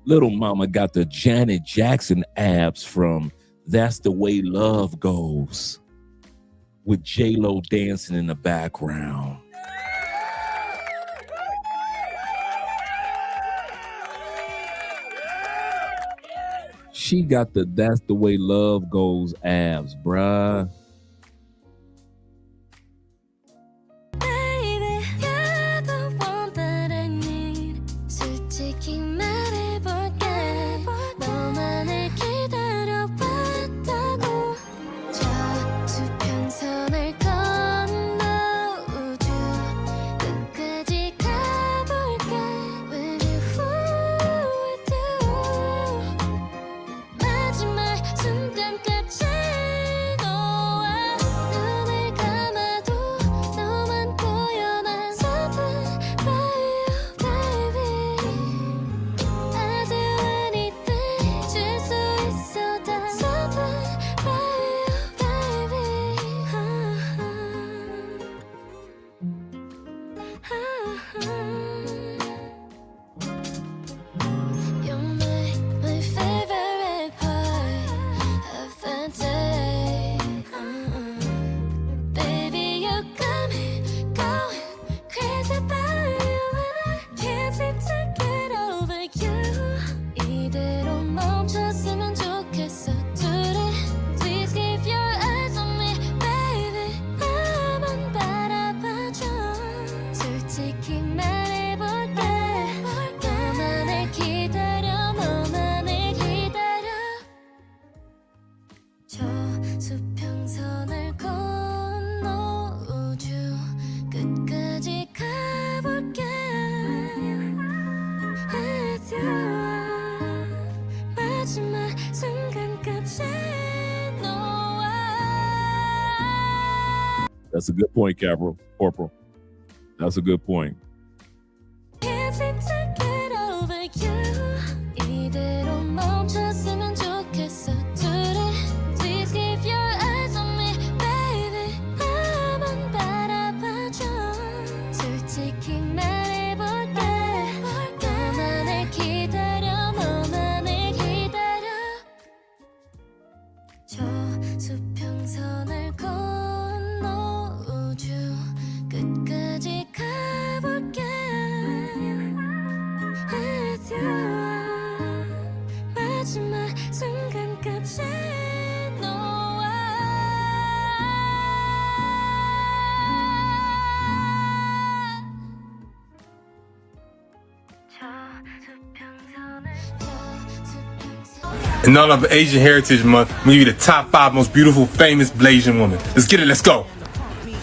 Little mama got the Janet Jackson abs from That's the Way Love Goes, with J-Lo dancing in the background. She got the That's the Way Love Goes abs, bruh. Baby, you're the one that I need. 솔직히 말해볼게. 너만을 기다려봤다고. 저 수평선을 건너 우주 끝까지 가볼게. With you, with you. 마지막 순간까지 너와 That's a good point, Corporal. That's a good point. Can't seem to get over you. 이대로 멈췄으면 좋겠어. 둘이 please keep your eyes on me, baby. 나만 바라봐줘. 솔직히 말해볼게. 너만을 기다려, 너만을 기다려. 저 수평선을 건너 우주 끝까지 가볼게. With you. 마지막 순간까지 너와. In honor of Asian Heritage Month, I'm gonna give you the top 5 most beautiful, famous Blasian women. Let's get it, let's go.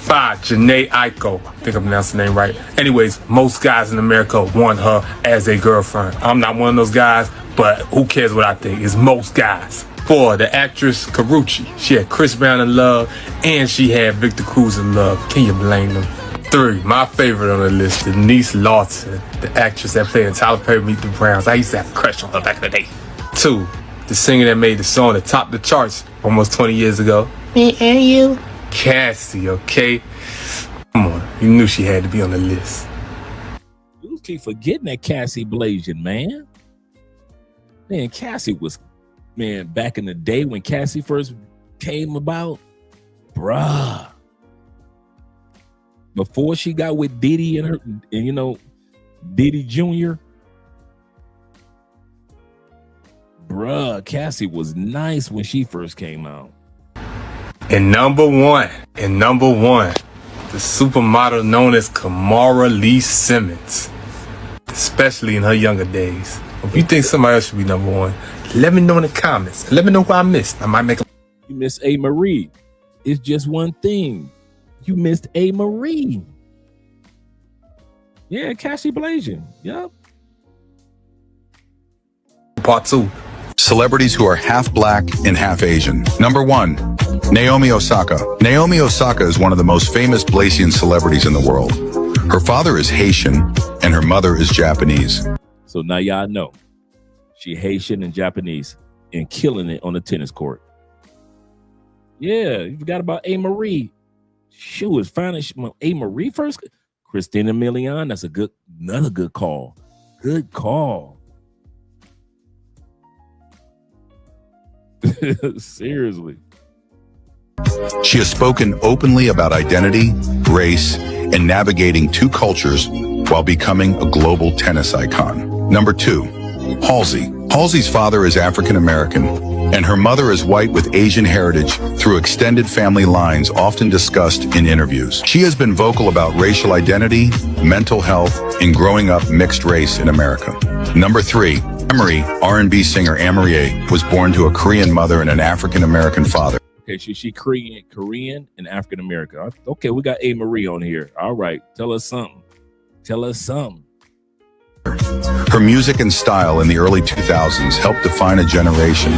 5, Janae Aiko. I think I'm pronouncing the name right. Anyways, most guys in America want her as a girlfriend. I'm not one of those guys, but who cares what I think? It's most guys. 4, the actress Karuchi. She had Chris Brown in love, and she had Victor Cruz in love. Can you blame them? 3, my favorite on the list, Denise Lawson, the actress that played in Tyler Perry Meet the Browns. I used to have a crush on her back in the day. 2, the singer that made the song that topped the charts almost 20 years ago. Me and you. Cassie, okay? Come on, you knew she had to be on the list. You keep forgetting that Cassie Blasian, man. Man, Cassie was, man, back in the day when Cassie first came about, bruh. Before she got with Diddy and you know, Diddy Jr., bruh, Cassie was nice when she first came out. And number one, the supermodel known as Kamara Lee Simmons, especially in her younger days. If you think somebody else should be number 1, let me know in the comments. Let me know who I missed. I might make a... You missed A. Marie. It's just one thing. You missed A. Marie. Yeah, Cassie Blasian. Yep. Part 2. Celebrities who are half black and half Asian. Number 1, Naomi Osaka. Naomi Osaka is one of the most famous Blasian celebrities in the world. Her father is Haitian and her mother is Japanese. So now y'all know she Haitian and Japanese and killing it on the tennis court. Yeah, you forgot about A. Marie. She was fine. A. Marie first. Christina Milian. That's another good call. Good call. Seriously. She has spoken openly about identity, race, and navigating 2 cultures while becoming a global tennis icon. Number 2, Halsey. Halsey's father is African American, and her mother is white with Asian heritage through extended family lines often discussed in interviews. She has been vocal about racial identity, mental health, and growing up mixed race in America. Number 3, Amory, R&B singer Amory was born to a Korean mother and an African American father. Okay, she Korean and African American. Okay, we got A. Marie on here. All right, tell us something. Tell us something. Her music and style in the early 2000s helped define a generation,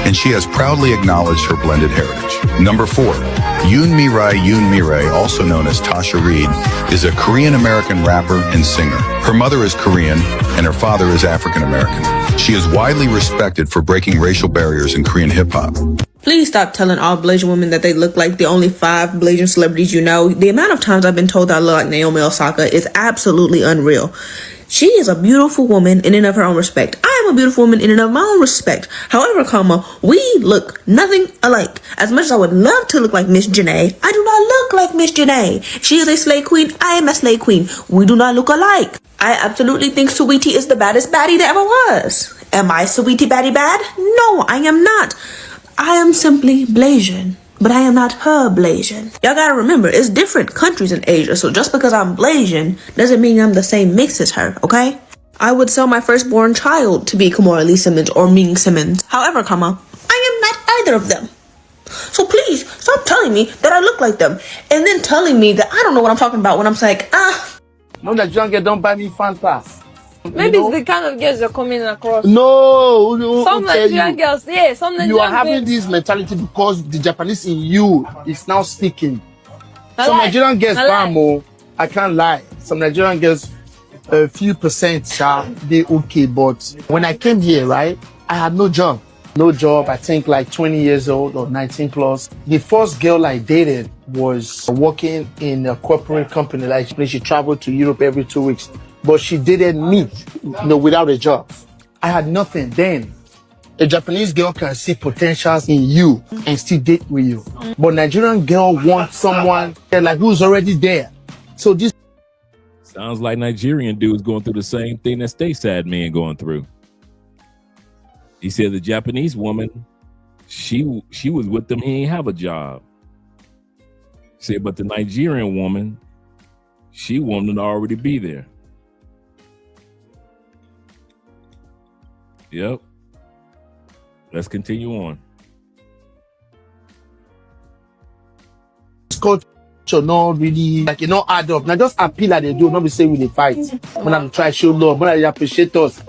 and she has proudly acknowledged her blended heritage. Number 4, Yoon Mirai, also known as Tasha Reid, is a Korean-American rapper and singer. Her mother is Korean, and her father is African American. She is widely respected for breaking racial barriers in Korean hip-hop. Please stop telling all Blasian women that they look like the only 5 Blasian celebrities you know. The amount of times I've been told that I look like Naomi Osaka is absolutely unreal. She is a beautiful woman in and of her own respect. I am a beautiful woman in and of my own respect. However, we look nothing alike. As much as I would love to look like Miss Janae, I do not look like Miss Janae. She is a slay queen. I am a slay queen. We do not look alike. I absolutely think Sweetie is the baddest baddie that ever was. Am I Sweetie baddie bad? No, I am not. I am simply Blasian, but I am not her Blasian. Y'all gotta remember, it's different countries in Asia, so just because I'm Blasian doesn't mean I'm the same mix as her, okay? I would sell my firstborn child to be Kamora Lee Simmons or Ming Simmons. However, I am not either of them. So please, stop telling me that I look like them, and then telling me that I don't know what I'm talking about when I'm like, No, that young girl don't buy me fan pass. Maybe it's the kind of girls you're coming across. No, some Nigerian girls, some Nigerian you are having this mentality because the Japanese in you is now speaking. Some Nigerian girls, Bamo, I can't lie. Some Nigerian girls, a few percent, they okay. But when I came here, right, I had no job. No job, I think like 20 years old or 19 plus. The first girl I dated was working in a corporate company. Like she traveled to Europe every 2 weeks. But she dated me, without a job. I had nothing then. A Japanese girl can see potentials in you and still date with you. But Nigerian girl wants someone like who's already there. So this sounds like Nigerian dudes going through the same thing that stateside men going through. He said the Japanese woman, she was with them, he ain't have a job. He said, but the Nigerian woman, she wanted to already be there. Yep. Let's continue on. culture not really add up. Now just appeal that they do, not be saying we dey fight. When I'm trying to show love, when I appreciate us.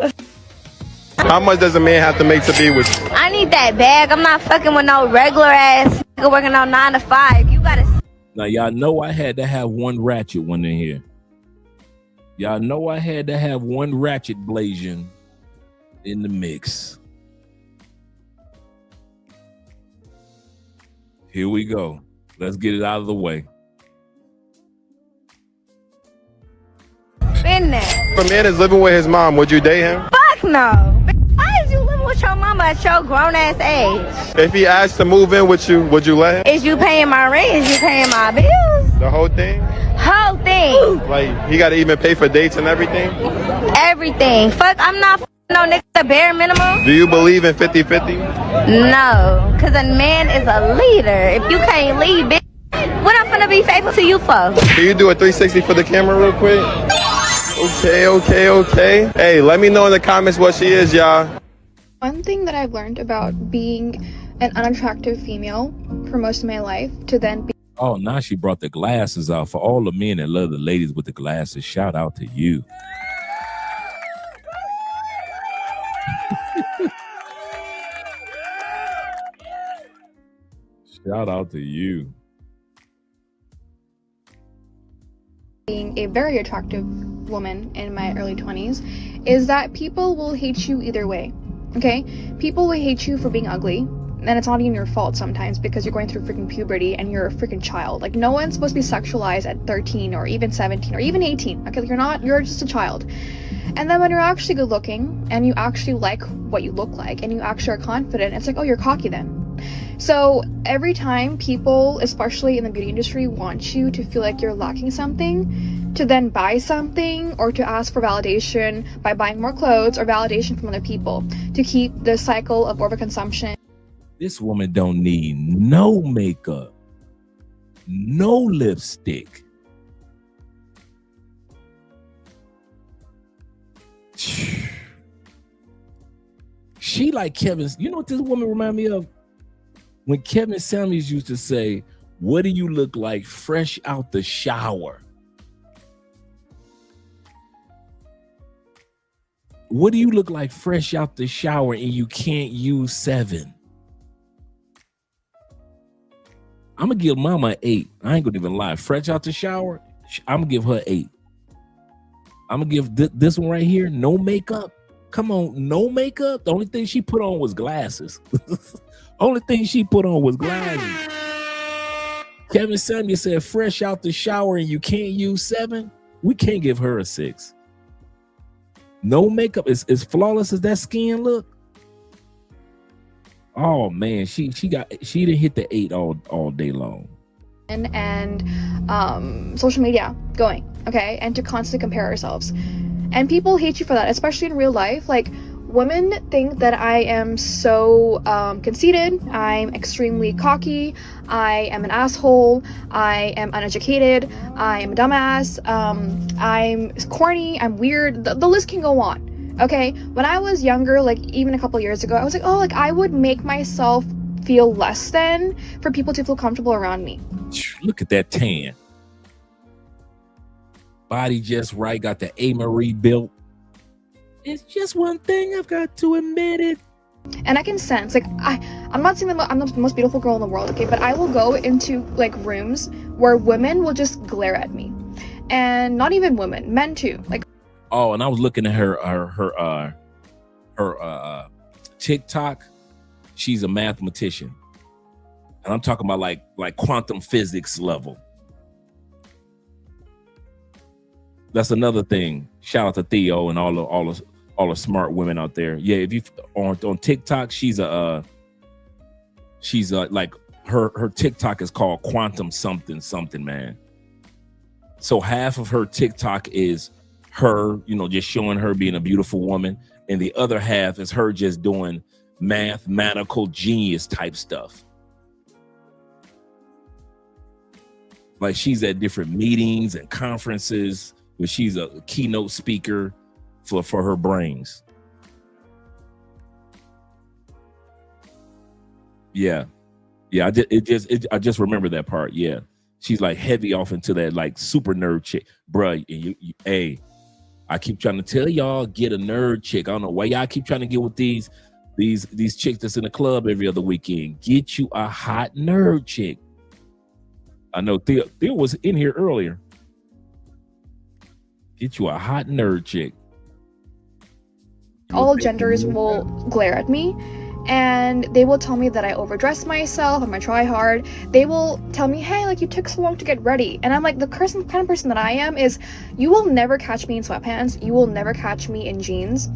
How much does a man have to make to be with you? I need that bag. I'm not fucking with no regular ass nigga working on 9 to 5. You gotta. Now y'all know I had to have one ratchet one in here. Y'all know I had to have one ratchet Blasian in the mix. Here we go. Let's get it out of the way. Been there. If a man is living with his mom, would you date him? Fuck no. Why is you living with your mama at your grown ass age? If he asked to move in with you, would you let him? Is you paying my rent? Is you paying my bills? The whole thing? Whole thing. Like, he got to even pay for dates and everything? Everything. Fuck, I'm not no nigga the bare minimum. Do you believe in 50-50? No, because a man is a leader. If you can't lead, bitch, what I'm finna be faithful to you for? Can you do a 360 for the camera real quick? Okay. Hey, let me know in the comments what she is, y'all. One thing that I've learned about being an unattractive female for most of my life to then be. Oh, now she brought the glasses out. For all the men that love the ladies with the glasses, shout out to you. Shout out to you. Being a very attractive woman in my early 20s is that people will hate you either way. Okay? People will hate you for being ugly, and it's not even your fault sometimes because you're going through freaking puberty and you're a freaking child. Like, no one's supposed to be sexualized at 13 or even 17 or even 18. Okay? You're just a child. And then when you're actually good looking and you actually like what you look like and you actually are confident, it's like, oh, you're cocky then. So every time people, especially in the beauty industry, want you to feel like you're lacking something, to then buy something or to ask for validation by buying more clothes or validation from other people to keep the cycle of overconsumption. This woman don't need no makeup, no lipstick. She like Kevin's. You know what this woman remind me of? When Kevin Samuels used to say, what do you look like fresh out the shower? What do you look like fresh out the shower and you can't use 7? I'm going to give mama an 8. I ain't going to even lie. Fresh out the shower, I'm going to give her 8. I'm going to give this one right here, no makeup. Come on, no makeup? The only thing she put on was glasses. Only thing she put on was glasses. Kevin Samuels said, fresh out the shower and you can't use 7. We can't give her a 6. No makeup. As flawless as that skin look. Oh man, she didn't hit the 8 all day long. And social media going, okay, and to constantly compare ourselves. And people hate you for that, especially in real life. Like, women think that I am so conceited, I'm extremely cocky, I am an asshole, I am uneducated, I am a dumbass, I'm corny, I'm weird, the list can go on, okay? When I was younger, like even a couple years ago, I was like, oh, like I would make myself feel less than for people to feel comfortable around me. Look at that tan. Body just right, got the A. Marie built. It's just one thing, I've got to admit it. And I can sense, like, I'm not saying that I'm the most beautiful girl in the world, okay, but I will go into like rooms where women will just glare at me. And not even women, men too. Like, oh, and I was looking at her TikTok. She's a mathematician, and I'm talking about like quantum physics level. That's another thing. Shout out to Theo and all the smart women out there. Yeah, if you on TikTok, she's like her TikTok is called quantum something, man. So half of her TikTok is her, just showing her being a beautiful woman, and the other half is her just doing mathematical genius type stuff. Like she's at different meetings and conferences where she's a keynote speaker for her brains. Yeah. I just remember that part. Yeah. She's like heavy off into that like super nerd chick. Bruh, hey, I keep trying to tell y'all, get a nerd chick. I don't know why y'all keep trying to get with these chicks that's in the club every other weekend. Get you a hot nerd chick. I know Theo was in here earlier. Get you a hot nerd chick. all genders will glare at me, and they will tell me that I overdress myself, I'm a try hard. They will tell me, hey, like, you took so long to get ready. And I'm like, the kind of person that I am is, you will never catch me in sweatpants, you will never catch me in jeans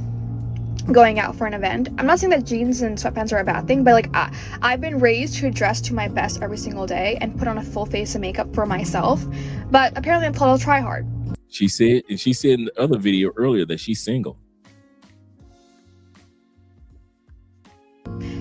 going out for an event. I'm not saying that jeans and sweatpants are a bad thing, but like I've been raised to dress to my best every single day and put on a full face of makeup for myself, but apparently I'm called a try hard. She said in the other video earlier that she's single.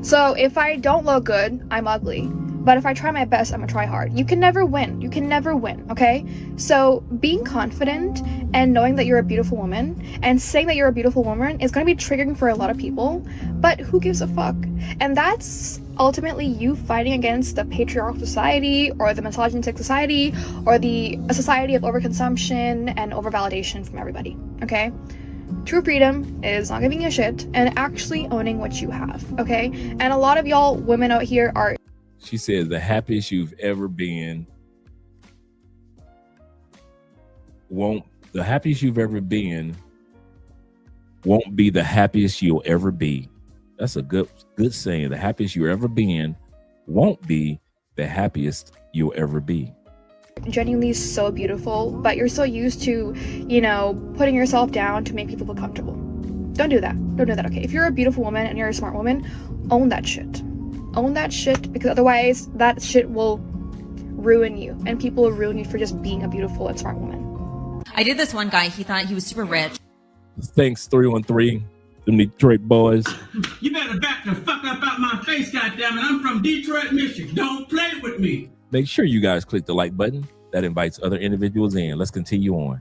So if I don't look good, I'm ugly. But if I try my best, I'm a try hard. You can never win. You can never win, okay? So being confident and knowing that you're a beautiful woman and saying that you're a beautiful woman is going to be triggering for a lot of people, but who gives a fuck? And that's ultimately you fighting against the patriarchal society or the misogynistic society or a society of overconsumption and overvalidation from everybody, okay? True freedom is not giving a shit and actually owning what you have, okay? And a lot of y'all women out here are... She says the happiest you've ever been won't be the happiest you'll ever be. That's a good saying. The happiest you've ever been won't be the happiest you'll ever be. Genuinely so beautiful, but you're so used to, putting yourself down to make people feel comfortable. Don't do that. Don't do that, okay? If you're a beautiful woman and you're a smart woman, own that shit. Own that shit, because otherwise that shit will ruin you, and people will ruin you for just being a beautiful and smart woman. I did this one guy, he thought he was super rich. Thanks, 313, them Detroit boys. You better back the fuck up out my face, goddammit. I'm from Detroit, Michigan. Don't play with me. Make sure you guys click the like button. That invites other individuals in. Let's continue on.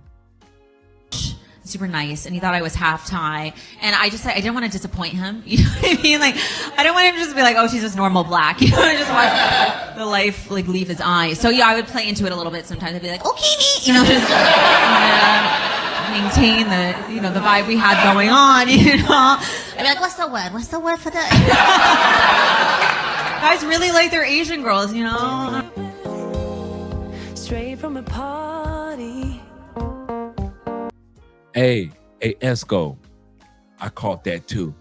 Super nice, and he thought I was half Thai, and I didn't want to disappoint him. You know what I mean? Like, I don't want him to just be like, oh, she's just normal black. I just want the life like leave his eyes. So yeah, I would play into it a little bit sometimes. I'd be like, okay, just maintain the vibe we had going on. I'd be like, what's the word? What's the word for that? Guys really like their Asian girls, Straight from a party. Hey, Esco, I caught that too.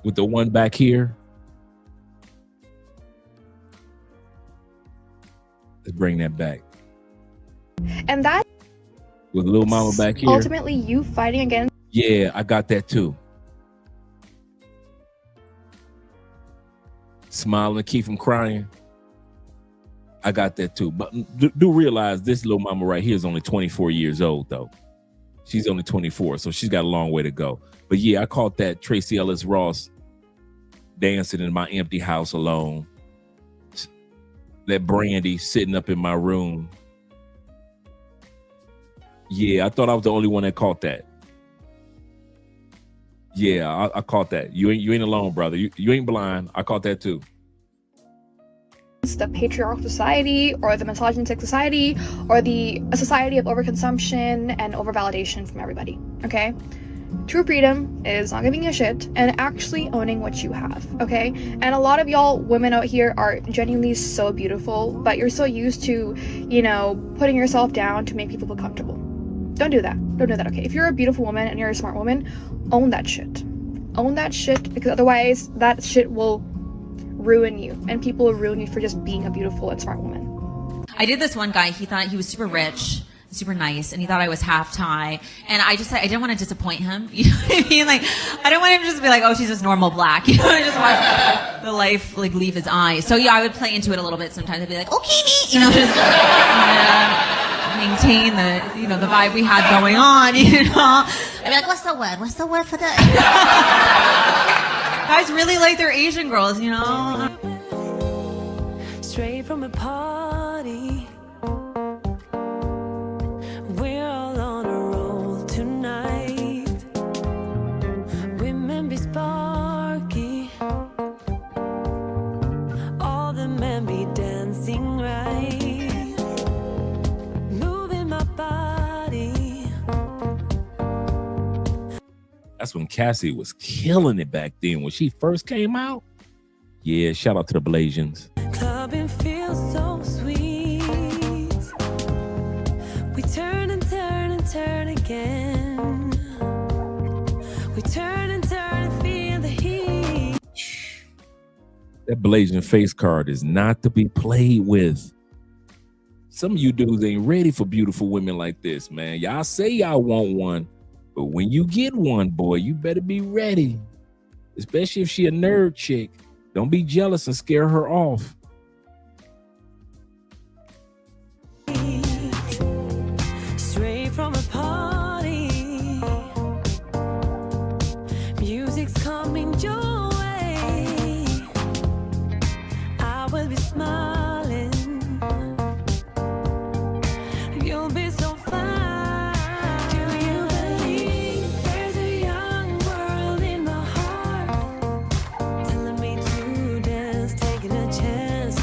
With the one back here. Let's bring that back. And that with little mama back here. Ultimately you fighting against. Yeah, I got that too. Smiling, keep from crying. I got that too. But do realize this little mama right here is only 24 years old, though. She's only 24, so she's got a long way to go. But yeah, I caught that Tracy Ellis Ross dancing in my empty house alone. That Brandy sitting up in my room. Yeah, I thought I was the only one that caught that. Yeah, I caught that. You ain't alone, brother. You ain't blind. I caught that too. The patriarchal society or the misogynistic society or a society of overconsumption and overvalidation from everybody, okay? True freedom is not giving a shit and actually owning what you have, okay? And a lot of y'all women out here are genuinely so beautiful, but you're so used to, you know, putting yourself down to make people feel comfortable. Don't do that. Don't do that, okay? If you're a beautiful woman and you're a smart woman, own that shit. Own that shit, because otherwise that shit will ruin you, and people will ruin you for just being a beautiful and smart woman. I did this one guy, he thought he was super rich, super nice, and he thought I was half Thai, and I didn't want to disappoint him, you know what I mean? Like, I don't want him to just be like, oh, she's just normal black, you know, I just want the life, like, leave his eyes. So yeah, I would play into it a little bit sometimes. I'd be like, okay, you know, just maintain the, you know, the vibe we had going on, you know. I'd be like, what's the word? What's the word for that? Guys really like their Asian girls, you know. Straight from a party. We're all on a roll tonight. Women be sparky. All the men be dancing right. Moving my body. That's when Cassie was killing it back then. When she first came out. Yeah, shout out to the Blasians. Clubbing feels so sweet. We turn and turn and turn again. We turn and turn and feel the heat. That Blasian face card is not to be played with. Some of you dudes ain't ready for beautiful women like this, man. Y'all say y'all want one, but when you get one, boy, you better be ready. Especially if she a nerd chick. Don't be jealous and scare her off. Straight from a party. Music's coming your way. I will be smiling. You'll be so fine. Do you believe there's a young world in my heart? Telling me to dance, taking a chance.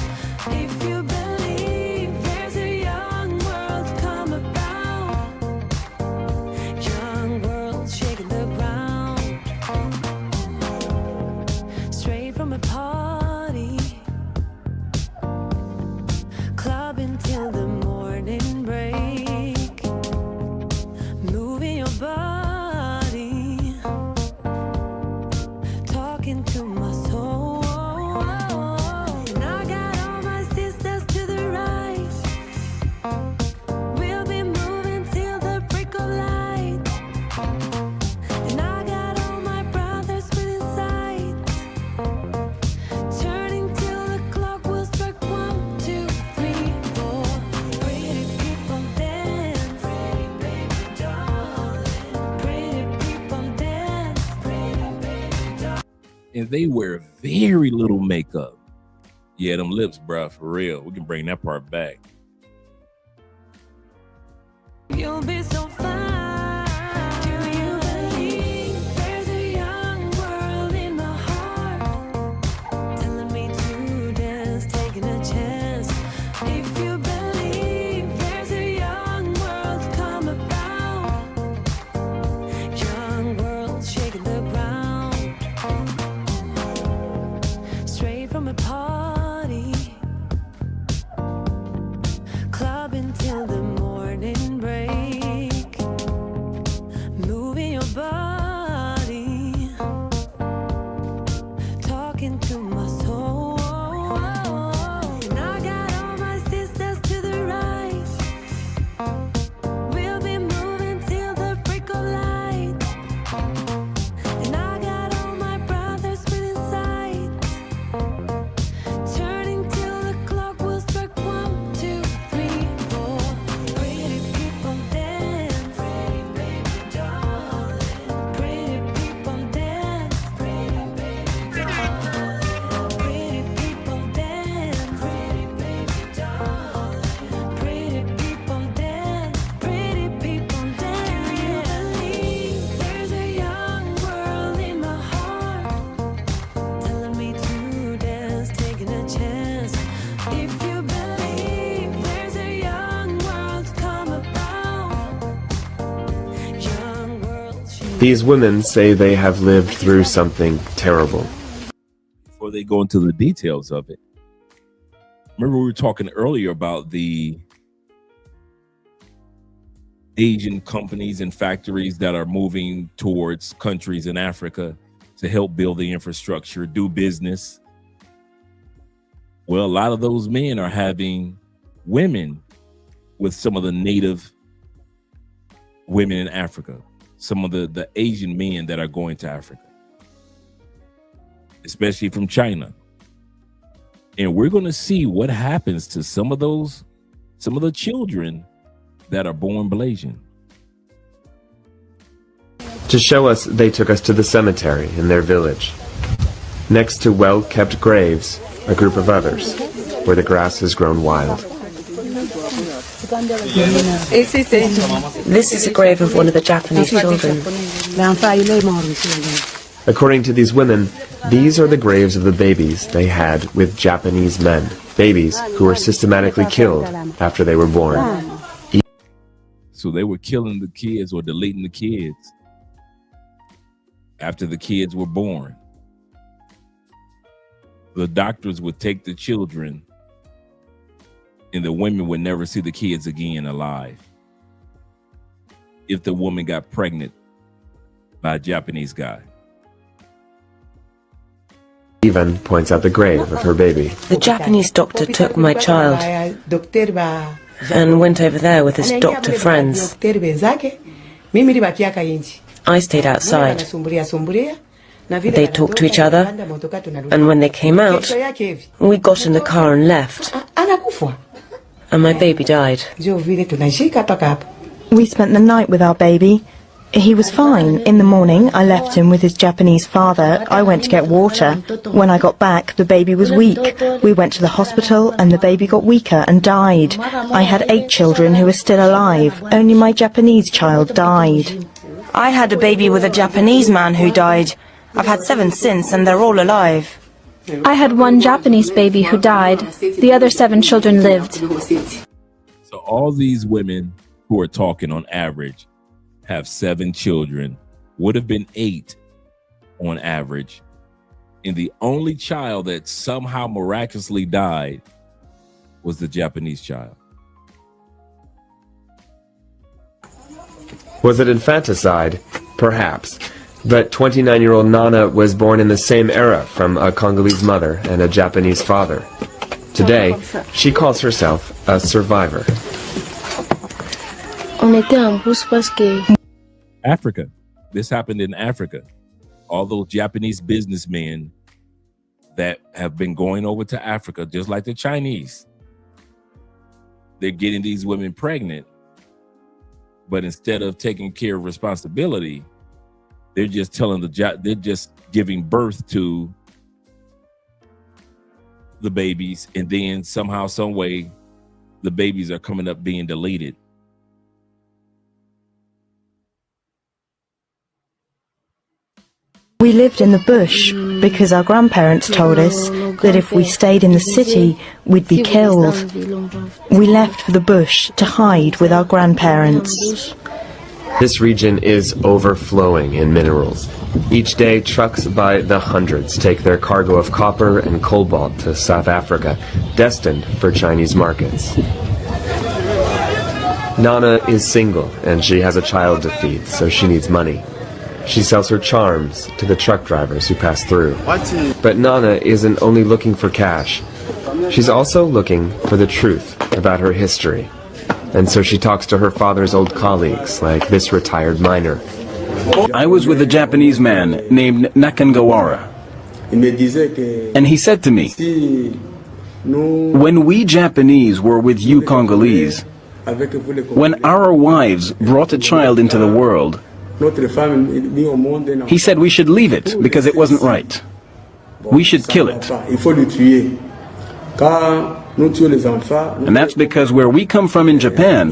If you believe there's a young world come about, young world shaking the ground. Straight from a party, clubbing till the morning break, moving your body, talking to my soul. And I got all my sisters to the right. We'll be moving till the break of light. And I got all my brothers within sight. Turning till the clock will strike 1, 2, 3, 4. Pretty people dance. Pretty baby darling. Pretty people dance. Pretty baby darling. And they wear very little makeup. Yeah, them lips, bruh, for real. We can bring that part back. You'll be so fine. Do you believe there's a young world in my heart? Telling me to dance, taking a chance. If you believe there's a young world come about, young world shaking the ground. Straight from a party, clubbing till the morning break, moving your body, talking to my soul. And I got all my sisters to the right. We'll be moving till the break of light. And I got all my brothers within sight. Turning till the clock will strike 1, 2, 3, 4. Pretty people dance. Pretty baby darling. Pretty people dance. Pretty baby darling. Pretty These women say they have lived through something terrible. Before they go into the details of it, remember we were talking earlier about the Asian companies and factories that are moving towards countries in Africa to help build the infrastructure, do business. Well, a lot of those men are having women with some of the native women in Africa, some of the Asian men that are going to Africa, especially from China. And we're going to see what happens to some of the children that are born Blasian. To show us, they took us to the cemetery in their village. Next to well-kept graves, a group of others, where the grass has grown wild. This is a grave of one of the Japanese children. According to these women, these are the graves of the babies they had with Japanese men, babies who were systematically killed after they were born. So they were killing the kids or deleting the kids after the kids were born. The doctors would take the children and the women would never see the kids again alive. If the woman got pregnant by a Japanese guy. Even points out the grave of her baby. The Japanese doctor took my child and went over there with his doctor friends. I stayed outside. They talked to each other, and when they came out, we got in the car and left. And my baby died. We spent the night with our baby. He was fine. In the morning, I left him with his Japanese father. I went to get water. When I got back, the baby was weak. We went to the hospital and the baby got weaker and died. I had 8 children who were still alive. Only my Japanese child died. I had a baby with a Japanese man who died. I've had 7 since and they're all alive. I had 1 Japanese baby who died. The other 7 children lived. So all these women who are talking on average have 7 children, would have been 8 on average. And the only child that somehow miraculously died was the Japanese child. Was it infanticide? Perhaps. But 29-year-old Nana was born in the same era from a Congolese mother and a Japanese father. Today, she calls herself a survivor. Africa. This happened in Africa. All those Japanese businessmen that have been going over to Africa, just like the Chinese, they're getting these women pregnant, but instead of taking care of responsibility, they're just they're just giving birth to the babies, and then somehow, some way, the babies are coming up being deleted. We lived in the bush because our grandparents told us that if we stayed in the city, we'd be killed. We left for the bush to hide with our grandparents. This region is overflowing in minerals. Each day, trucks by the hundreds take their cargo of copper and cobalt to South Africa, destined for Chinese markets. Nana is single, and she has a child to feed, so she needs money. She sells her charms to the truck drivers who pass through. But Nana isn't only looking for cash. She's also looking for the truth about her history. And so she talks to her father's old colleagues, like this retired miner. I was with a Japanese man named Nakangawara. And he said to me, when we Japanese were with you Congolese, when our wives brought a child into the world, he said we should leave it because it wasn't right. We should kill it. And that's because where we come from in Japan,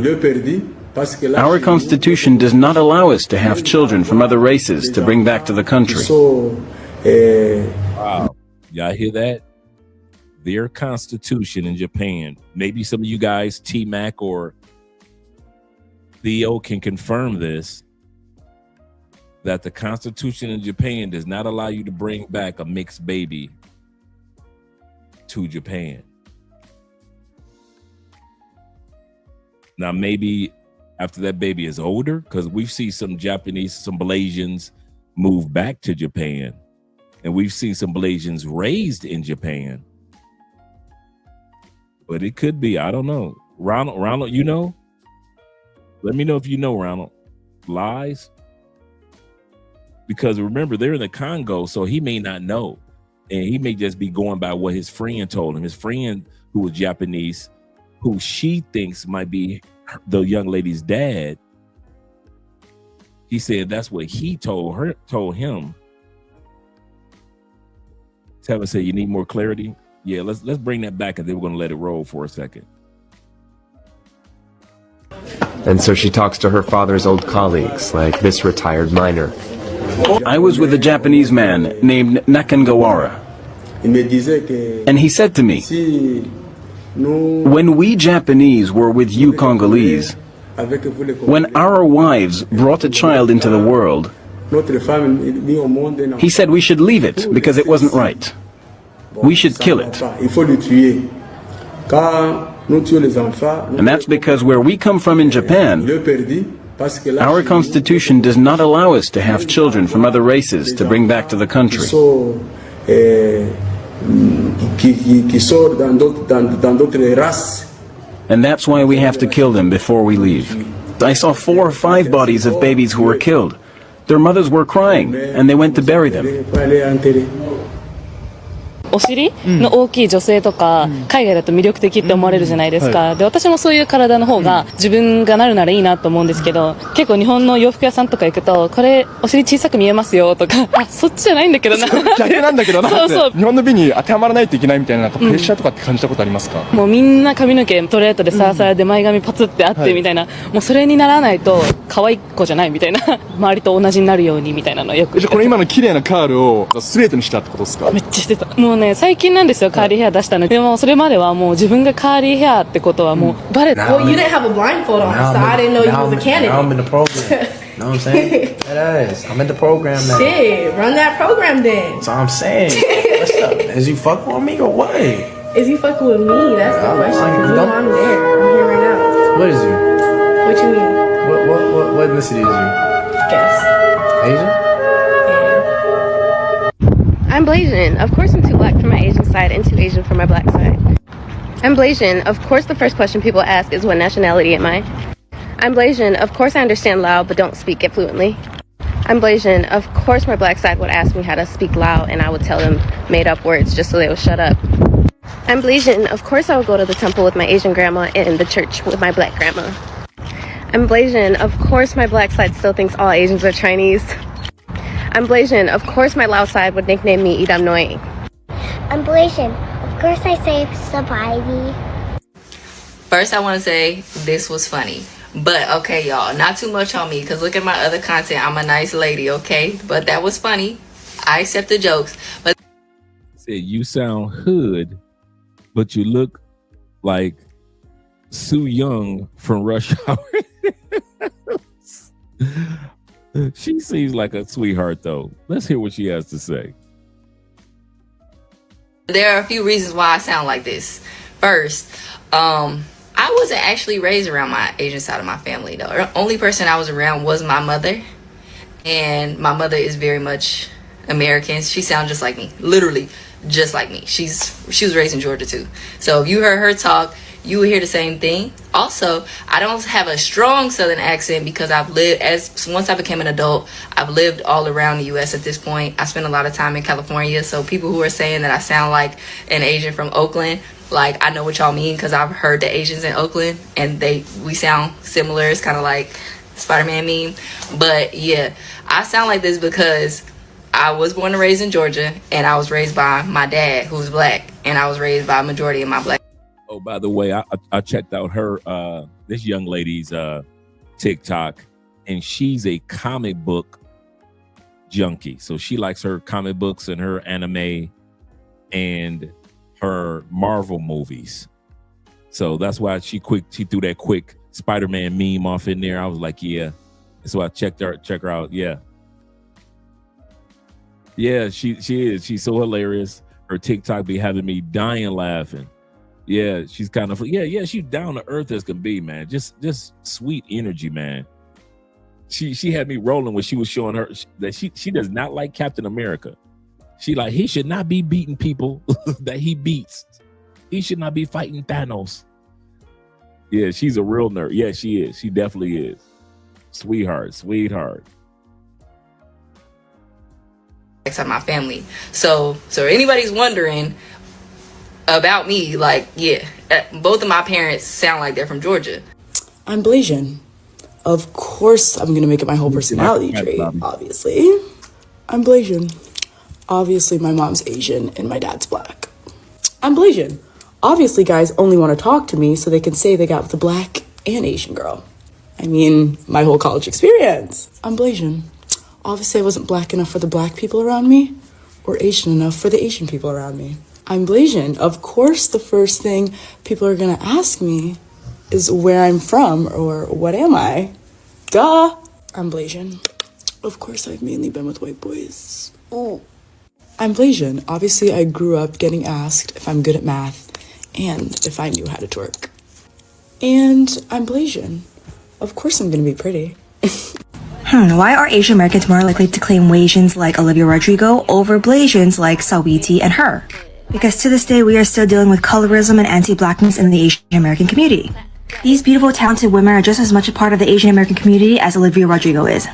our constitution does not allow us to have children from other races to bring back to the country. Wow. Y'all hear that? Their constitution in Japan, maybe some of you guys, T-Mac or Theo, can confirm this. that the Constitution in Japan does not allow you to bring back a mixed baby to Japan. Now, maybe after that baby is older, because we've seen some Japanese, some Blasians move back to Japan, and we've seen some Blasians raised in Japan. But it could be, I don't know. Ronald, you know? Let me know if you know, Ronald. Lies? Because remember, they're in the Congo, so he may not know. And he may just be going by what his friend told him. His friend, who was Japanese, who she thinks might be the young lady's dad, he said that's what he told him. Tevin said, you need more clarity? Yeah, let's bring that back, and then we're going to let it roll for a second. And so she talks to her father's old colleagues, like this retired miner. I was with a Japanese man named Nakangawara. And he said to me, when we Japanese were with you Congolese, when our wives brought a child into the world, he said we should leave it because it wasn't right. We should kill it. And that's because where we come from in Japan, our constitution does not allow us to have children from other races to bring back to the country. And that's why we have to kill them before we leave. I saw 4 or 5 bodies of babies who were killed. Their mothers were crying, and they went to bury them. お尻の大きい女性とか、海外だと魅力的って思われるじゃないですか。で、私もそういう体の方が自分がなるならいいなと思うんですけど、結構日本の洋服屋さんとか行くと、これお尻小さく見えますよとか、あ、そっちじゃないんだけどな。逆なんだけどなって。そうそう。日本の美に当てはまらないといけないみたいな、なんかプレッシャーとかって感じたことありますか？もうみんな髪の毛トレートでサラサラで前髪パツってあってみたいな、もうそれにならないと可愛い子じゃないみたいな、周りと同じになるようにみたいなのよく。じゃあこれ今の綺麗なカールをストレートにしたってことですか？めっちゃしてた。もうね、最近なんですよ、カーリーヘア出したの。でもそれまではもう自分がカーリーヘアってことはもうバレた。Well, you didn't have a blindfold on, so I didn't know you was a candidate. Now I'm in the program. Know what I'm saying? That is. I'm in the program now. Shit, run that program then. That's all I'm saying. What's up? Is you fucking with me or what? Is you fucking with me? That's the question. Because you know I'm there. I'm here right now. What is you? What you mean? What ethnicity is you? Guess. Asian? I'm Blasian. Of course I'm too black for my Asian side and too Asian for my black side. I'm Blasian. Of course the first question people ask is what nationality am I? I'm Blasian. Of course I understand Lao but don't speak it fluently. I'm Blasian. Of course my black side would ask me how to speak Lao and I would tell them made up words just so they would shut up. I'm Blasian. Of course I would go to the temple with my Asian grandma and the church with my black grandma. I'm Blasian. Of course my black side still thinks all Asians are Chinese. I'm Blasian. Of course my Lao side would nickname me Idam Noi. I'm Blasian. Of course I say Sabaidi. First I want to say this was funny. But okay, y'all, not too much on me because look at my other content. I'm a nice lady, okay? But that was funny. I accept the jokes. But said you sound hood, but you look like Sue Young from Rush Hour. She seems like a sweetheart, though. Let's hear what she has to say. there are a few reasons why I sound like this. First, I wasn't actually raised around my Asian side of my family, though. The only person I was around was my mother. And my mother is very much American. She sounds just like me, literally just like me. She was raised in Georgia too. So if you heard her talk, you would hear the same thing. Also, I don't have a strong Southern accent because once I became an adult, I've lived all around the U.S. at this point. I spent a lot of time in California. So people who are saying that I sound like an Asian from Oakland, like, I know what y'all mean because I've heard the Asians in Oakland and we sound similar. It's kind of like Spider-Man meme. But yeah, I sound like this because I was born and raised in Georgia, and I was raised by my dad, who's black, and I was raised by a majority of my black. Oh, by the way, I checked out her this young lady's TikTok, and she's a comic book junkie. So she likes her comic books and her anime and her Marvel movies. So that's why she threw that quick Spider-Man meme off in there. I was like, yeah. So I checked her out. Yeah. Yeah, she is. She's so hilarious. Her TikTok be having me dying laughing. Yeah, she's kind of she's down to earth as can be, man. Just sweet energy, man. She had me rolling when she was showing her that she does not like Captain America. She like he should not be beating people that he beats. He should not be fighting Thanos. Yeah, she's a real nerd. Yeah, she is. She definitely is. Sweetheart. Of my family. So anybody's wondering about me, like, yeah, both of my parents sound like they're from Georgia. I'm Blasian. Of course, I'm gonna make it my whole personality trait. Obviously, I'm Blasian. Obviously, my mom's Asian and my dad's black. I'm Blasian. Obviously, guys only want to talk to me so they can say they got with the black and Asian girl. I mean, my whole college experience. I'm Blasian. Obviously, I wasn't black enough for the black people around me, or Asian enough for the Asian people around me. I'm Blasian. Of course, the first thing people are gonna ask me is where I'm from, or what am I? Duh! I'm Blasian. Of course, I've mainly been with white boys. Ooh. I'm Blasian. Obviously, I grew up getting asked if I'm good at math, and if I knew how to twerk. And I'm Blasian. Of course I'm gonna be pretty. Why are Asian Americans more likely to claim Asians like Olivia Rodrigo over Blasians like Sawiti and her? Because to this day, we are still dealing with colorism and anti-blackness in the Asian American community. These beautiful, talented women are just as much a part of the Asian American community as Olivia Rodrigo is.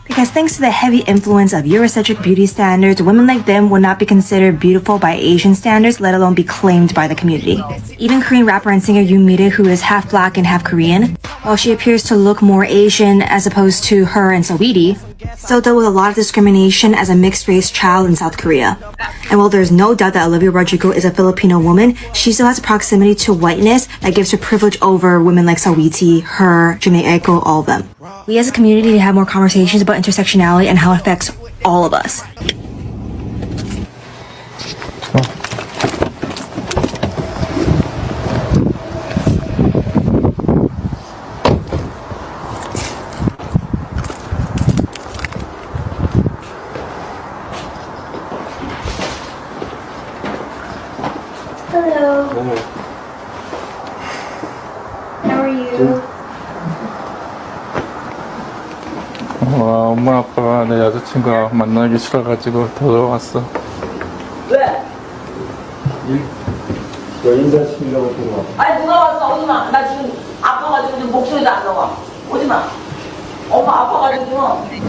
Because thanks to the heavy influence of Eurocentric beauty standards, women like them would not be considered beautiful by Asian standards, let alone be claimed by the community. Even Korean rapper and singer Yoon, who is half black and half Korean, while she appears to look more Asian as opposed to her and Sawiti, still dealt with a lot of discrimination as a mixed-race child in South Korea. And while there's no doubt that Olivia Rodrigo is a Filipino woman, she still has proximity to whiteness that gives her privilege over women like Sawiti, her, Janae Eiko, all of them. We as a community need to have more conversations about intersectionality and how it affects all of us. Hello. How are you? 엄마 아빠가 내 여자친구가 만나기 싫어가지고 들어왔어. 왜? 너 인사시키려고 들어와. 아니 누가 왔어? 오지마. 나 지금 아파가지고 지금 목소리도 안 나와. 오지마. 엄마 아파가지고 지금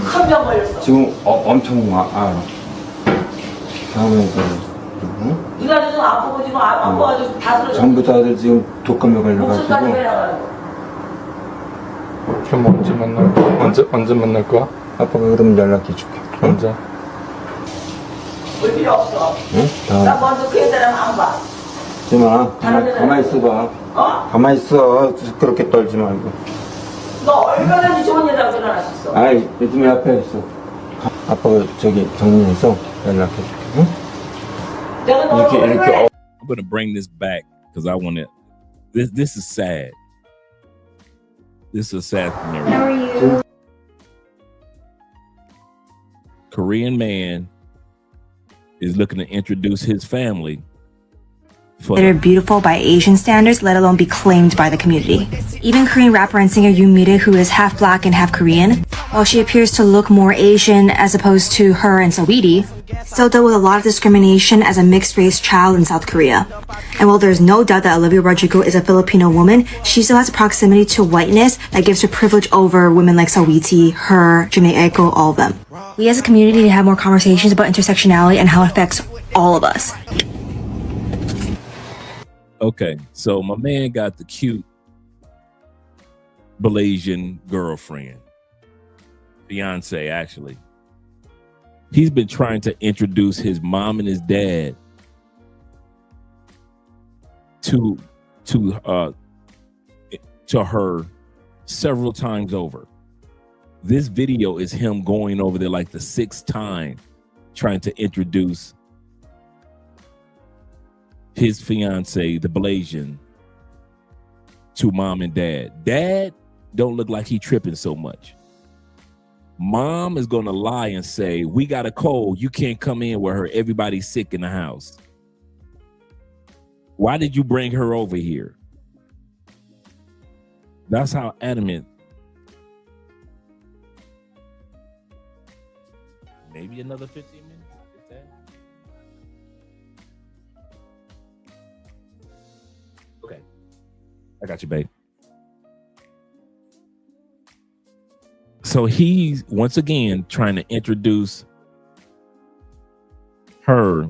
큰 병 걸렸어. 지금 엄청 다음에 응? 누가 지금 아프고 지금 아파가지고 다 들어져. 전부 다들 지금 독감에 목소리까지 걸려가지고. 내려가지고. 그럼 언제 만날 거야? 언제 만날 거야? 아빠가 그러면 연락해 줄게. 언제? 볼 필요 없어. 응? 나 먼저 그 애들은 안 봐. 지마, 가만히 있어봐. 가만히 있어. 그렇게 떨지 말고. 너 얼마나 좋은 여자가 일어날 수 있어. 아이, 요즘에 앞에 있어. 아빠가 저기 정리해서 연락해 줄게. 응? 이렇게. I'm gonna bring this back because I want to. This is sad. This is a sad scenario. How are you? Korean man is looking to introduce his family. That are beautiful by Asian standards, let alone be claimed by the community. Even Korean rapper and singer Yoon, who is half black and half Korean, while she appears to look more Asian as opposed to her and Sawiti, still dealt with a lot of discrimination as a mixed-race child in South Korea. And while there's no doubt that Olivia Rodrigo is a Filipino woman, she still has proximity to whiteness that gives her privilege over women like Sawiti, her, Janae Eiko, all of them. We as a community need to have more conversations about intersectionality and how it affects all of us. Okay, so my man got the cute Blasian girlfriend, fiance actually. He's been trying to introduce his mom and his dad to her several times over. This video is him going over there like the 6th time trying to introduce his fiance, the Blasian, to mom and dad. Dad don't look like he tripping so much. Mom is going to lie and say, we got a cold. You can't come in with her. Everybody's sick in the house. Why did you bring her over here? That's how adamant. Maybe another 15 minutes. Is that? Okay. I got you, babe. So he's once again trying to introduce her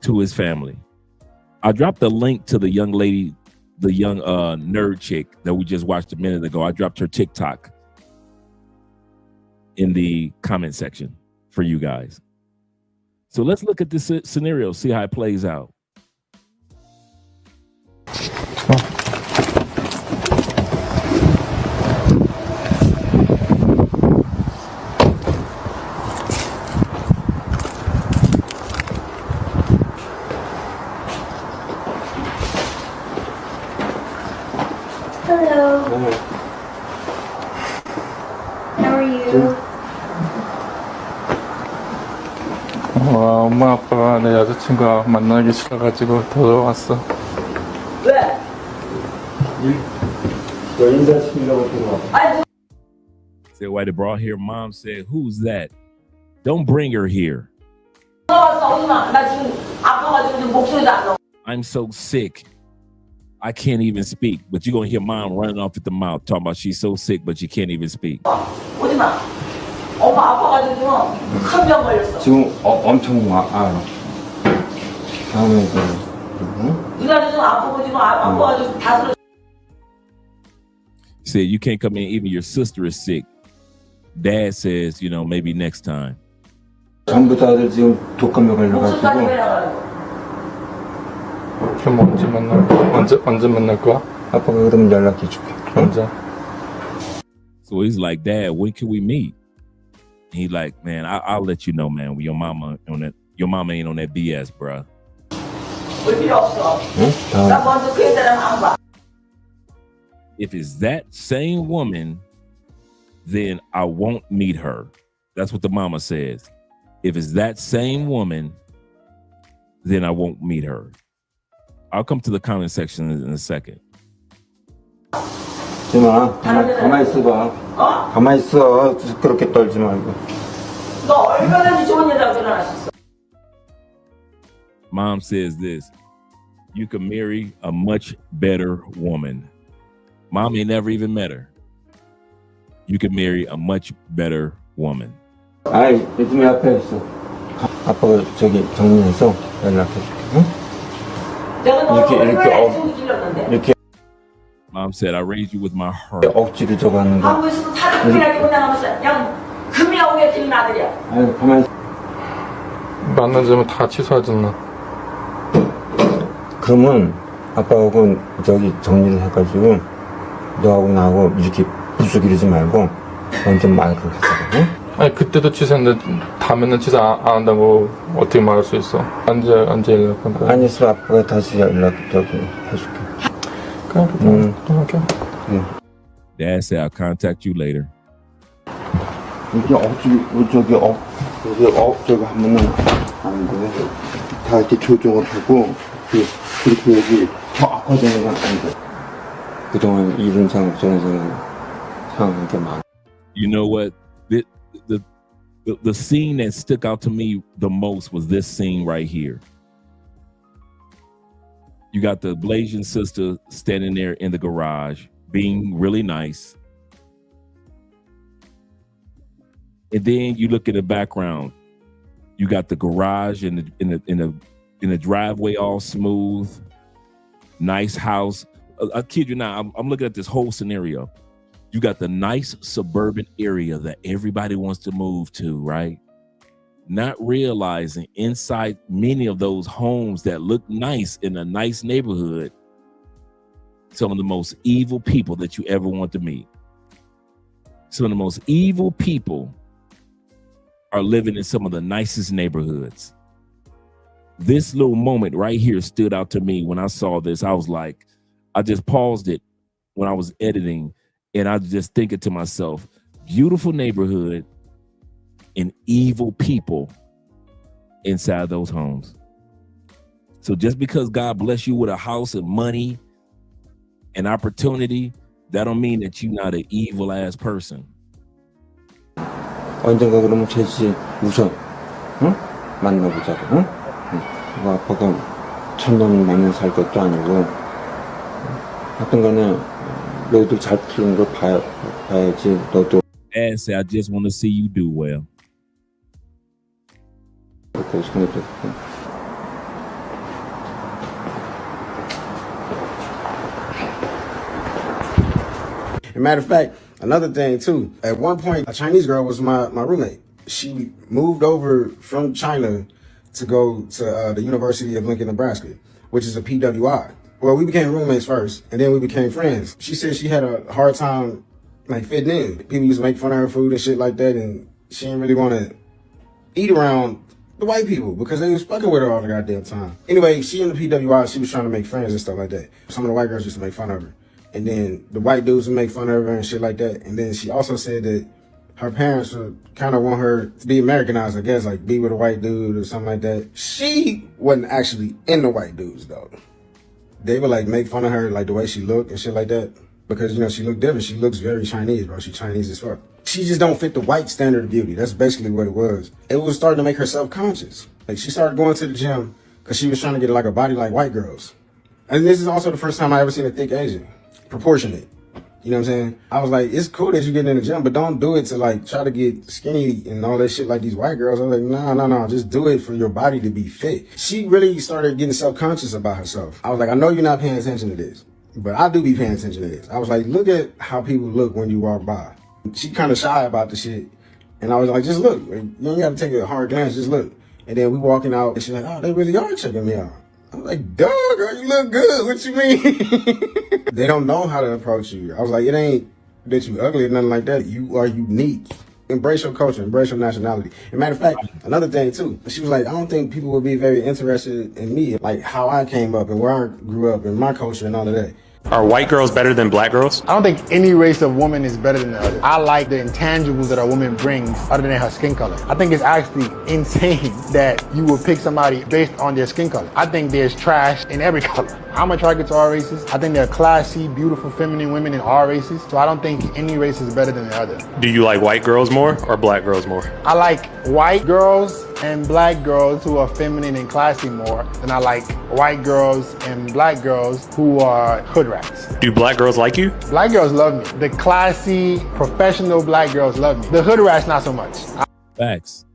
to his family. I dropped the link to the young lady, the young nerd chick that we just watched a minute ago. I dropped her TikTok in the comment section for you guys. So let's look at this scenario, see how it plays out. Hello. How are you? 엄마 아빠가 내 여자친구가 만나기 싫어가지고 들어왔어. 왜? 너 인사시키려고 들어왔어. Said why they brought here. Mom said, who's that? Don't bring her here. 나왔어, 오지마. 나 지금 아파가지고 지금 목소리도 안 나와. I'm so sick. I can't even speak. But you're going to hear mom running off at the mouth talking about she's so sick, but she can't even speak. 오지마. 엄마 아파가지고 지금 큰 병 걸렸어. 지금 엄청 알아. 다음에 누나도 좀 아프고 지금 아파가지고 다 들어. Said you can't come in. Even your sister is sick. Dad says, you know, maybe next time. 전부 다들 지금 독감에 걸려가지고. 그럼 언제 만날 거야? 언제 만날 거야? 아빠가 그러면 연락해 줄게. 언제? So he's like, Dad, when can we meet? He like, man, I'll let you know, man. When your mama on that, your mama ain't on that BS, bruh. 볼 필요 없어. 나 먼저 그 여자랑 안 봐. If it's that same woman, then I won't meet her. That's what the mama says. If it's that same woman, then I won't meet her. I'll come to the comment section in a second. 지마, 가만히 있어봐. 가만히 있어. 그렇게 떨지 말고. 너 얼마나 좋은 여자가 결혼하셨어? Mom says this, you can marry a much better woman. Mom ain't never even met her. You can marry a much better woman. 아이, 요즘에 앞에 있어. 아빠가 저기 정리해서 연락해 줄게. 응? 내가 너 얼마나 속이 찔렀는데? 이렇게 Mom said, I raised you with my heart. 억지로 저거 하는 거. 한국에서도 사람들이랑 끝나가면서 그냥 금이나 오게 들린 아들이야. 아이, 가만히 만나자면 다 취소하잖아. 그러면 아빠하고 저기 정리를 해가지고 너하고 나하고 이렇게 부수기르지 말고 먼저 마이크를 갖다가. 응? 아니 그때도 취소했는데 다음에는 취소 안 한다고 어떻게 말할 수 있어? 언제 연락할 거야? 아니 있어 아빠가 다시 연락 저기 해줄게. 그래. 그럴게. Dad said I'll contact you later. 이게 저기 하면은 안 돼. 다 이렇게 조정을 하고 그렇게 해야지 더 악화되는 건 안 돼. 그동안 이런 상황 저런 상황 게 많아. You know what? The scene that stuck out to me the most was this scene right here. You got the Blasian sister standing there in the garage, being really nice. And then you look at the background. You got the garage in the driveway all smooth, nice house. I kid you not, I'm looking at this whole scenario. You got the nice suburban area that everybody wants to move to, right? Not realizing inside many of those homes that look nice in a nice neighborhood, some of the most evil people that you ever want to meet. Some of the most evil people are living in some of the nicest neighborhoods. This little moment right here stood out to me when I saw this. I was like, I just paused it when I was editing, and I was just thinking to myself, beautiful neighborhood and evil people inside those homes. So just because God bless you with a house and money and opportunity, that don't mean that you're not an evil ass person. 언젠가 그러면 제시 우선 응? 만나보자고 응? 뭐 아빠가 천년 만년 살 것도 아니고 하여튼 간에 너희들 잘 푸는 걸 봐야지 너도. Dad said, I just want to see you do well. 그렇게 생각했고. Matter of fact, another thing too, at one point, a Chinese girl was my roommate. She moved over from China to go to the University of Lincoln, Nebraska, which is a PWI. Well, we became roommates first, and then we became friends. She said she had a hard time like fitting in. People used to make fun of her food and shit like that, and she didn't really want to eat around the white people because they was fucking with her all the goddamn time. Anyway, she in the PWI, she was trying to make friends and stuff like that. Some of the white girls used to make fun of her. And then the white dudes would make fun of her and shit like that. And then she also said that her parents would kind of want her to be Americanized, I guess, like be with a white dude or something like that. She wasn't actually in the white dudes, though. They would, like, make fun of her, like, the way she looked and shit like that. Because, you know, she looked different. She looks very Chinese, bro. She Chinese as fuck. She just don't fit the white standard of beauty. That's basically what it was. It was starting to make her self-conscious. Like, she started going to the gym because she was trying to get, like, a body like white girls. And this is also the first time I ever seen a thick Asian. Proportionate. You know what I'm saying? I was like, it's cool that you get in the gym, but don't do it to like try to get skinny and all that shit like these white girls. I was like, no, just do it for your body to be fit. She really started getting self-conscious about herself. I was like, I know you're not paying attention to this, but I do be paying attention to this. I was like, look at how people look when you walk by. She kind of shy about the shit. And I was like, just look. You don't got to take a hard glance, just look. And then we walking out and she's like, oh, they really are checking me out. I'm like, dog, girl, you look good. What you mean? They don't know how to approach you. I was like, it ain't that you ugly or nothing like that. You are unique. Embrace your culture, embrace your nationality. As a matter of fact, another thing too, she was like, I don't think people would be very interested in me, like how I came up and where I grew up and my culture and all of that. Are white girls better than black girls? I don't think any race of woman is better than the other. I like the intangibles that a woman brings other than her skin color. I think it's actually insane that you would pick somebody based on their skin color. I think there's trash in every color. I'm attracted to all races. I think there are classy, beautiful, feminine women in all races. So I don't think any race is better than the other. Do you like white girls more or black girls more? I like white girls and black girls who are feminine and classy more than I like white girls and black girls who are hood rats. Do black girls like you? Black girls love me. The classy, professional black girls love me. The hood rats, not so much. Facts.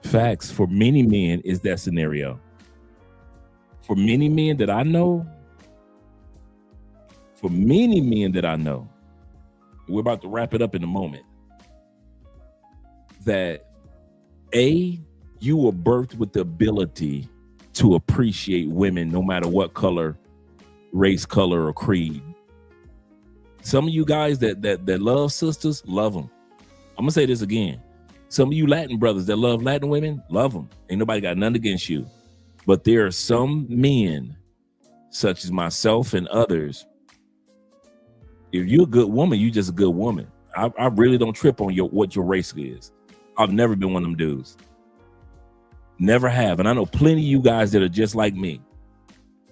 Facts. For many men is that scenario. For many men that I know, we're about to wrap it up in a moment, that you were birthed with the ability to appreciate women no matter what color, race, color, or creed. Some of you guys that love sisters, love them. I'm gonna say this again. Some of you Latin brothers that love Latin women, love them. Ain't nobody got nothing against you. But there are some men, such as myself and others, if you're a good woman, you're just a good woman. I really don't trip on what your race is. I've never been one of them dudes. Never have. And I know plenty of you guys that are just like me,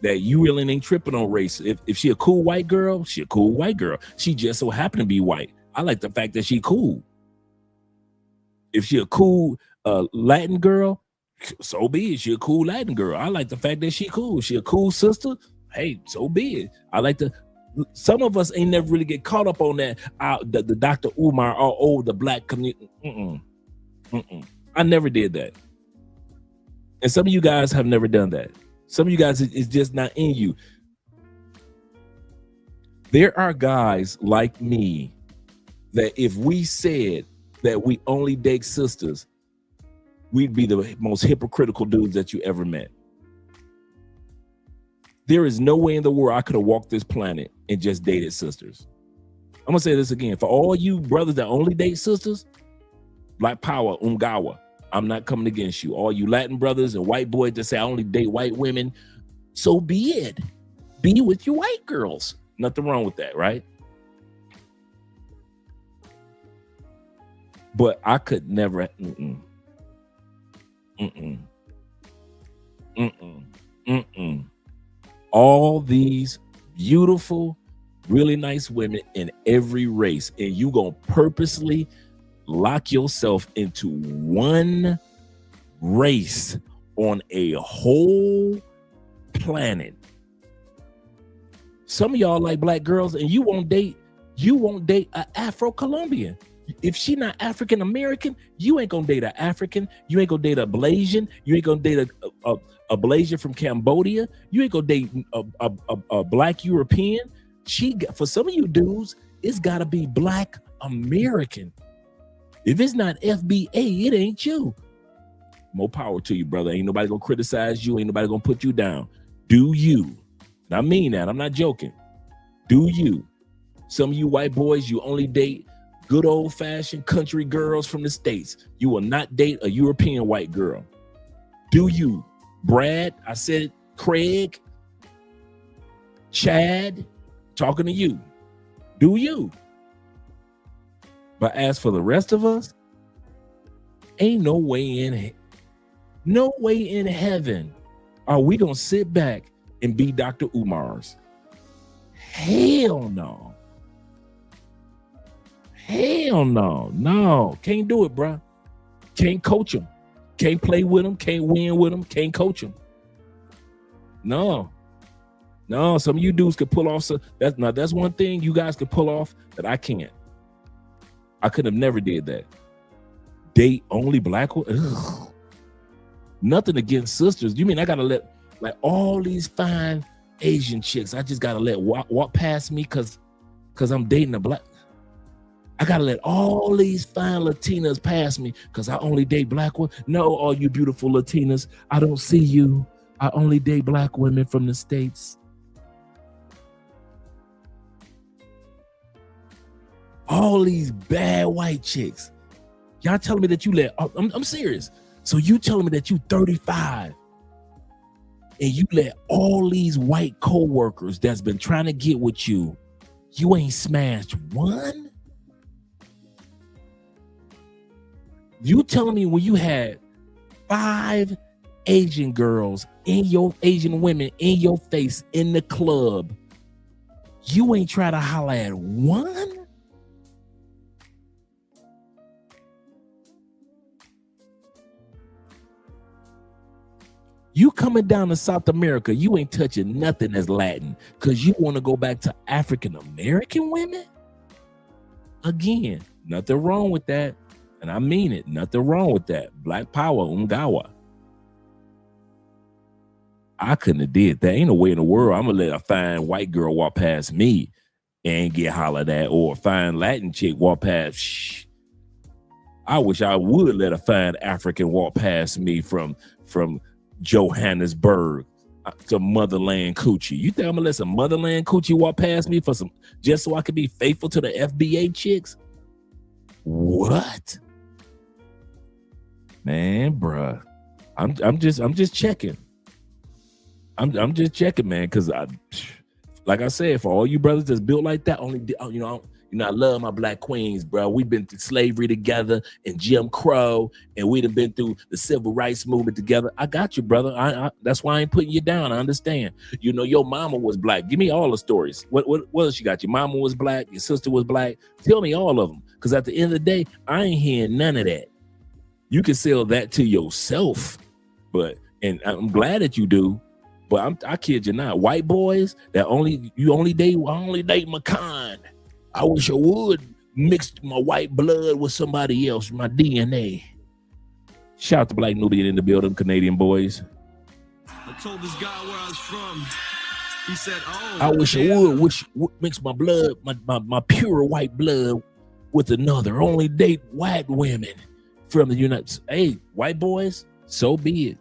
that you really ain't tripping on race. If she a cool white girl, she a cool white girl. She just so happened to be white. I like the fact that she cool. If she a cool Latin girl, so be it. She a cool Latin girl. I like the fact that she cool. She a cool sister. Hey, so be it. I like the. Some of us ain't never really get caught up on that. The Dr. Umar, the black community. I never did that. And some of you guys have never done that. Some of you guys, it's just not in you. There are guys like me that if we said that we only date sisters, we'd be the most hypocritical dudes that you ever met. There is no way in the world I could have walked this planet and just dated sisters. I'm gonna say this again. For all you brothers that only date sisters, Black Power, Ungawa, I'm not coming against you. All you Latin brothers and white boys that say I only date white women, so be it. Be with your white girls. Nothing wrong with that, right? But I could never. All these beautiful, really nice women in every race, and you gonna purposely lock yourself into one race on a whole planet. Some of y'all like black girls, and you won't date an Afro-Colombian. If she not African American, you ain't gonna date an African. You ain't gonna date a Blasian. You ain't gonna date a Blasian from Cambodia. You ain't gonna date a black European. For some of you dudes, it's gotta be black American. If it's not FBA, it ain't you. More power to you, brother. Ain't nobody gonna criticize you. Ain't nobody gonna put you down. Do you? And I mean that. I'm not joking. Do you? Some of you white boys, you only date good old-fashioned country girls from the States. You will not date a European white girl. Do you? Brad, I said Craig, Chad, talking to you. Do you? But as for the rest of us, ain't no way in heaven are we gonna sit back and be Dr. Umar's. Hell no. Hell no. No, can't do it, bro. Can't coach them. Can't play with them. Can't win with them. Can't coach them. No. Some of you dudes could pull off. That's one thing you guys could pull off that I can't. I could have never did that. Date only black women. Nothing against sisters. You mean I gotta let like all these fine Asian chicks? I just gotta let walk past me because I'm dating a black. I gotta let all these fine Latinas pass me because I only date black women. No, all you beautiful Latinas, I don't see you. I only date black women from the States. All these bad white chicks. Y'all telling me that you let, I'm serious. So you telling me that you 35 and you let all these white co-workers that's been trying to get with you, you ain't smashed one? You telling me when you had 5 Asian girls Asian women in your face in the club, you ain't try to holler at one? You coming down to South America, you ain't touching nothing that's Latin because you want to go back to African American women? Again, nothing wrong with that. And I mean it, nothing wrong with that. Black power, Ungawa. I couldn't have did that. Ain't no way in the world I'm gonna let a fine white girl walk past me and get hollered at, or a fine Latin chick walk past. Shh. I wish I would let a fine African walk past me from Johannesburg to Motherland Coochie. You think I'm gonna let some Motherland Coochie walk past me for some just so I could be faithful to the FBA chicks? What? Man, bruh. I'm just checking. I'm just checking, man, because like I said, for all you brothers that's built like that, I love my black queens, bro. We've been through slavery together and Jim Crow, and we done been through the civil rights movement together. I got you, brother. That's why I ain't putting you down. I understand. You know, your mama was black. Give me all the stories. What else you got? Your mama was black. Your sister was black. Tell me all of them, because at the end of the day, I ain't hearing none of that. You can sell that to yourself, and I'm glad that you do. But I kid you not. White boys that only date my kind. I wish I would mix my white blood with somebody else, my DNA. Shout out to Black Nubian in the building, Canadian boys. I told this guy where I was from. He said, "Oh, I wish I would mix my blood, my pure white blood with another. Only date white women from the United States." Hey, white boys, so be it.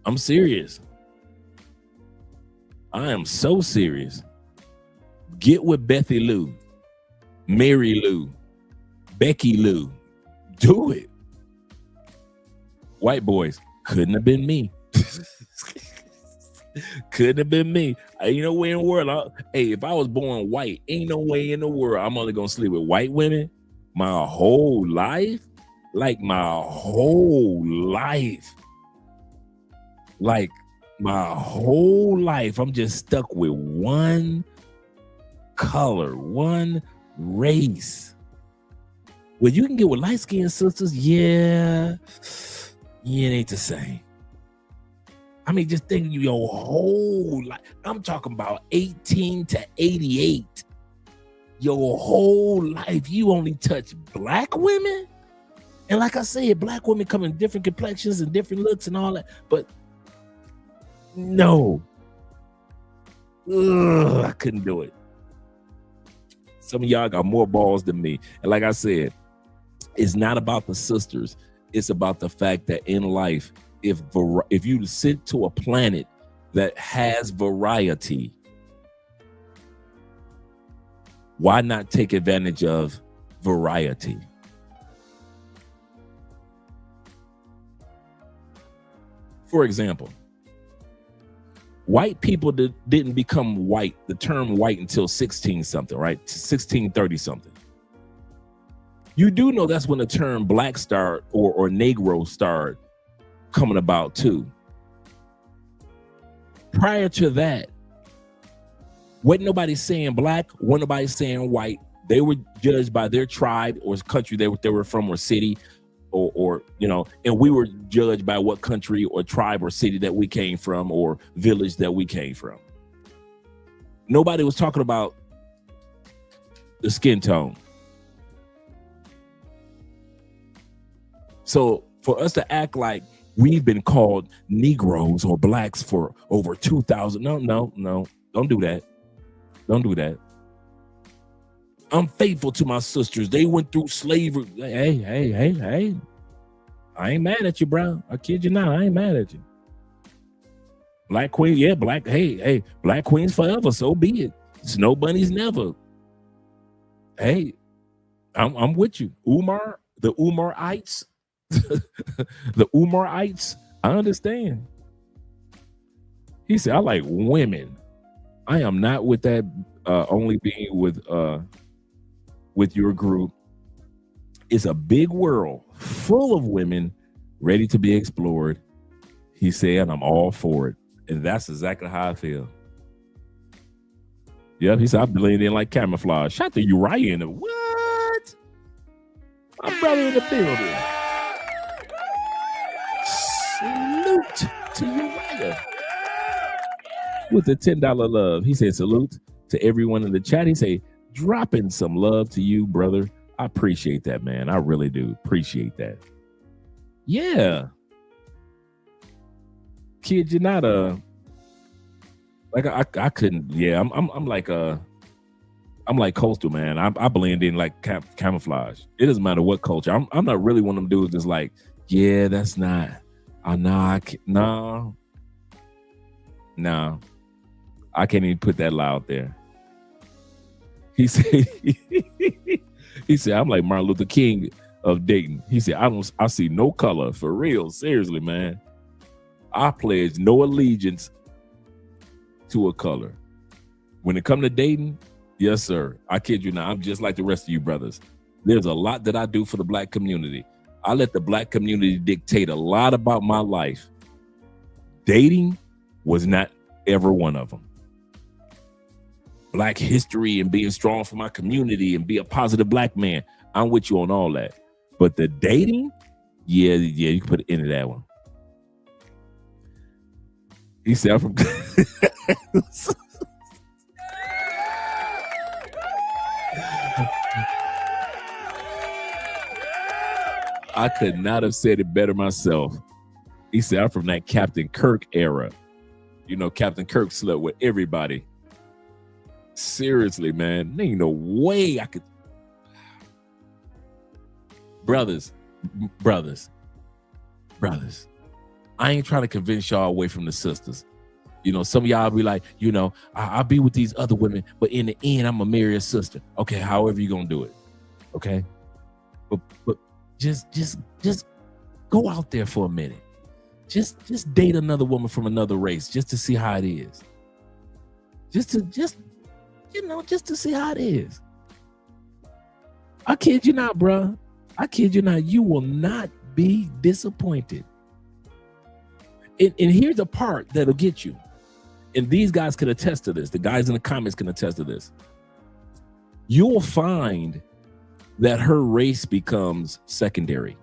I'm serious. I am so serious. Get with Bethy Lou, Mary Lou, Becky Lou. Do it. White boys, couldn't have been me. Couldn't have been me. Ain't no way in the world. If I was born white, ain't no way in the world I'm only gonna sleep with white women. My whole life? Like my whole life. Like my whole life, I'm just stuck with one color, one race. Well, you can get with light-skinned sisters, yeah, it ain't the same. I mean, just think your whole life. I'm talking about 18 to 88. Your whole life, you only touch black women? And like I said, black women come in different complexions and different looks and all that, but no. Ugh, I couldn't do it. Some of y'all got more balls than me. And like I said, it's not about the sisters. It's about the fact that in life, if you sit to a planet that has variety, why not take advantage of variety? For example, white people didn't become white, the term white, until 16 something, right? 1630 something. You do know that's when the term black started or Negro started coming about too. Prior to that, wasn't nobody saying black, wasn't nobody saying white. They were judged by their tribe or country they were from or city or you know, and we were judged by what country or tribe or city that we came from or village that we came from. Nobody was talking about the skin tone. So for us to act like we've been called Negroes or blacks for over 2,000, no, don't do that. Don't do that. I'm faithful to my sisters. They went through slavery. Hey. I ain't mad at you, bro. I kid you not. I ain't mad at you. Black queen, yeah, black. Hey, black queens forever. So be it. Snow bunnies never. Hey, I'm with you. The Umarites. The Umarites, I understand. He said, I like women. I am not with that only being with your group. It's a big world full of women ready to be explored. He said, and I'm all for it. And that's exactly how I feel. Yep, he said, I blend in like camouflage. Shout to Uriah in the what? My brother in the building. Salute to Uriah with the $10 love. He said, salute to everyone in the chat. He said, dropping some love to you, brother. I appreciate that, man. I really do appreciate that. Yeah. Kid, you're not like I couldn't. Yeah, I'm like coastal, man. I blend in like camouflage. It doesn't matter what culture. I'm not really one of them dudes that's like, yeah, that's not. No. I can't even put that loud there. He said, I'm like Martin Luther King of Dayton. He said, I see no color for real. Seriously, man. I pledge no allegiance to a color. When it comes to Dayton, yes, sir. I kid you not. I'm just like the rest of you brothers. There's a lot that I do for the black community. I let the black community dictate a lot about my life. Dating was not ever one of them. Black history and being strong for my community and be a positive black man. I'm with you on all that. But the dating, yeah, you can put it into that one. He said, I'm from I could not have said it better myself. He said, I'm from that Captain Kirk era. You know, Captain Kirk slept with everybody. Seriously, man. There ain't no way I could. Brothers. I ain't trying to convince y'all away from the sisters. You know, some of y'all be like, you know, I'll be with these other women, but in the end, I'm gonna marry a sister. Okay, however you gonna do it. Okay. But just go out there for a minute. Just date another woman from another race just to see how it is. Just to see how it is. I kid you not, bruh. I kid you not. You will not be disappointed. And here's the part that'll get you. And these guys can attest to this. The guys in the comments can attest to this. You'll find that her race becomes secondary.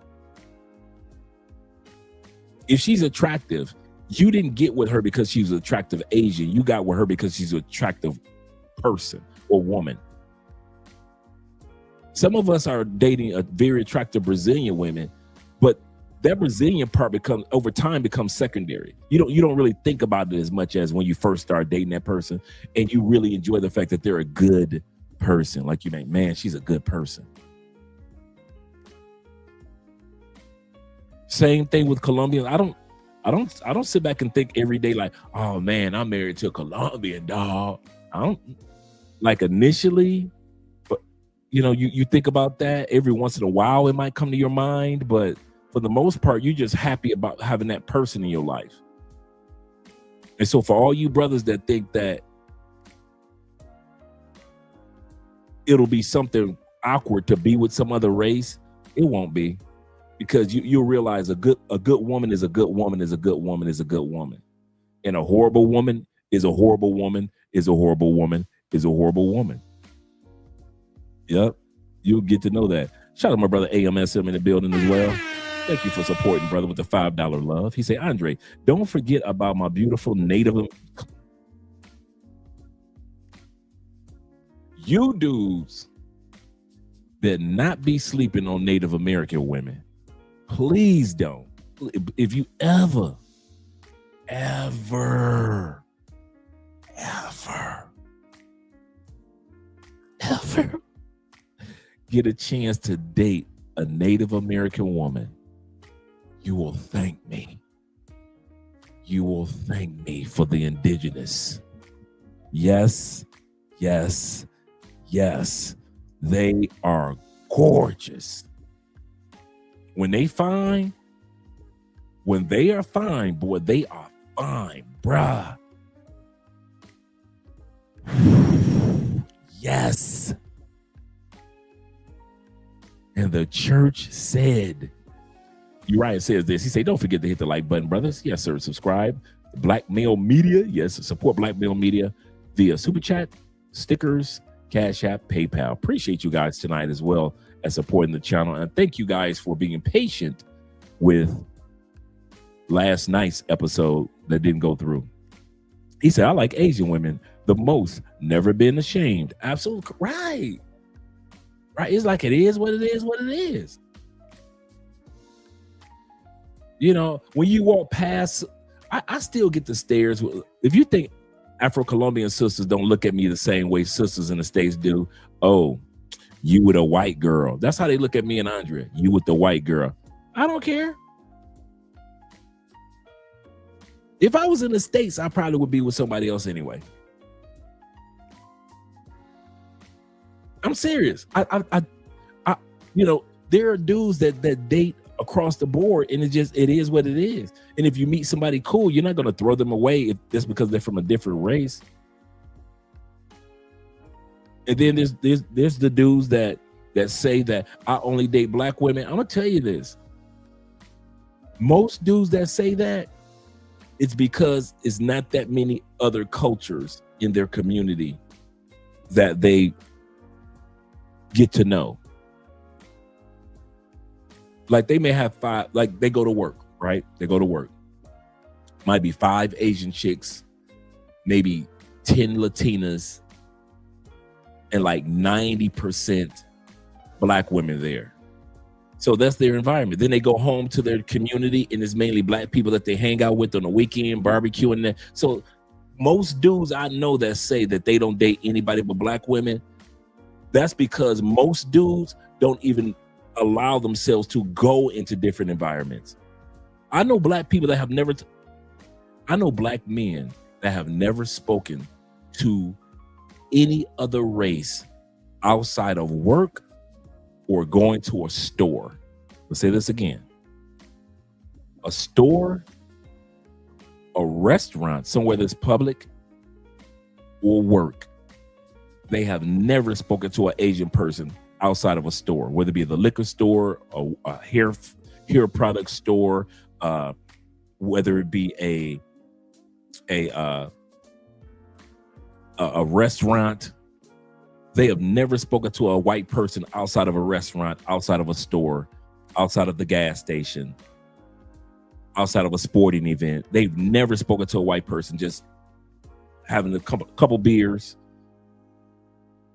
If she's attractive, you didn't get with her because she's an attractive Asian. You got with her because she's an attractive person or woman. Some of us are dating a very attractive Brazilian women, but that Brazilian part over time becomes secondary. You don't really think about it as much as when you first start dating that person, and you really enjoy the fact that they're a good person. Like you think, man, she's a good person. Same thing with Colombians. I don't sit back and think every day like, oh man, I'm married to a Colombian dog. I don't like initially, but you think about that every once in a while. It might come to your mind, but for the most part, you're just happy about having that person in your life. And so for all you brothers that think that it'll be something awkward to be with some other race, it won't be. Because you'll realize a good woman is a good woman is a good woman is a good woman. And a horrible woman is a horrible woman is a horrible woman is a horrible woman. Yep. You'll get to know that. Shout out to my brother AMSM in the building as well. Thank you for supporting, brother, with the $5 love. He said, Andre, don't forget about my beautiful Native. You dudes that not be sleeping on Native American women. Please don't. If you ever get a chance to date a Native American woman, you will thank me. You will thank me for the indigenous. Yes, yes, yes. They are gorgeous. When they are fine, boy, they are fine, bruh. Yes. And the church said, you're right, it says this. He said, don't forget to hit the like button, brothers. Yes, sir. Subscribe. Black Male Media. Yes, support Black Male Media via Super Chat, stickers, Cash App, PayPal. Appreciate you guys tonight as well as supporting the channel. And thank you guys for being patient with last night's episode that didn't go through. He said, I like Asian women the most. Never been ashamed. Absolutely right. Right. It's like it is what it is, what it is. When you walk past, I still get the stares. If you think Afro-Colombian sisters don't look at me the same way sisters in the States do, oh, you with a white girl. That's how they look at me and Andre. You with the white girl. I don't care. If I was in the States, I probably would be with somebody else anyway. I'm serious. I there are dudes that date across the board, and it is what it is. And if you meet somebody cool, you're not going to throw them away if just because they're from a different race. And then there's the dudes that say that I only date black women. I'm gonna tell you this. Most dudes that say that, it's because it's not that many other cultures in their community that they get to know. Like they may have 5, like they go to work, right? They go to work. Might be 5 Asian chicks, maybe 10 Latinas, and like 90% black women there. So that's their environment. Then they go home to their community, and it's mainly black people that they hang out with on the weekend, barbecuing there. So most dudes I know that say that they don't date anybody but black women, that's because most dudes don't even allow themselves to go into different environments. I know black people that have never, I know black men that have never spoken to any other race outside of work or going to a store. Let's say this again. A store, a restaurant, somewhere that's public, or work. They have never spoken to an Asian person outside of a store, whether it be the liquor store, a hair product store, whether it be a restaurant. They have never spoken to a white person outside of a restaurant, outside of a store, outside of the gas station, outside of a sporting event. They've never spoken to a white person, just having a couple beers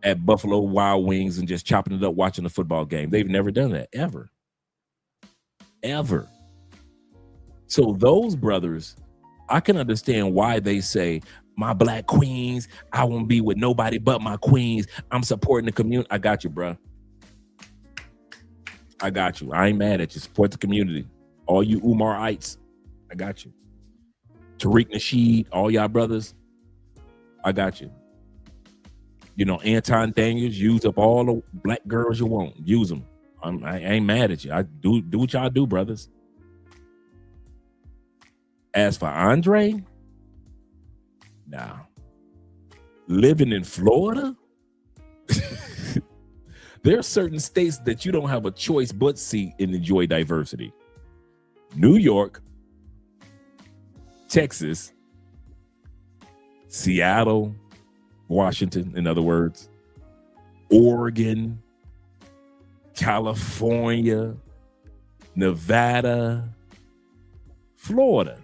at Buffalo Wild Wings and just chopping it up watching the football game. They've never done that, ever. Ever. So those brothers, I can understand why they say, my black queens, I won't be with nobody but my queens. I'm supporting the community. I got you, bro. I got you. I ain't mad at you. Support the community. All you Umarites, I got you. Tariq Nasheed, all y'all brothers, I got you. You know, Anton Daniels, use up all the black girls you want. Use them. I ain't mad at you. I do what y'all do, brothers. As for Andre, nah. Living in Florida, there are certain states that you don't have a choice but see and enjoy diversity. New York, Texas, Seattle, Washington, in other words, Oregon, California, Nevada, Florida.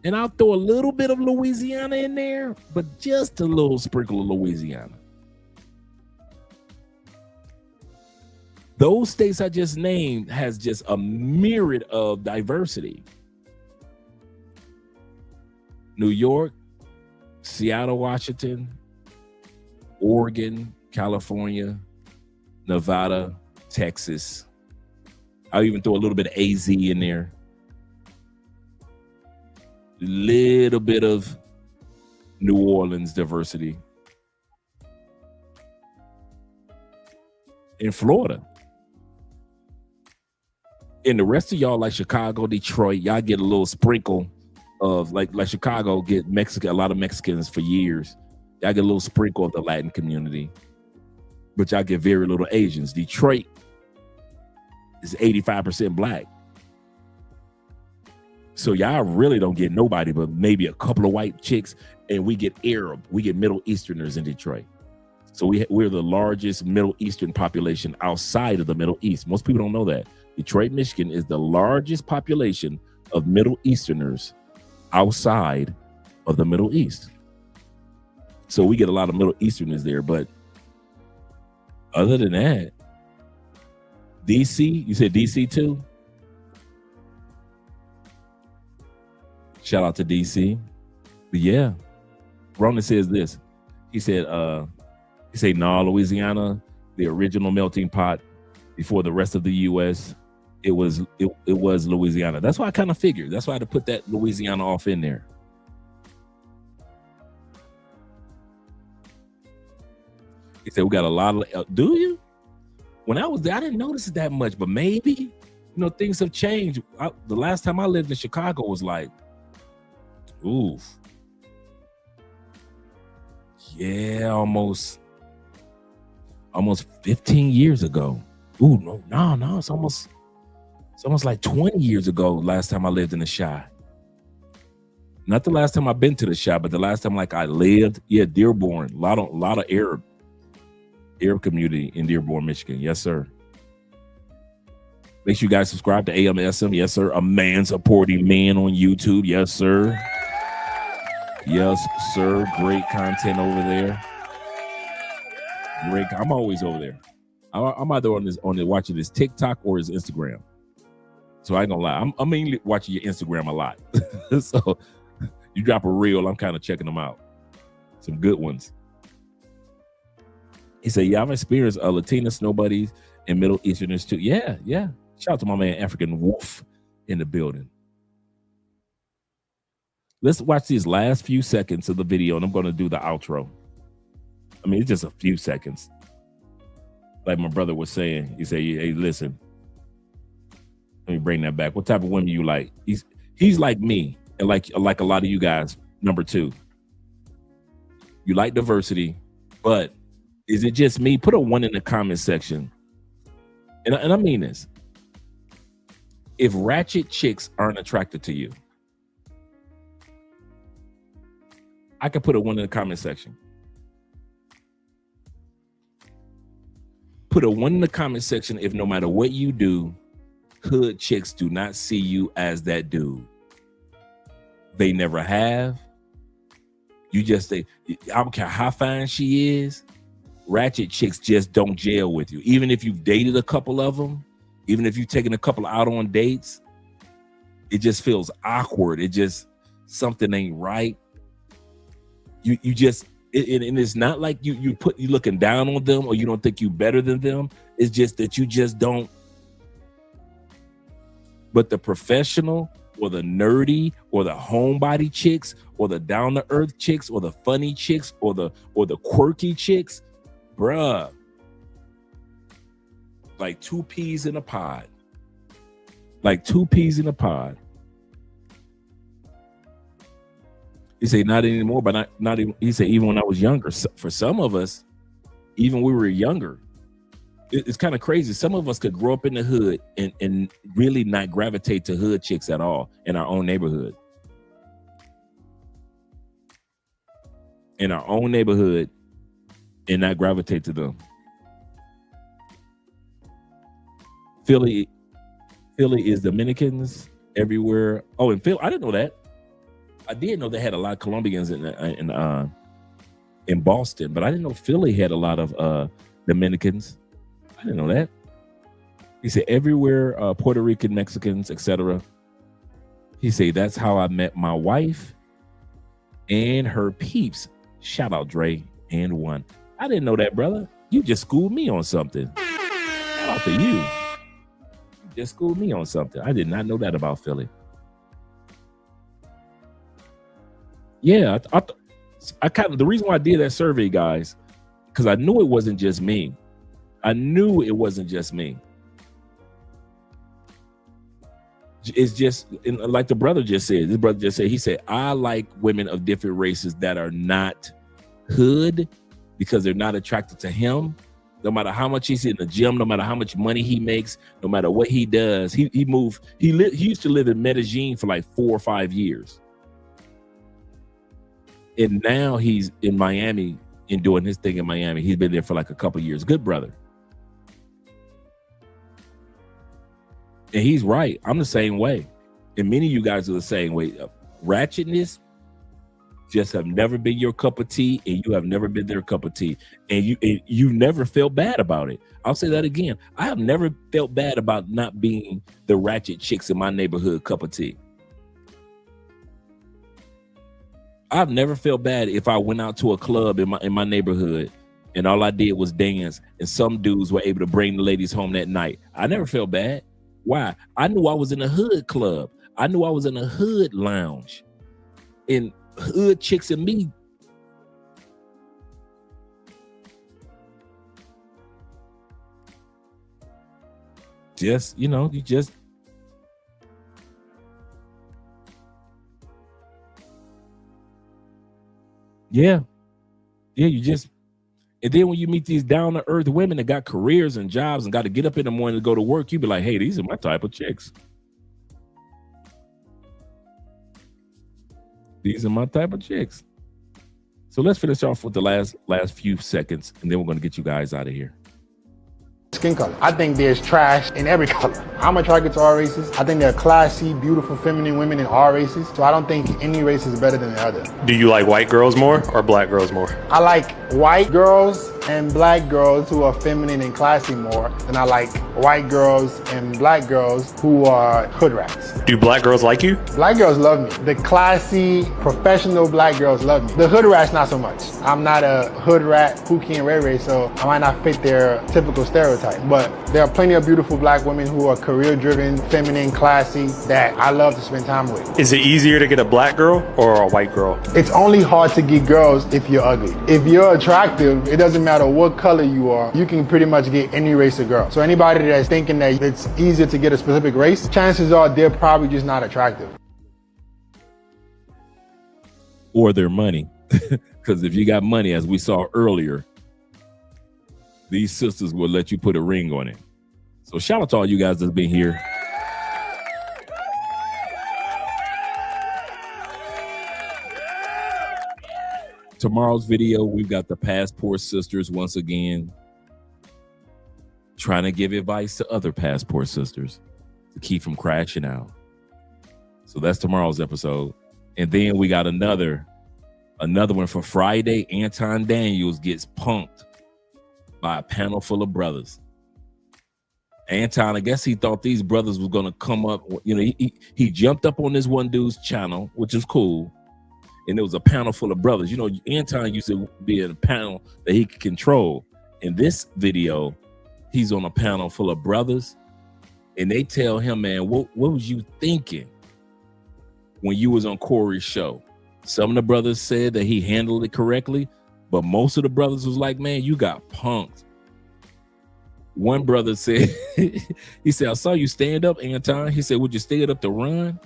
And I'll throw a little bit of Louisiana in there, but just a little sprinkle of Louisiana. Those states I just named has just a myriad of diversity. New York, Seattle, Washington, Oregon, California, Nevada, Texas. I'll even throw a little bit of AZ in there. Little bit of New Orleans diversity. In Florida. And the rest of y'all, like Chicago, Detroit, y'all get a little sprinkle of like Chicago get Mexican, a lot of Mexicans for years. Y'all get a little sprinkle of the Latin community, but y'all get very little Asians. Detroit is 85% black. So y'all really don't get nobody but maybe a couple of white chicks, and we get Arab, we get Middle Easterners in Detroit. So we're the largest Middle Eastern population outside of the Middle East. Most people don't know that. Detroit, Michigan is the largest population of Middle Easterners outside of the Middle East. So we get a lot of Middle Easterners there, but other than that, DC, you said DC too? Shout out to DC. But yeah, Ronan says this. He said, nah, Louisiana, the original melting pot before the rest of the U.S., it was Louisiana. That's why I kind of figured. That's why I had to put that Louisiana off in there. He said, we got a lot of, do you? When I was there, I didn't notice it that much, but maybe, things have changed. The last time I lived in Chicago was like, oof. Yeah, almost 15 years ago. Ooh, no, it's almost like 20 years ago last time I lived in the Chi. Not the last time I've been to the Chi, but the last time I lived, Dearborn. A lot of Arab community in Dearborn, Michigan. Yes, sir. Make sure you guys subscribe to AMSM. Yes, sir. A man supporting man on YouTube. Yes, sir. Yes, sir. Great content over there. I'm always over there. I'm either watching his TikTok or his Instagram. So I ain't gonna lie. I'm mainly watching your Instagram a lot. So you drop a reel, I'm kind of checking them out. Some good ones. He said, yeah, I've experienced Latina snow buddies and Middle Easterners too. Yeah. Shout out to my man African Wolf in the building. Let's watch these last few seconds of the video, and I'm going to do the outro. I mean, it's just a few seconds. Like my brother was saying, he said, hey, listen, let me bring that back. What type of women you like? He's like me, and like a lot of you guys. Number two, you like diversity, but Is it just me? Put a 1 in the comment section. And I mean this. If ratchet chicks aren't attracted to you, I could put a 1 in the comment section. Put a 1 in the comment section if no matter what you do, hood chicks do not see you as that dude. They never have. You just say, I don't care how fine she is, ratchet chicks just don't gel with you. Even if you've dated a couple of them, even if you've taken a couple out on dates, it just feels awkward. It just, something ain't right. You just, and it's not like you looking down on them or you don't think you better than them. It's just that you just don't. But the professional or the nerdy or the homebody chicks or the down to earth chicks or the funny chicks or the quirky chicks, bruh, like 2 peas in a pod. Like 2 peas in a pod. He said not anymore, but not even. He said even when I was younger. For some of us, even when we were younger, it's kind of crazy. Some of us could grow up in the hood and really not gravitate to hood chicks at all in our own neighborhood. In our own neighborhood, and not gravitate to them. Philly is Dominicans everywhere. Oh, in Philly, I didn't know that. I did know they had a lot of Colombians in Boston, but I didn't know Philly had a lot of Dominicans. I didn't know that. He said everywhere, Puerto Rican, Mexicans, etc. He said that's how I met my wife and her peeps. Shout out Dre and one. I didn't know that, brother. You just schooled me on something. Shout out to you. You just schooled me on something. I did not know that about Philly. Yeah, I kind of, the reason why I did that survey, guys, because I knew it wasn't just me. It's just like the brother just said. This brother just said, he said, I like women of different races that are not hood because they're not attracted to him. No matter how much he's in the gym, no matter how much money he makes, no matter what he does, he used to live in Medellin for like 4 or 5 years. And now he's in Miami and doing his thing in Miami. He's been there for like a couple of years. Good brother. And he's right. I'm the same way. And many of you guys are the same way. Ratchetness just have never been your cup of tea, and you have never been their cup of tea. And you never felt bad about it. I'll say that again. I have never felt bad about not being the ratchet chicks in my neighborhood cup of tea. I've never felt bad if I went out to a club in my neighborhood and all I did was dance and some dudes were able to bring the ladies home that night. I never felt bad. Why? I knew I was in a hood club. I knew I was in a hood lounge. And hood chicks and me. Just, you just. Yeah, you just, and then when you meet these down to earth women that got careers and jobs and got to get up in the morning to go to work, you be like, hey, these are my type of chicks. These are my type of chicks. So let's finish off with the last few seconds, and then we're going to get you guys out of here. Skin color. I think there's trash in every color. I'm attracted to all races. I think there are classy, beautiful, feminine women in all races. So I don't think any race is better than the other. Do you like white girls more or black girls more? I like white girls and black girls who are feminine and classy more than I like white girls and black girls who are hood rats. Do black girls like you? Black girls love me. The classy, professional black girls love me. The hood rats, not so much. I'm not a hood rat, Pookie and Ray Ray, so I might not fit their typical stereotype. But there are plenty of beautiful black women who are career-driven, feminine, classy, that I love to spend time with. Is it easier to get a black girl or a white girl? It's only hard to get girls if you're ugly. If you're attractive, it doesn't matter what color you are, you can pretty much get any race of girl. So anybody that's thinking that it's easier to get a specific race, chances are they're probably just not attractive. Or their money. Because if you got money, as we saw earlier, these sisters will let you put a ring on it. So shout out to all you guys that's been here. Tomorrow's video, we've got the Passport Sisters once again trying to give advice to other Passport Sisters to keep from crashing out. So that's tomorrow's episode. And then we got another one for Friday. Anton Daniels gets punked by a panel full of brothers. Anton, I guess he thought these brothers was going to come up. You know, he jumped up on this one dude's channel, which is cool. And there was a panel full of brothers. You know, Anton used to be in a panel that he could control. In this video, he's on a panel full of brothers. And they tell him, man, what was you thinking when you was on Corey's show? Some of the brothers said that he handled it correctly, but most of the brothers was like, man, you got punked. One brother said, he said, I saw you stand up, Anton. He said, would you stand up to run?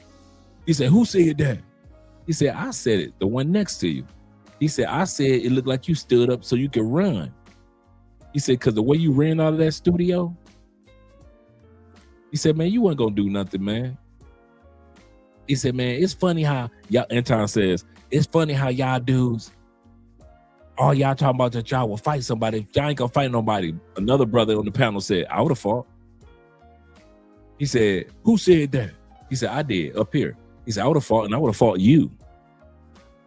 He said, who said that? He said, I said it, the one next to you. He said, I said it looked like you stood up so you could run. He said, because the way you ran out of that studio, he said, man, you weren't going to do nothing, man. He said, man, it's funny how y'all, Anton says, it's funny how y'all dudes, all y'all talking about that y'all will fight somebody. Y'all ain't gonna fight nobody. Another brother on the panel said, I would have fought. He said, who said that? He said, I did up here. He said, I would have fought and I would have fought you.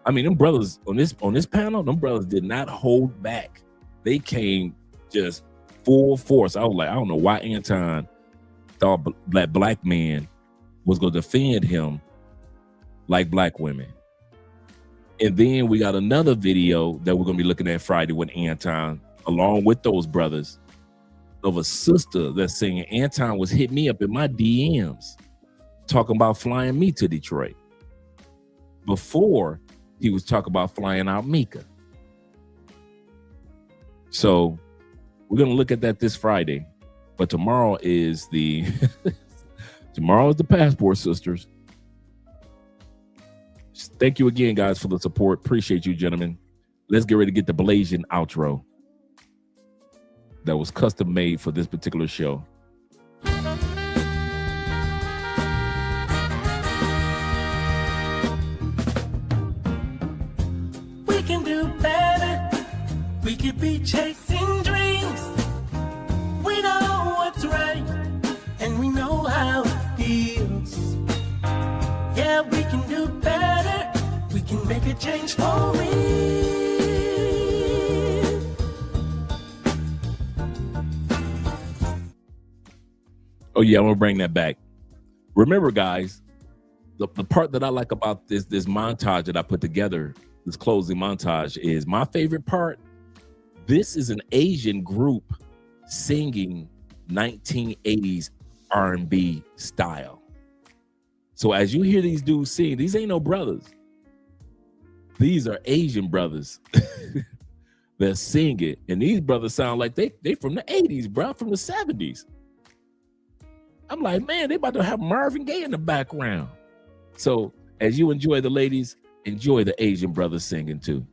I mean, them brothers on this panel, them brothers did not hold back. They came just full force. I was like, I don't know why Anton thought that black man was going to defend him like black women. And then we got another video that we're going to be looking at Friday with Anton, along with those brothers, of a sister that's saying Anton was hitting me up in my DMs, talking about flying me to Detroit. Before he was talking about flying out Mika. So we're going to look at that this Friday. But tomorrow is the Passport Sisters. Thank you again, guys, for the support. Appreciate you, gentlemen. Let's get ready to get the Blasian outro that was custom made for this particular show. We can do better. We could be chasing dreams. We know what's right, and we know how it feels. Yeah, we can do better. We can make a change for real. Oh yeah, I'm gonna bring that back. Remember, guys, the part that I like about this montage that I put together, this closing montage, is my favorite part. This is an Asian group singing 1980s R&B style. So as you hear these dudes sing, these ain't no brothers. These are Asian brothers that sing it. And these brothers sound like they from the 80s, bro, from the 70s. I'm like, man, they about to have Marvin Gaye in the background. So as you enjoy the ladies, enjoy the Asian brothers singing too.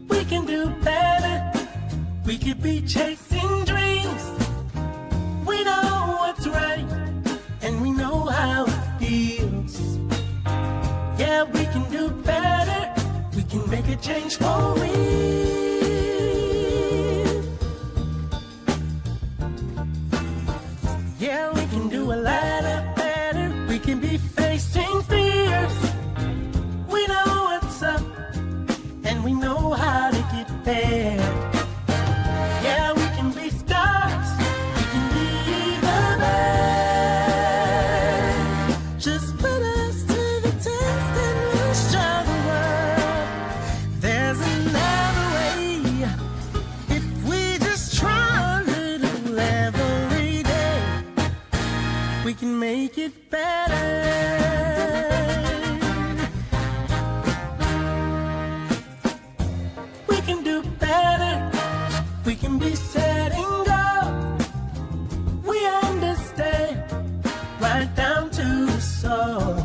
We can do better. We could be chasing dreams. We know what's right, and we know how it feels. Yeah, we can do better. We can make a change for real. Yeah, we can do a lot better. We can be facing fears. We know what's up, and we know how to get there. Yeah, we can be stars. We can be the best. Just put us to the test and we'll show the world there's another way. If we just try a little every day, we can make it better. We can do better. We can be setting goals. We understand right down to the soul.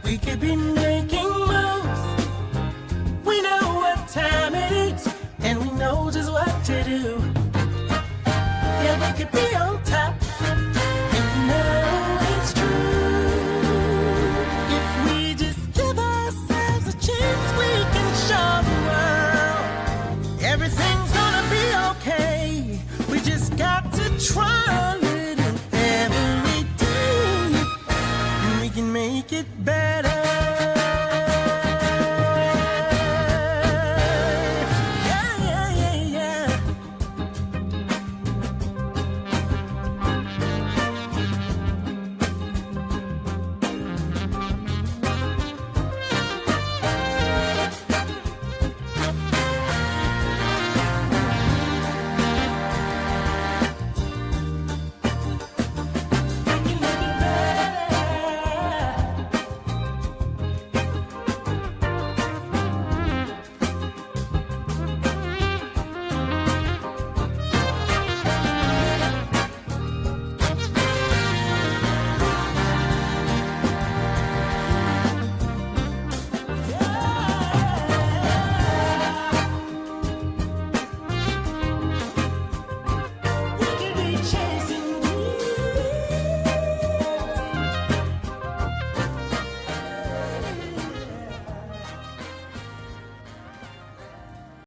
We could be making moves. We know what time it is, and we know just what to do. Yeah, we could be on top, and you know it's true. If we just give ourselves a chance, we can show the world everything's gonna be okay. We just got to try a little every day, and we can make it better.